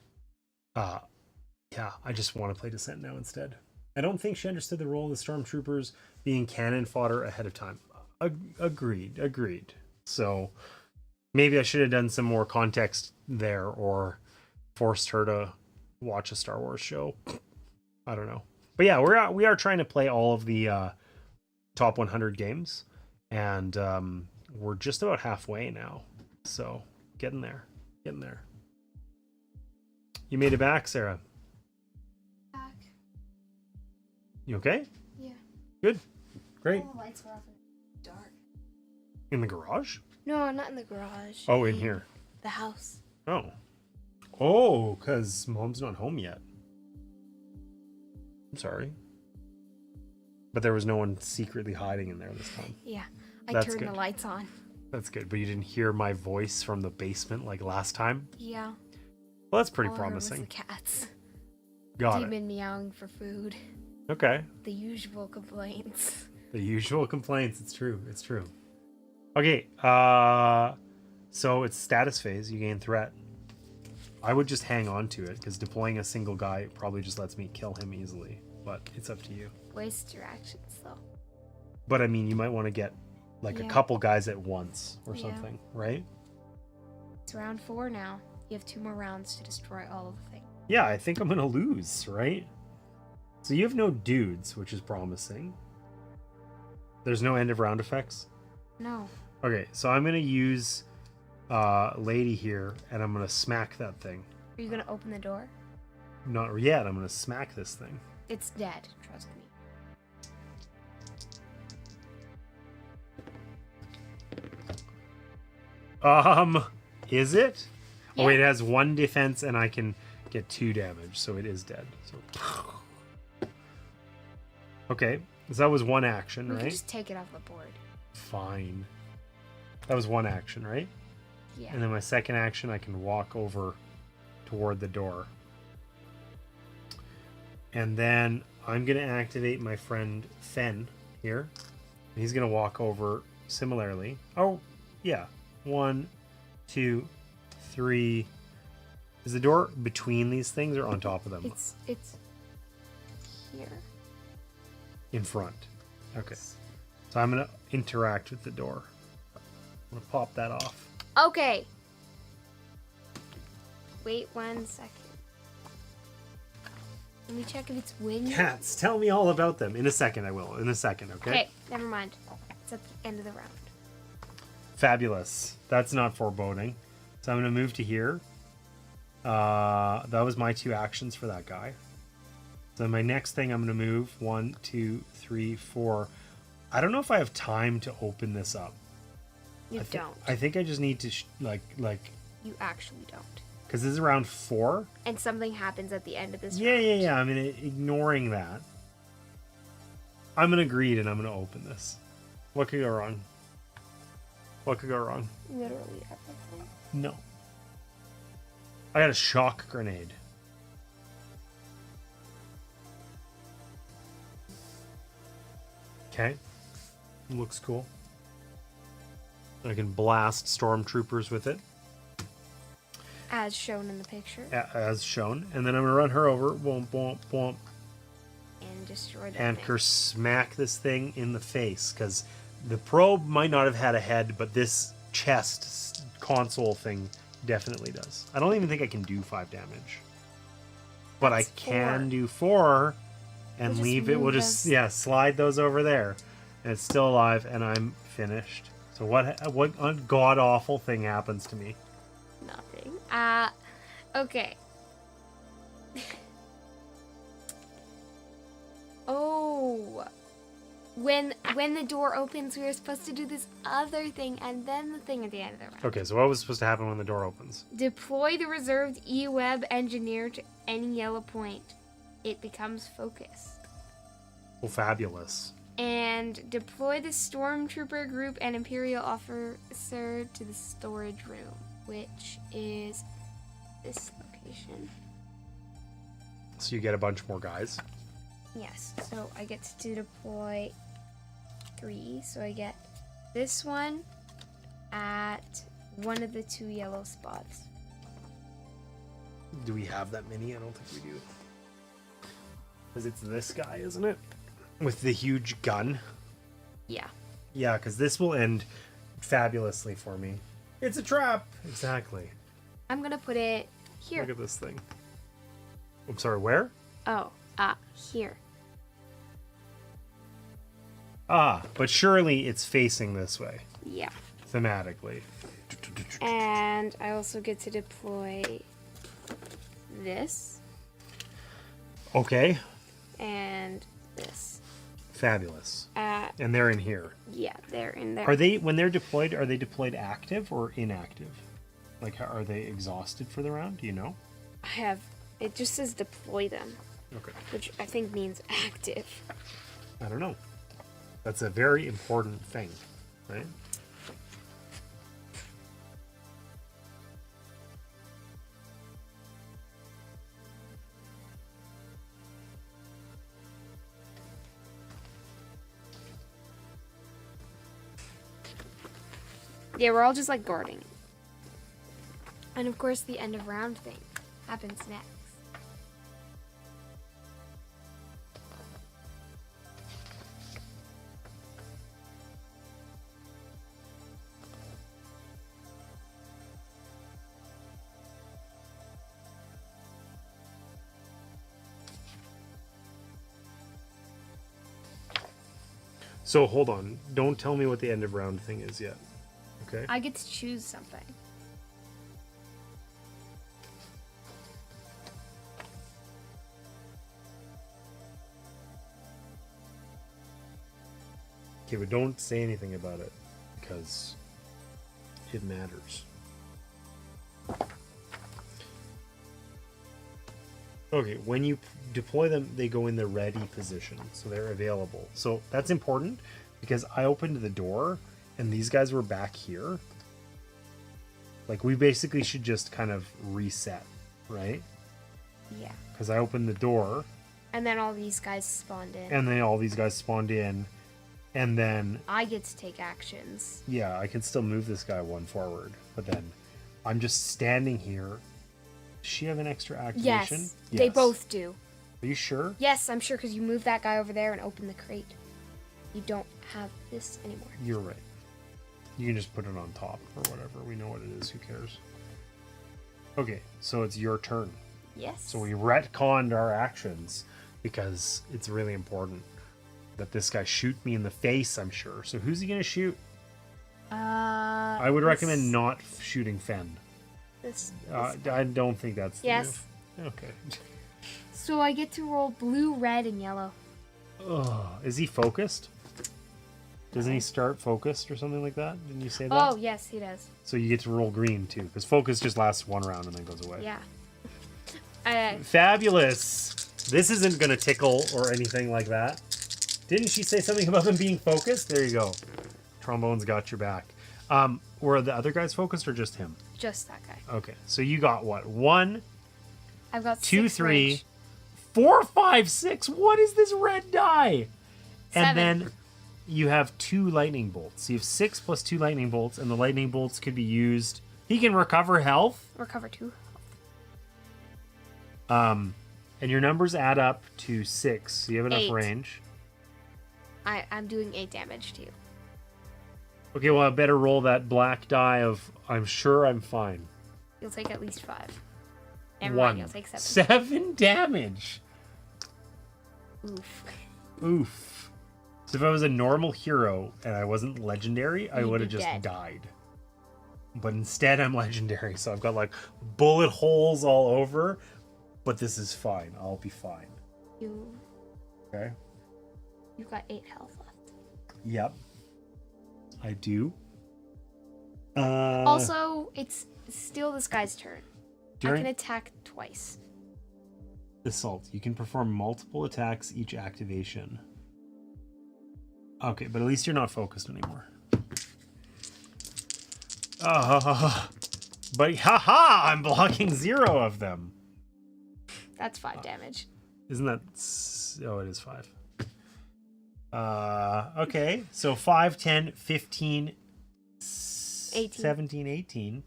yeah, I just want to play Descent now instead. I don't think she understood the role of the stormtroopers being cannon fodder ahead of time. Agreed. So maybe I should have done some more context there, or forced her to watch a Star Wars show. I don't know. But yeah, we are trying to play all of the top 100 games, and we're just about halfway now. So getting there. You made it back, Sarah. Back. You okay? Yeah. Good. Great. All the lights were off in the dark. In the garage? No, not in the garage. Oh, in here. The house. Oh, because Mom's not home yet. I'm sorry. But there was no one secretly hiding in there this time. Yeah. I That's turned good. the lights on. That's good. But you didn't hear my voice from the basement like last time? Yeah. Well, that's pretty All I heard was promising. the cats. Got Demon meowing for food. it. Okay. The usual complaints. The usual complaints. It's true. Okay. So it's status phase. You gain threat. I would just hang on to it, because deploying a single guy probably just lets me kill him easily. But it's up to you. Waste your actions, though. But I mean, you might want to get like a Yeah. couple guys at once or Yeah. something, right? It's round 4 now. You have 2 more rounds to destroy all of the things. Yeah, I think I'm gonna lose, right? So you have no dudes, which is promising. There's no end of round effects. No. Okay, so I'm gonna use lady here, and I'm gonna smack that thing. Are you going to open the door? Not yet. I'm gonna smack this thing. It's dead. Trust me. Is it? Yeah. Oh wait, it has 1 defense, and I can get 2 damage, so it is dead. So okay, so that was 1 action, We can right? just take it off the board. Fine. That was 1 action, right? Yeah. And then my second action, I can walk over toward the door. And then I'm going to activate my friend Fen here. And he's going to walk over similarly. Oh, yeah. 1, 2, 3. Is the door between these things or on top of them? It's here. In front. Okay. So I'm going to interact with the door. I'm going to pop that off. Okay. Wait 1 second. Let me check if it's wind. Cats, tell me all about them. In a second, I will. In a second, okay? Okay, never mind. It's at the end of the round. Fabulous. That's not foreboding. So I'm going to move to here. That was my 2 actions for that guy. So my next thing I'm going to move 1, 2, 3, 4. I don't know if I have time to open this up. You don't. I think I just need to like You actually don't. because this is round 4. And something happens at the end of this round. Yeah. I mean, ignoring that, I'm going to greed and I'm going to open this. What could go wrong? Literally everything. No. I got a shock grenade. Okay. Looks cool. I can blast stormtroopers with it, As shown in the picture. as shown. And then I'm going to run her over. Boom, boom, boom. And destroy that And thing. her smack this thing in the face. Because the probe might not have had a head, but this chest console thing definitely does. I don't even think I can do 5 damage. But That's I can 4. do 4 and We'll just leave it. We'll move just, this. slide those over there. And it's still alive, and I'm finished. So what god-awful thing happens to me? Nothing. Okay. Oh. When the door opens, we were supposed to do this other thing and then the thing at the end of the round. Okay, so what was supposed to happen when the door opens? Deploy the reserved E-Web engineer to any yellow point. It becomes focus. Well, fabulous. And deploy the stormtrooper group and Imperial officer to the storage room, which is this location. So you get a bunch more guys. Yes, so I get to deploy 3. So I get this one at one of the 2 yellow spots. Do we have that many? I don't think we do. Because it's this guy, isn't it? With the huge gun. Yeah. Yeah, because this will end fabulously for me. It's a trap! Exactly. I'm gonna put it here. Look at this thing. I'm sorry, where? Oh, here. Ah, but surely it's facing this way, Yeah. thematically. And I also get to deploy this Okay, and this. fabulous. At, And they're in here. yeah, they're in there. Are they, when they're deployed, are they deployed active or inactive? Like, are they exhausted for the round? Do you know? It just says deploy them, Okay. which I think means active. I don't know. That's a very important thing, right? Yeah, we're all just like guarding. And of course, the end of round thing happens next. So hold on. Don't tell me what the end of round thing is yet. Okay. I get to choose something. Okay, but don't say anything about it because it matters. Okay, when you deploy them, they go in the ready position, so they're available. So that's important because I opened the door and these guys were back here. Like, we basically should just kind of reset, right? Yeah. Because I opened the door And then all these guys spawned in. and then all these guys spawned in, and then I get to take actions. yeah, I can still move this guy one forward, but then I'm just standing here. Does she have an extra activation? Yes, they both do. Are you sure? Yes, I'm sure because you moved that guy over there and opened the crate. You don't have this anymore. You're right. You can just put it on top or whatever. We know what it is. Who cares? Okay, so it's your turn. Yes. So we retconned our actions because it's really important that this guy shoot me in the face, I'm sure. So who's he going to shoot? I would recommend not shooting Fen. This. I don't think that's the Yes. move. Okay. So I get to roll blue, red, and yellow. Oh, is he focused? Doesn't he start focused or something like that? Didn't you say that? Oh, yes, he does. So you get to roll green too, because focus just lasts one round and then goes away. Yeah. Fabulous! This isn't going to tickle or anything like that. Didn't she say something about them being focused? There you go. Trombone's got your back. Were the other guys focused or just him? Just that guy. Okay, so you got what? 1, I've got 2, 6 3, range. 4, 5, 6. What is this red die? 7. And then you have 2 lightning bolts. So you have 6 plus 2 lightning bolts, and the lightning bolts could be used. He can recover health. Recover 2. And your numbers add up to 6. So you have enough 8. range. I'm doing 8 damage to you. Okay, well, I better roll that black die of I'm sure I'm fine. You'll take at least 5. And 1. Ryan, you'll take 7. 7 damage. Oof. Oof. So if I was a normal hero and I wasn't legendary, I You'd would have be just dead. died. But instead, I'm legendary, so I've got like bullet holes all over. But this is fine. I'll be fine. Okay. You've got 8 health left. Yep. I do. Also, it's still this guy's turn. I During can attack twice. assault, you can perform multiple attacks each activation. Okay, but at least you're not focused anymore. But haha, I'm blocking 0 of them. That's 5 damage. Isn't that... Oh, it is 5. Okay, so 5, 10, 15, 18. 17, 18.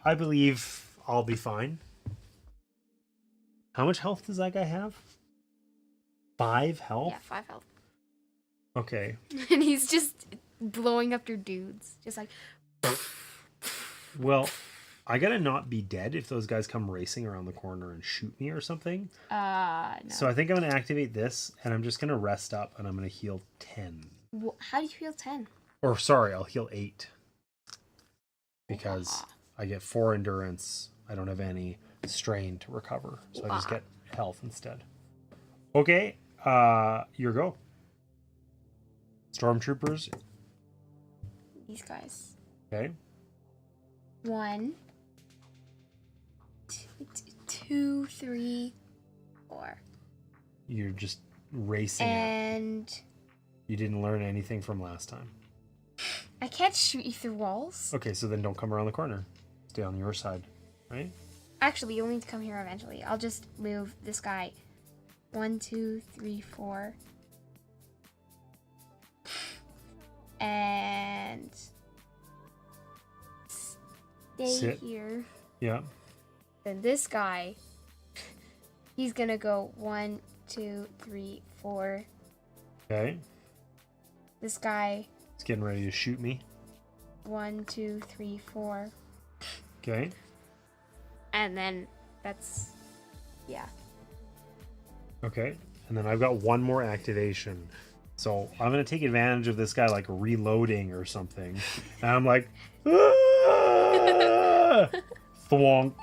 I believe I'll be fine. How much health does that guy have? 5 health? Yeah, 5 health. Okay. And he's just blowing up your dudes. Just like... Well, I gotta not be dead if those guys come racing around the corner and shoot me or something. No. So I think I'm gonna activate this, and I'm just gonna rest up, and I'm gonna heal 10. How do you heal 10? Or, sorry, I'll heal 8. Because I get 4 endurance. I don't have any strain to recover. So I just get health instead. Okay, your go. Stormtroopers. These guys. Okay. 1, 2, 3, 4. You're just racing. And You didn't learn anything from last time. I can't shoot you through walls. Okay, so then don't come around the corner. Stay on your side, right? Actually, you'll need to come here eventually. I'll just move this guy. 1, 2, 3, 4. And stay Sit. here. Yeah. Then this guy, he's gonna go 1, 2, 3, 4. Okay. This guy, It's getting ready to shoot me. 1, 2, 3, 4. Okay. And then that's, yeah. Okay. And then I've got one more activation. So I'm going to take advantage of this guy like reloading or something. And I'm like, ah! Thwonk.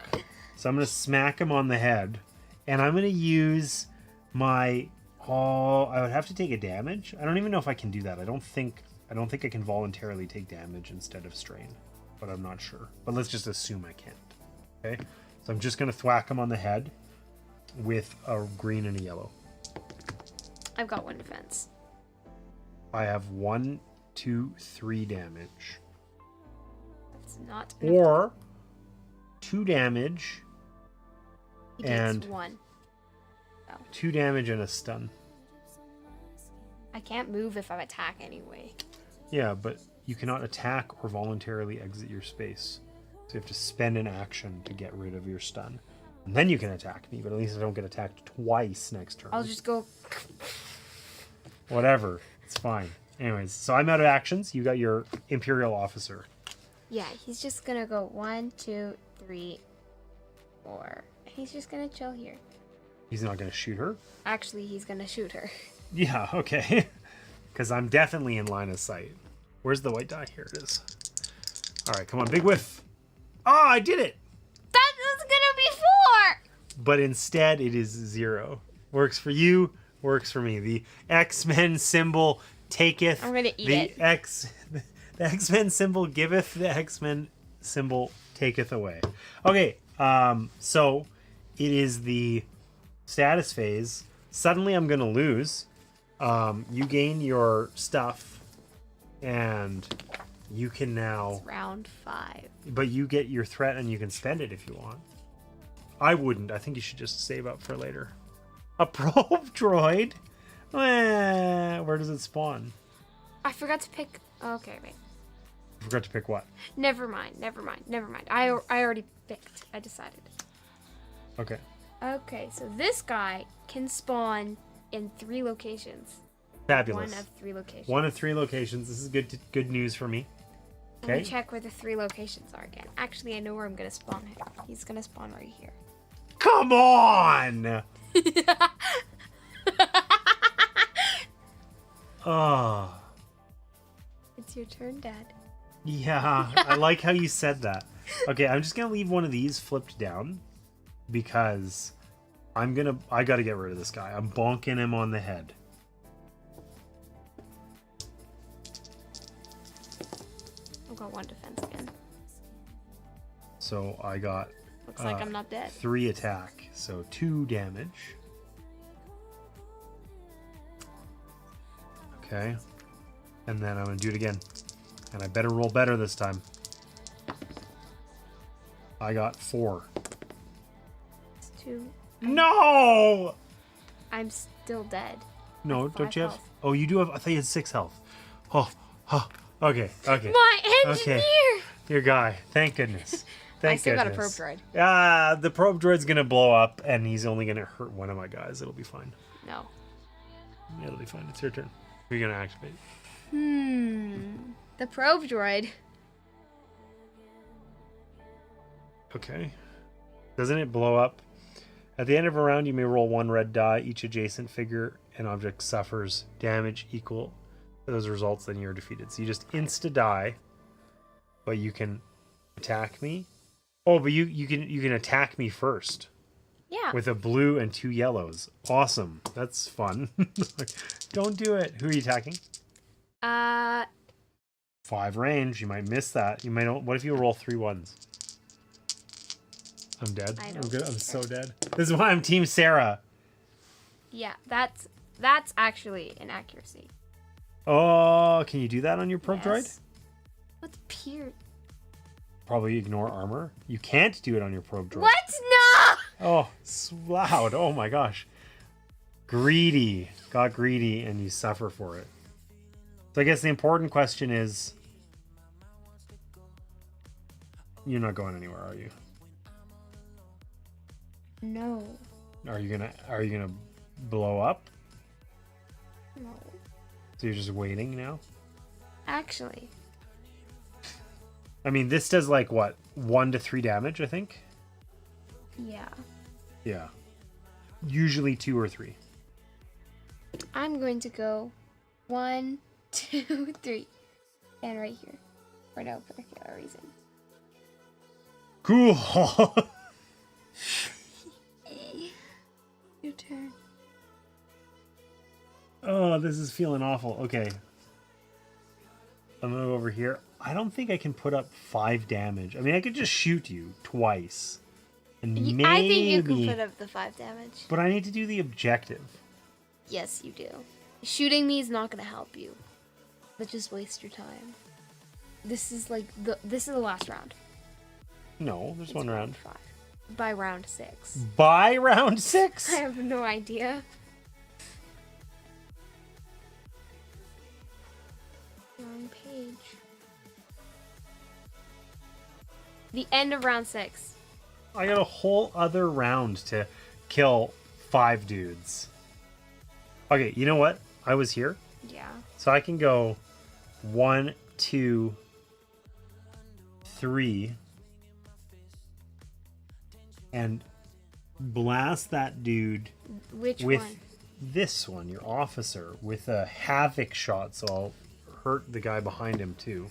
So I'm going to smack him on the head. And I'm going to use my... Oh, I would have to take a damage. I don't even know if I can do that. I don't think I can voluntarily take damage instead of strain. But I'm not sure. But let's just assume I can't. Okay? So I'm just going to thwack him on the head with a green and a yellow. I've got 1 defense. I have 1, 2, 3 damage. That's not. Or 2 damage He and takes 1. Oh. 2 damage and a stun. I can't move if I attack anyway. Yeah, but you cannot attack or voluntarily exit your space. So you have to spend an action to get rid of your stun. And then you can attack me, but at least I don't get attacked twice next turn. I'll just go. Whatever. It's fine. Anyways, so I'm out of actions. You got your Imperial officer. Yeah, he's just gonna go 1, 2, 3, 4. He's just gonna chill here. He's not going to shoot her? Actually, he's gonna shoot her. Yeah, okay. Because I'm definitely in line of sight. Where's the white die? Here it is. All right, come on, big whiff. Oh, I did it! That was gonna be 4! But instead, it is 0. Works for you, works for me. The X-Men symbol taketh. I'm gonna eat it. The X-Men symbol giveth, the X-Men symbol taketh away. Okay, so it is the status phase. Suddenly I'm gonna lose. You gain your stuff, and you can now... It's round 5. But you get your threat, and you can spend it if you want. I wouldn't. I think you should just save up for later. A probe droid? Where does it spawn? I forgot to pick. Okay, wait. I forgot to pick what? Never mind. I already picked. I decided. Okay. Okay, so this guy can spawn in 3 locations. Fabulous. 1 of 3 locations. 1 of 3 locations. This is good news for me. Let me Okay. check where the 3 locations are again. Actually, I know where I'm gonna spawn him. He's gonna spawn right here. Come on! Oh. It's your turn, Dad. Yeah, I like how you said that. Okay, I'm just gonna leave one of these flipped down because I gotta get rid of this guy. I'm bonking him on the head. I've got 1 defense again. So I got Looks like I'm not dead. 3 attack, so 2 damage. Okay. And then I'm gonna do it again. And I better roll better this time. I got 4. It's 2. No! I'm still dead. No, Five don't you have... health. Oh, you do have... I thought you had 6 health. Oh. Okay. My engineer! Your guy. Thank goodness. I still got a probe droid. The probe droid's gonna blow up, and he's only gonna hurt one of my guys. It'll be fine. No. It'll be fine. It's your turn. Who are you gonna activate? The probe droid. Okay. Doesn't it blow up? At the end of a round, you may roll 1 red die. Each adjacent figure and object suffers damage equal to those results, then you're defeated. So you just insta-die, but you can attack me. Oh, but you can attack me first. Yeah. With a blue and 2 yellows. Awesome. That's fun. Don't do it. Who are you attacking? 5 range. You might miss that. You might not. What if you roll 3 1s? I'm dead. I I'm don't good. I'm care. so dead. This is why I'm Team Sarah. Yeah, that's actually an accuracy. Oh, can you do that on your probe droid? Yes. What's Pier? Probably ignore armor. You can't do it on your probe droid. What? No! Oh, it's loud. Oh my gosh. Greedy. Got greedy and you suffer for it. So I guess the important question is, you're not going anywhere, are you? No. Are you gonna blow up? No. So you're just waiting now? Actually. I mean, this does like what? 1 to 3 damage, I think? Yeah. Yeah. Usually 2 or 3. I'm going to go 1, 2, 3. And right here. For no particular reason. Cool. Your turn. Oh, this is feeling awful. Okay. I'm gonna go over here. I don't think I can put up 5 damage. I mean, I could just shoot you twice. And maybe... I think you can put up the 5 damage. But I need to do the objective. Yes, you do. Shooting me is not going to help you. But just waste your time. This is like this is the last round. No, there's It's one round. 5. By round 6. By round 6? I have no idea. Wrong page. The end of round 6. I got a whole other round to kill 5 dudes. Okay, you know what? I was here. Yeah. So I can go 1, 2, 3, and blast that dude Which with one? this one, your officer, with a havoc shot, so I'll hurt the guy behind him too.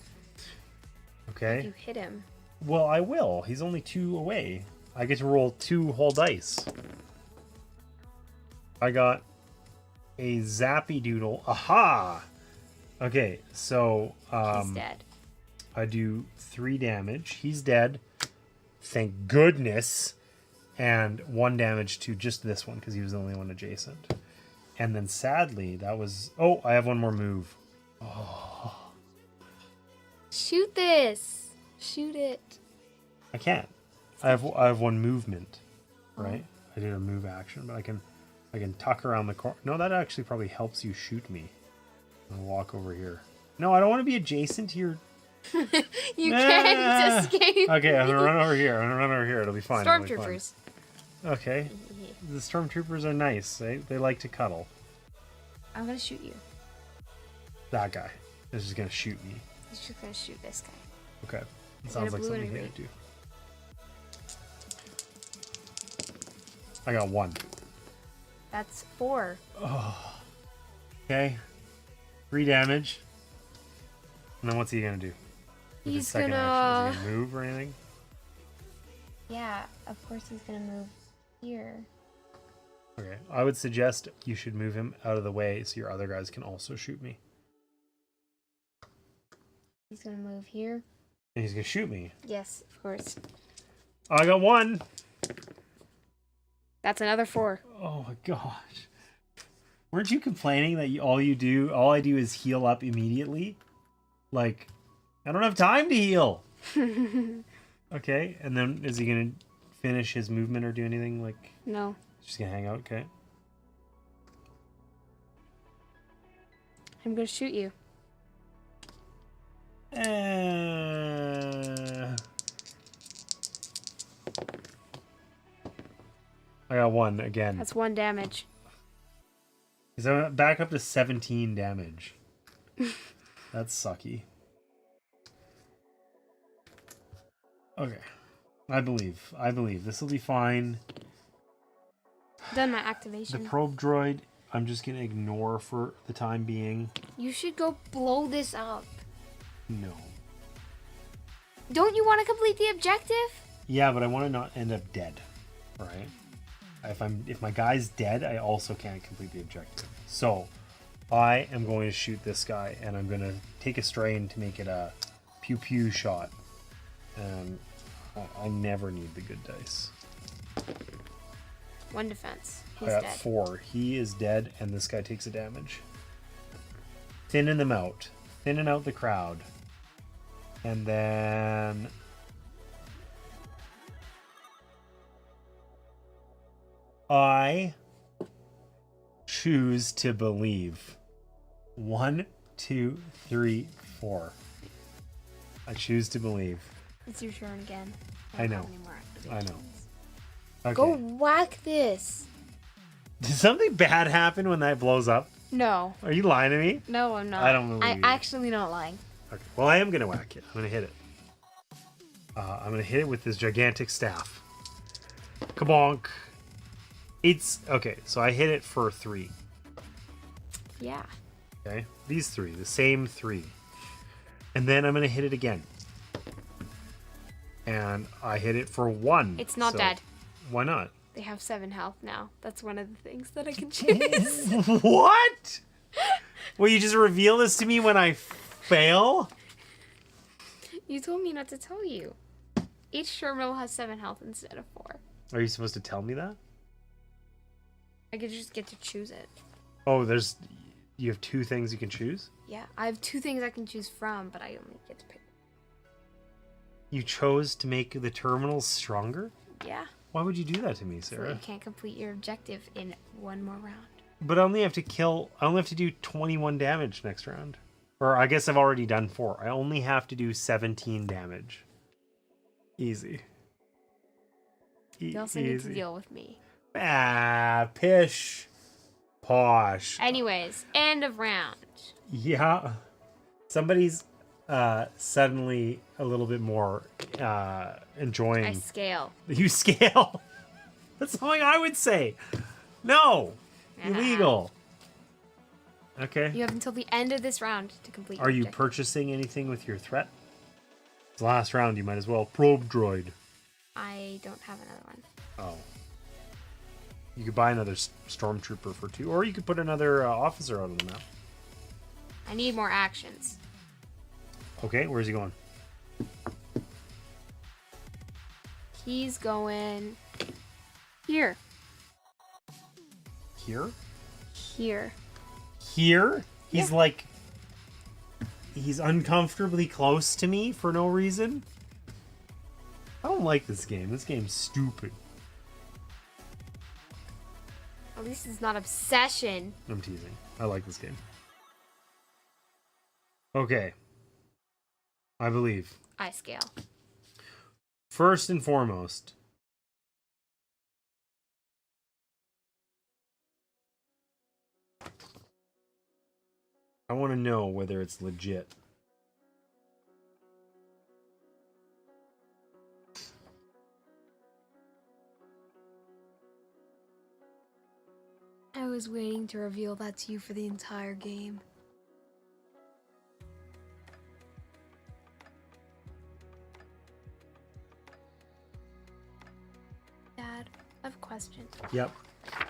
Okay? You hit him. Well, I will. He's only 2 away. I get to roll 2 whole dice. I got a zappy doodle. Aha! Okay, so He's dead. I do 3 damage. He's dead. Thank goodness. And 1 damage to just this one because he was the only one adjacent. And then sadly, that was... Oh, I have 1 more move. Shoot this. Shoot it. I can't. I have 1 movement, right? I did a move action, but I can tuck around the corner. No, that actually probably helps you shoot me. I'll walk over here. No, I don't want to be adjacent to your... You can't escape. Okay, I'm gonna run over here. It'll be fine. it'll be fine. Stormtroopers. Okay. The stormtroopers are nice. They like to cuddle. I'm gonna shoot you. That guy is just gonna shoot me. He's just gonna shoot this guy. Okay. It Is sounds it a like blue and something a he would green? do. I got 1. That's 4. Okay. 3 damage. And then what's he gonna do? With his He's second gonna... action? Is he gonna move or anything? Yeah, of course he's gonna move here. Okay. I would suggest you should move him out of the way so your other guys can also shoot me. He's gonna move here. And he's gonna shoot me. Yes, of course. I got 1. That's another 4. Oh my gosh. Weren't you complaining that all I do is heal up immediately? Like, I don't have time to heal. Okay, and then is he gonna finish his movement or do anything? Like, No. She's gonna hang out, okay? I'm gonna shoot you. I got 1 again. That's 1 damage. Because I'm back up to 17 damage. That's sucky. Okay. I believe. This will be fine. Done my activation. The probe droid, I'm just going to ignore for the time being. You should go blow this up. No. Don't you want to complete the objective? Yeah, but I want to not end up dead. Right? If my guy's dead, I also can't complete the objective. So, I am going to shoot this guy, and I'm going to take a strain to make it a pew-pew shot. And I never need the good dice. 1 defense. He's I got dead. 4. He is dead, and this guy takes a damage. Thinning them out. Thinning out the crowd. And then... I choose to believe. 1, 2, 3, 4. I choose to believe. It's your turn again. I don't know. have any more I know. activations. Okay. Go whack this. Did something bad happen when that blows up? No. Are you lying to me? No, I'm not. I don't believe you. actually not lying. Okay. Well, I am going to whack it. I'm going to hit it. I'm going to hit it with this gigantic staff. Kabonk. It's... Okay, so I hit it for 3. Yeah. Okay? These 3. The same 3. And then I'm going to hit it again. And I hit it for 1. It's not dead. Why not? They have 7 health now. That's one of the things that I can choose. What? Will you just reveal this to me when I fail? You told me not to tell you. Each terminal has 7 health instead of 4. Are you supposed to tell me that? I could just get to choose it. Oh, you have 2 things you can choose? Yeah, I have 2 things I can choose from, but I only get to pick. You chose to make the terminals stronger? Yeah. Why would you do that to me, So Sarah? you can't complete your objective in 1 more round. But I only have to do 21 damage next round. Or I guess I've already done 4. I only have to do 17 damage. Easy. You also need to deal with me. Ah, pish. Posh. Anyways, end of round. Yeah. Somebody's suddenly a little bit more enjoying. I scale. You scale. That's something I would say. No. Illegal. Okay. You have until the end of this round to complete your Are you objective. purchasing anything with your threat? It's the last round. You might as well. Probe droid. I don't have another one. Oh. You could buy another stormtrooper for 2. Or you could put another officer out on the map. I need more actions. Okay, where's he going? He's going here. Here? Here. Here? He's Yeah. like... He's uncomfortably close to me for no reason? I don't like this game. This game's stupid. At least it's not obsession. I'm teasing. I like this game. Okay. I believe. I scale. First and foremost, I want to know whether it's legit. I was waiting to reveal that to you for the entire game. Dad, I have a question. Yep.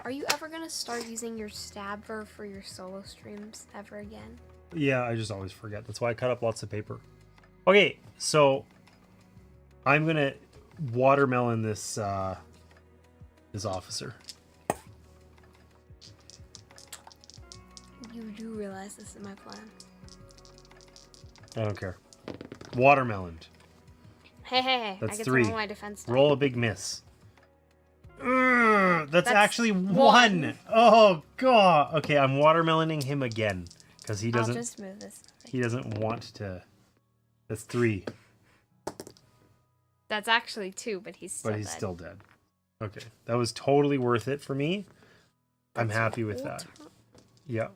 Are you ever gonna start using your stabber for your solo streams ever again? Yeah, I just always forget. That's why I cut up lots of paper. Okay, so I'm gonna watermelon this this officer. You do realize this is my plan. I don't care. Watermeloned. Hey, That's I get 3. to roll my defense die. Roll a big miss. That's actually one. Oh god. Okay, I'm watermeloning him again because he doesn't. I'll just move this. He doesn't want to. That's 3. That's actually 2, but he's still dead. Still dead. Okay, that was totally worth it for me. I'm happy with that. Yeah.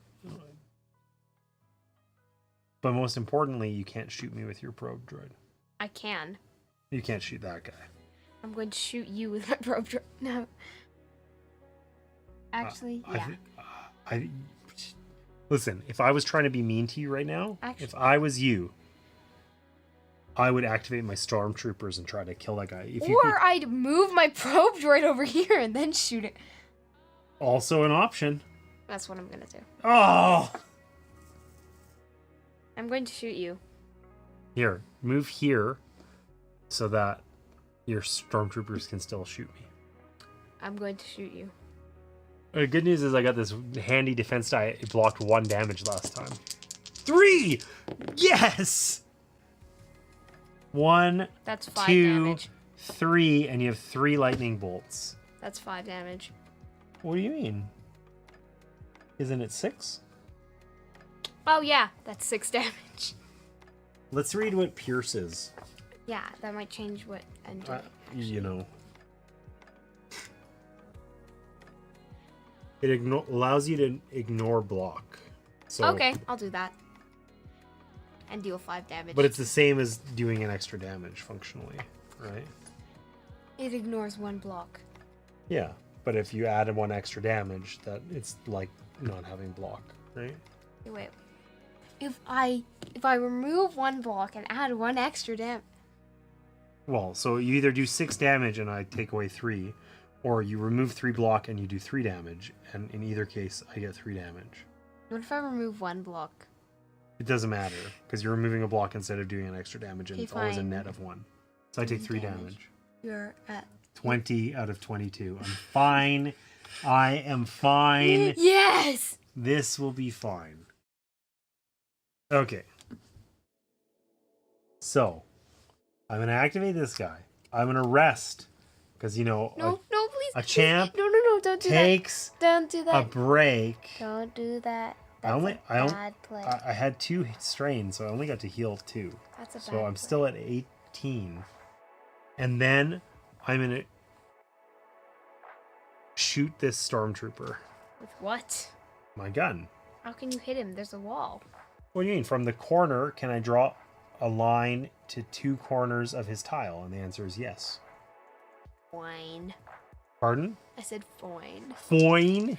But most importantly, you can't shoot me with your probe droid. I can. You can't shoot that guy. I'm going to shoot you with my probe droid. No. Actually, yeah. Listen, if I was trying to be mean to you right now, if I was you, I would activate my stormtroopers and try to kill that guy. I'd move my probe droid over here and then shoot it. Also an option. That's what I'm gonna do. Oh! I'm going to shoot you. Here, move here so that your stormtroopers can still shoot me. I'm going to shoot you. The good news is I got this handy defense die. It blocked 1 damage last time. 3! Yes! 1, That's 5 2, damage. 3, and you have 3 lightning bolts. That's 5 damage. What do you mean? Isn't it 6? Oh yeah, that's 6 damage. Let's read what Pierce is. Yeah, that might change what I'm doing. You know. It allows you to ignore block. So, okay, I'll do that. And deal 5 damage. But it's the same as doing an extra damage functionally, right? It ignores 1 block. Yeah, but if you add 1 extra damage, that it's like not having block, right? Wait. If I remove 1 block and add 1 extra damage. Well, so you either do 6 damage and I take away 3, or you remove 3 block and you do 3 damage, and in either case, I get 3 damage. What if I remove 1 block? It doesn't matter, because you're removing a block instead of doing an extra damage, and Okay, it's always a fine. net of 1. So I take 3 damage. You're at 20 out of 22. I'm fine. I am fine. Yes! This will be fine. Okay. So, I'm going to activate this guy. I'm going to rest. Because, you know, No, please. a champ No, don't do takes that. Don't do that. a break. Don't do that. That's I bad play. I had 2 strains, so I only got to heal 2. That's a bad So I'm play. still at 18. And then I'm going to shoot this stormtrooper. With what? My gun. How can you hit him? There's a wall. What do you mean? From the corner, can I draw a line to 2 corners of his tile? And the answer is yes. Fine. Pardon? I said fine. Foin.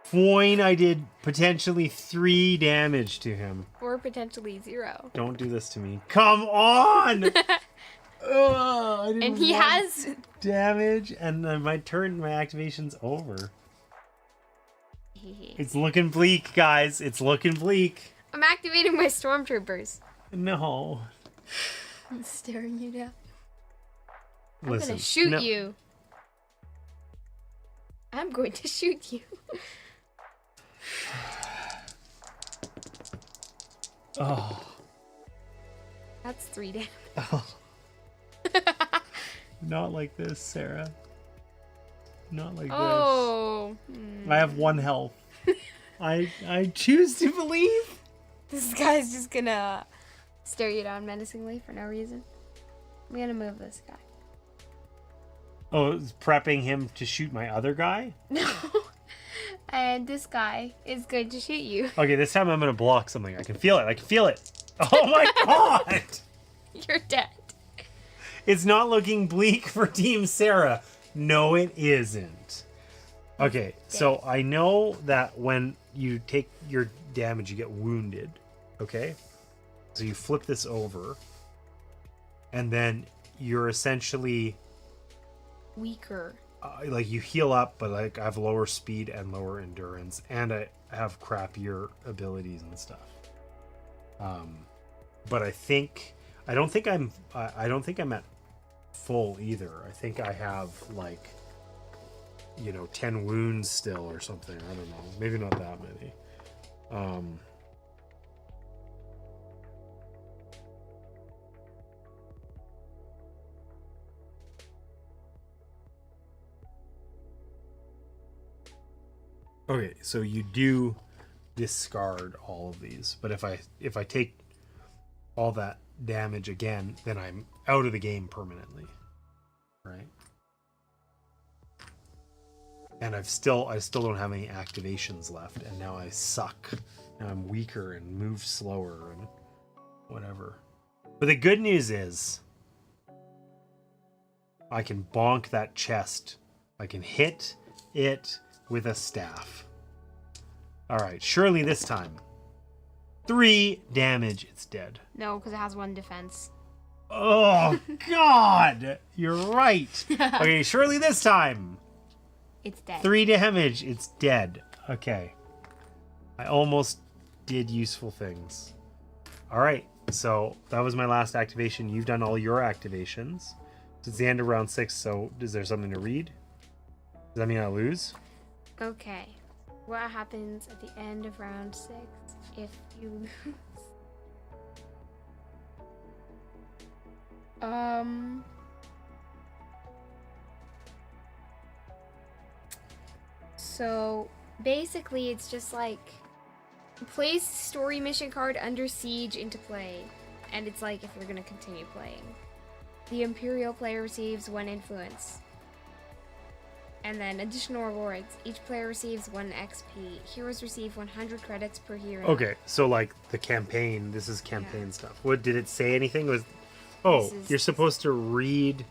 Foin, I did potentially 3 damage to him. Or potentially 0. Don't do this to me. Come on! Ugh, I did And he 1 has... damage, and then my activation's over. It's looking bleak, guys. It's looking bleak. I'm activating my stormtroopers. No. I'm staring you down. I'm Listen, gonna shoot you. I'm going to shoot you. Oh. That's 3 damage. Oh. Not like this, Sarah. Not like Oh. this. I have 1 health. I choose to believe. This guy's just gonna stare you down menacingly for no reason. I'm gonna move this guy. Oh, it's prepping him to shoot my other guy? No. And this guy is going to shoot you. Okay, this time I'm going to block something. I can feel it. I can feel it. Oh my god! You're dead. It's not looking bleak for Team Sarah. No, it isn't. Okay, so I know that when you take your damage, you get wounded. Okay? So you flip this over. And then you're essentially... Weaker. like you heal up, but like I have lower speed and lower endurance, and I have crappier abilities and stuff. But I don't think I'm at full either. I think I have like 10 wounds still or something. I don't know. Maybe not that many. Okay, so you do discard all of these, but if I take all that damage again, then I'm out of the game permanently, right? And I still don't have any activations left, and now I suck. Now I'm weaker and move slower and whatever. But the good news is I can bonk that chest. I can hit it with a staff. All right, surely this time. 3 damage, it's dead. No, because it has 1 defense. Oh, God! You're right. Okay, surely this time. It's dead. 3 damage, it's dead. Okay. I almost did useful things. All right, so that was my last activation. You've done all your activations. It's the end of round 6, so is there something to read? Does that mean I lose? Okay. What happens at the end of round 6 if you lose? So basically it's just like place story mission card Under Siege into play, and it's like if you're gonna continue playing. The Imperial player receives 1 influence. And then additional rewards. Each player receives 1 XP. Heroes receive 100 credits per hero. Okay, so like the campaign, this is campaign stuff. What did it say anything? You're supposed to read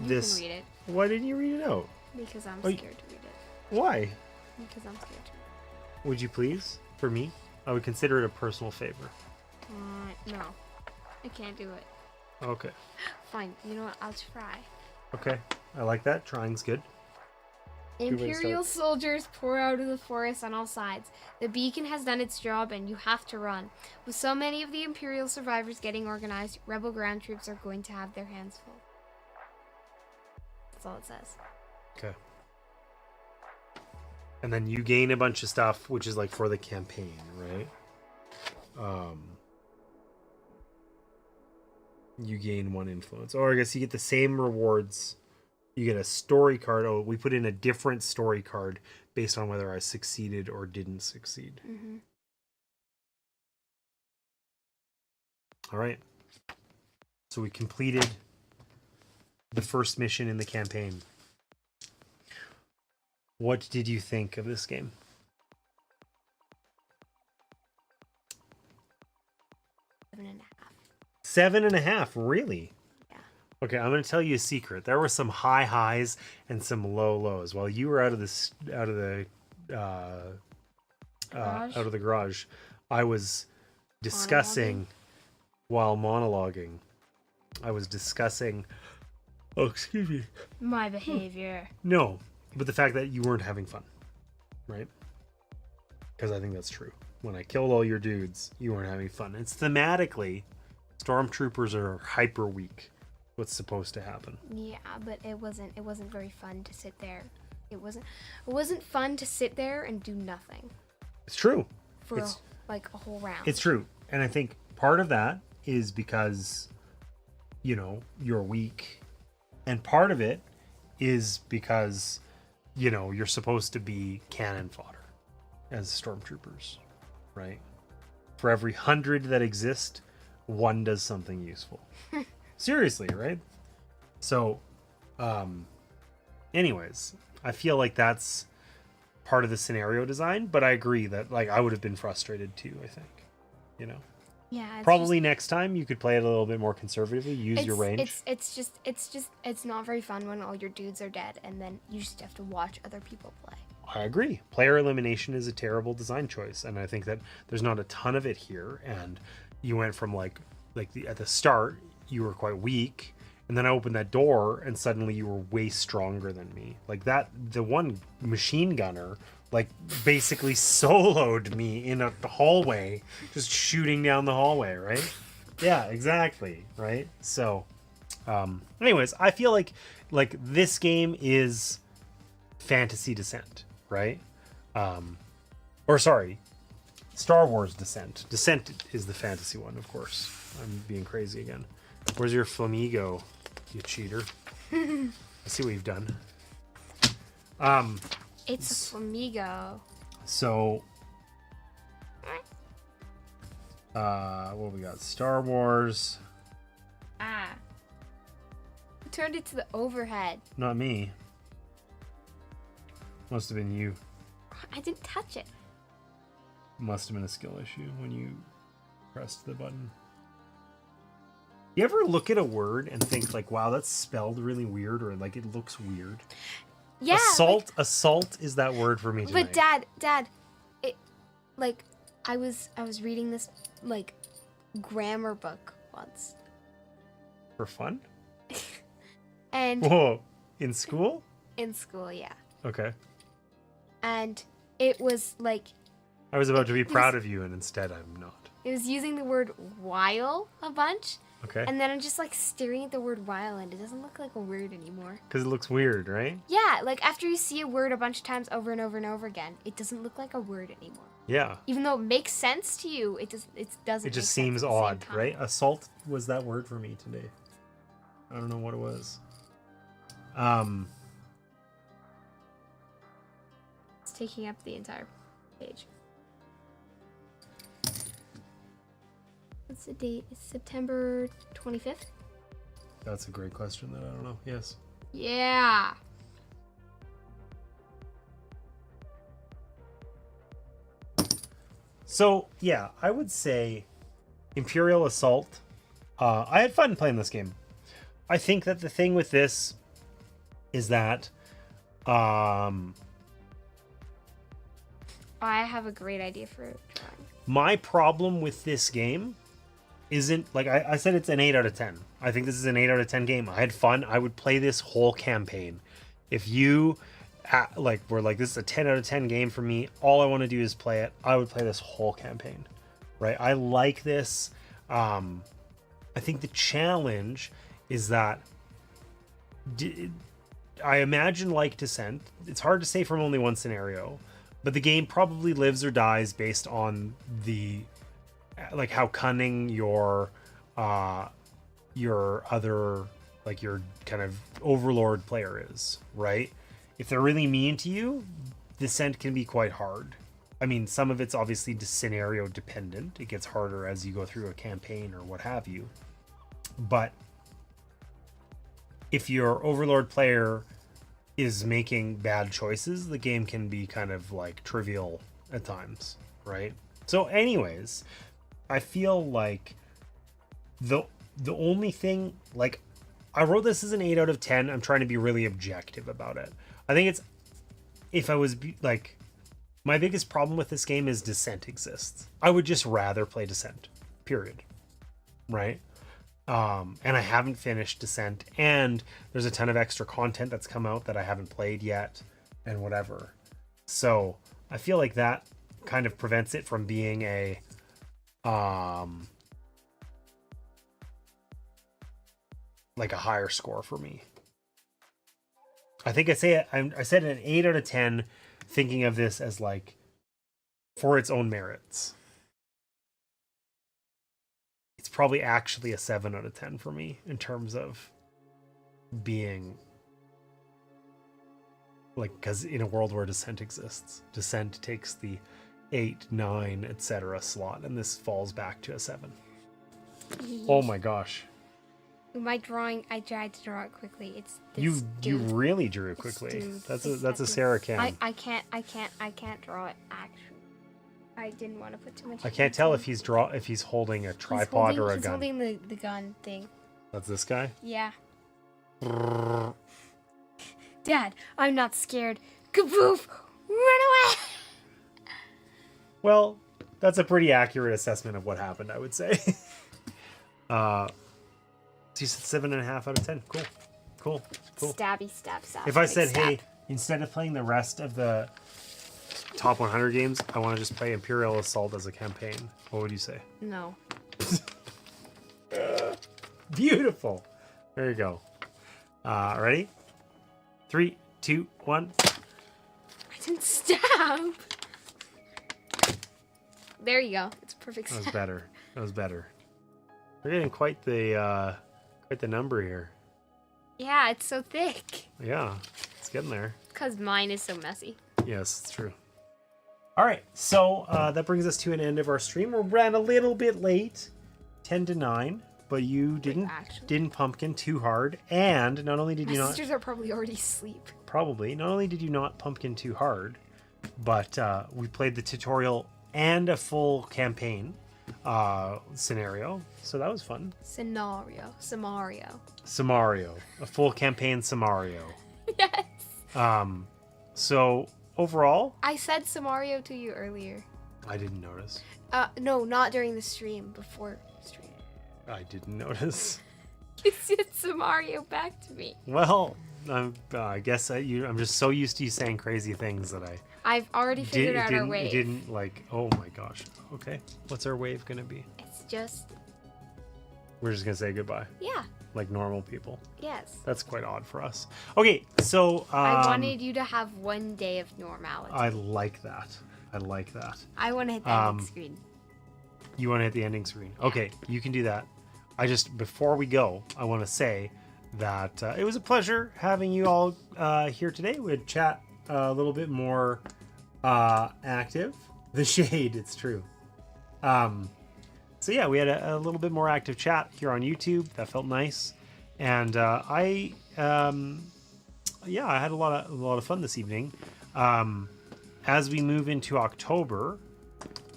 this. You can read it. Why didn't you read it out? Because I'm scared to read it. Why? Because I'm scared to read Would you please? For me? I would consider it a personal favor. it. No. I can't do it. Okay. Fine. You know what? I'll try. Okay. I like that. Trying's good. Good way to Imperial soldiers pour out of the forest on all sides. The beacon has done its job and you have to run. With so many of the Imperial survivors getting organized, rebel ground troops are going to have their hands full. That's all it says. Okay. And then you gain a bunch of stuff, which is like for the campaign, right? You gain 1 influence. Or I guess you get the same rewards. You get a story card. Oh, we put in a different story card based on whether I succeeded or didn't succeed. Mm-hmm. All right. So we completed the first mission in the campaign. What did you think of this game? 7.5. 7.5, really? Yeah. Okay, I'm going to tell you a secret. There were some high highs and some low lows. While you were out of the garage, I was discussing while monologuing. I was discussing. Oh, excuse me. My behavior. No, but the fact that you weren't having fun, right? Because I think that's true. When I killed all your dudes, you weren't having fun. It's thematically, stormtroopers are hyper weak. What's supposed to happen? Yeah, but it wasn't very fun to sit there. It wasn't fun to sit there and do nothing. It's true. For a whole round. It's true. And I think part of that is because, you're weak. And part of it is because, you're supposed to be cannon fodder as stormtroopers, right? For every 100 that exist, 1 does something useful. Seriously, right? So, anyways, I feel like that's part of the scenario design, but I agree that I would have been frustrated too, I think. Yeah. Probably next time you could play it a little bit more conservatively, use your range. It's not very fun when all your dudes are dead and then you just have to watch other people play. I agree. Player elimination is a terrible design choice, and I think that there's not a ton of it here. And you went from at the start, you were quite weak, and then I opened that door, and suddenly you were way stronger than me. The one machine gunner, basically soloed me in a hallway, just shooting down the hallway, right? Yeah, exactly, right? So, anyways, I feel like this game is Fantasy Descent, right? Star Wars Descent. Descent is the fantasy one, of course. I'm being crazy again. Where's your Flamigo, you cheater? I see what you've done. It's a flamingo. So, what we got? Star Wars. Ah. Who turned it to the overhead? Not me. Must have been you. I didn't touch it. Must have been a skill issue when you pressed the button. You ever look at a word and think like, wow, that's spelled really weird, or like it looks weird? Yeah. Assault is that word for me tonight. But Dad, it like I was reading this like grammar book once. For fun? And Whoa. In school? in school, yeah. Okay. And it was like I was about to be proud of you, and instead I'm not. it was using the word while a bunch. Okay. And then I'm just like staring at the word while, and it doesn't look like a word anymore. Because it looks weird, right? Yeah, like after you see a word a bunch of times over and over and over again, it doesn't look like a word anymore. Yeah. Even though it makes sense to you, it doesn't. It make just sense seems at the same odd, time. right? Assault was that word for me today. I don't know what it was. It's taking up the entire page. What's the date? It's September 25th? That's a great question that I don't know. Yes. Yeah. So, yeah, I would say Imperial Assault. I had fun playing this game. I think that the thing with this is that I have a great idea for it. my problem with this game isn't like I said it's an 8 out of 10. I think this is an 8 out of 10 game. I had fun. I would play this whole campaign. If you were like, this is a 10 out of 10 game for me, all I want to do is play it, I would play this whole campaign, right? I like this. I think the challenge is that I imagine like Descent, it's hard to say from only one scenario, but the game probably lives or dies based on the like how cunning your other, like your kind of overlord player is, right? If they're really mean to you, Descent can be quite hard. I mean, some of it's obviously scenario dependent. It gets harder as you go through a campaign or what have you. But if your overlord player is making bad choices, the game can be kind of like trivial at times, right? So anyways, I feel like the only thing, like, I wrote this as an 8 out of 10. I'm trying to be really objective about it. I think it's, if I was like, my biggest problem with this game is Descent exists. I would just rather play Descent, period. Right? And I haven't finished Descent, and there's a ton of extra content that's come out that I haven't played yet, and whatever. So I feel like that kind of prevents it from being a like a higher score for me. I think I said an 8 out of 10, thinking of this as like for its own merits. It's probably actually a 7 out of 10 for me in terms of being like, because in a world where Descent exists, Descent takes the 8, 9, etc. slot, and this falls back to a 7. Oh my gosh. My drawing, I tried to draw it quickly. It's You dude. really drew it quickly. That's a Sarah Cam. I can't draw it actually. I didn't want to put too much. I can't tell if he's holding a tripod or a he's gun. holding the gun thing. That's this guy? Yeah. Dad, I'm not scared. Kaboof! Run away! Well, that's a pretty accurate assessment of what happened, I would say. So you said 7.5 out of 10. Cool. Stabby, stab. If I big said, stab. hey, instead of playing the rest of the top 100 games, I want to just play Imperial Assault as a campaign, what would you say? No. Beautiful. There you go. Ready? 3, 2, 1. I didn't stab. There you go. It's a perfect That was stab. better. That was better. We're getting quite the number here. Yeah, it's so thick. Yeah, it's getting there. Because mine is so messy. Yes, it's true. All right, so that brings us to an end of our stream. We ran a little bit late, 10 to 9, but you didn't pumpkin too hard, and not only did you My not sisters are probably already asleep. not only did you not pumpkin too hard, but we played the tutorial and a full campaign scenario, so that was fun. Samario. A full campaign Samario. Yes. So overall, I said Samario to you earlier. I didn't notice. No, not during the stream. Before stream. I didn't notice. You said Samario back to me. Well, I guess I'm just so used to you saying crazy things that I've already figured out our wave. It didn't like. Oh my gosh. Okay, what's our wave gonna be? It's just. We're just gonna say goodbye. Yeah. Like normal people. Yes. That's quite odd for us. Okay, so I wanted you to have one day of normality. I like that. I like that. I want to hit the ending screen. You want to hit the ending screen? Okay, you can do that. Before we go, I want to say that it was a pleasure having you all here today. We'd chat a little bit more active. The shade, it's true. So yeah, we had a little bit more active chat here on YouTube. That felt nice, and I had a lot of fun this evening. As we move into October,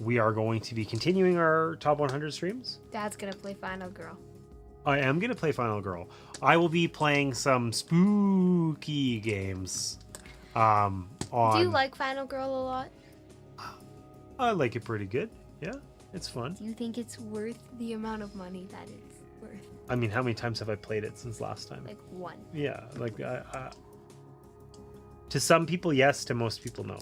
we are going to be continuing our top 100 streams. Dad's gonna play Final Girl. I am gonna play Final Girl. I will be playing some spooky games. Do you like Final Girl a lot? I like it pretty good. Yeah. It's fun. Do you think it's worth the amount of money that it's worth? I mean, how many times have I played it since last time? Like one. Yeah, like to some people, yes. To most people, no.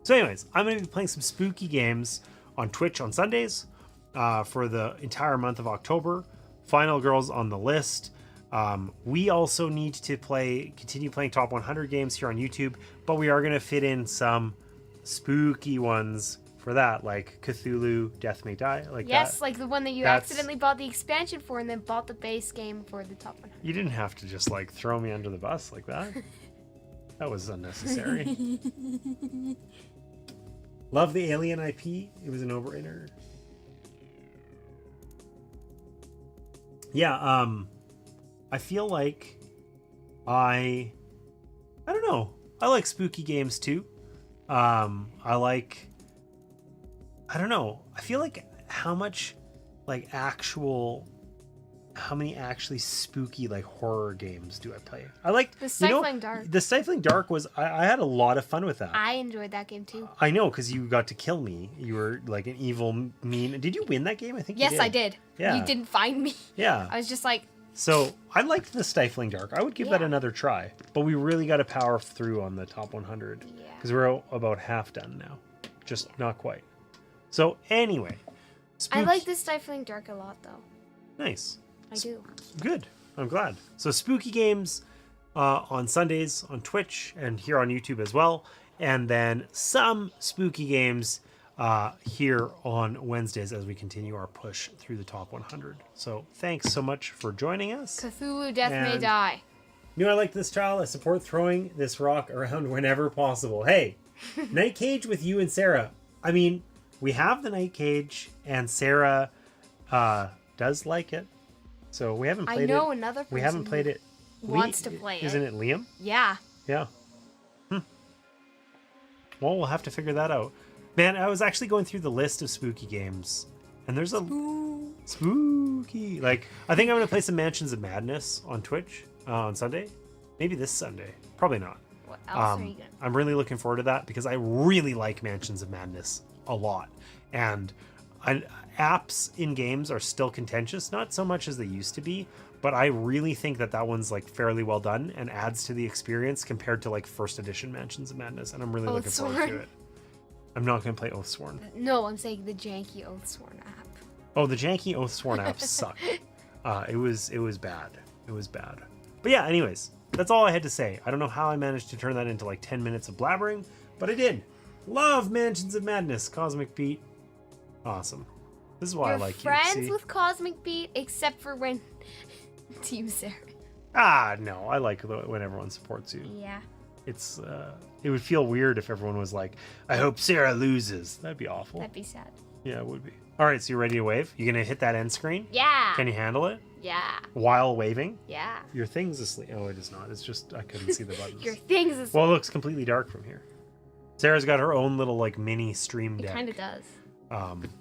So anyways, I'm going to be playing some spooky games on Twitch on Sundays for the entire month of October. Final Girl's on the list. We also need to continue playing top 100 games here on YouTube, but we are going to fit in some spooky ones for that, like Cthulhu, Death May Die, like the one that you accidentally bought the expansion for and then bought the base game for the top 100. You didn't have to just like throw me under the bus like that. That was unnecessary. Love the Alien IP. It was a no-brainer. Yeah, I feel like I don't know. I like spooky games too. I don't know. I feel like how many actually spooky like horror games do I play? I like the Stifling Dark. The Stifling Dark was I had a lot of fun with that. I enjoyed that game too. I know, because you got to kill me. You were like an evil, mean. Did you win that game? I think. Yes, you did. I did. Yeah. You didn't find me. Yeah. I was just like. So I liked the Stifling Dark. I would give that another try. But we really got to power through on the top 100 because we're about half done now, just not quite. So anyway, I like the Stifling Dark a lot, though. Nice. I do. Good. I'm glad. So spooky games on Sundays on Twitch and here on YouTube as well, and then some spooky games here on Wednesdays as we continue our push through the top 100. So thanks so much for joining us. Cthulhu, Death May Die. I like this child. I support throwing this rock around whenever possible. Hey, Night Cage with you and Sarah. I mean, we have the Night Cage, and Sarah does like it. So we haven't played it. I know another person we haven't played it. Wants to play it. Isn't it Liam? Yeah. Yeah. Well, we'll have to figure that out. Man, I was actually going through the list of spooky games, and there's a spooky. Like, I think I'm going to play some Mansions of Madness on Twitch on Sunday. Maybe this Sunday. Probably not. What else are you going to? I'm really looking forward to that because I really like Mansions of Madness a lot. And apps in games are still contentious, not so much as they used to be, but I really think that one's like fairly well done and adds to the experience compared to like first edition Mansions of Madness, and I'm really looking forward to it. I'm not going to play Oathsworn. No, I'm saying the janky Oathsworn app. Oh, the janky Oathsworn app sucked. It was bad. It was bad. But yeah, anyways, that's all I had to say. I don't know how I managed to turn that into like 10 minutes of blabbering, but I did. Love Mansions of Madness, Cosmic Beat. Awesome. This is why I like you. Friends with Cosmic Beat, except for when Team Sarah. No, I like when everyone supports you. Yeah. It's it would feel weird if everyone was like, I hope Sarah loses. That'd be awful. That'd be sad. Yeah, it would be. All right, so you ready to wave? You gonna hit that end screen? Yeah. Can you handle it Yeah. while waving? Yeah. Your thing's asleep. Oh, it is not. It's just I couldn't see the buttons. Your things is. Well, it looks completely dark from here. Sarah's got her own little like mini stream It deck. kind of does.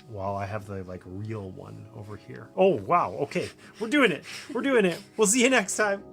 While I have the like real one over here. Oh wow. Okay, we're doing it. We're doing it. We'll see you next time.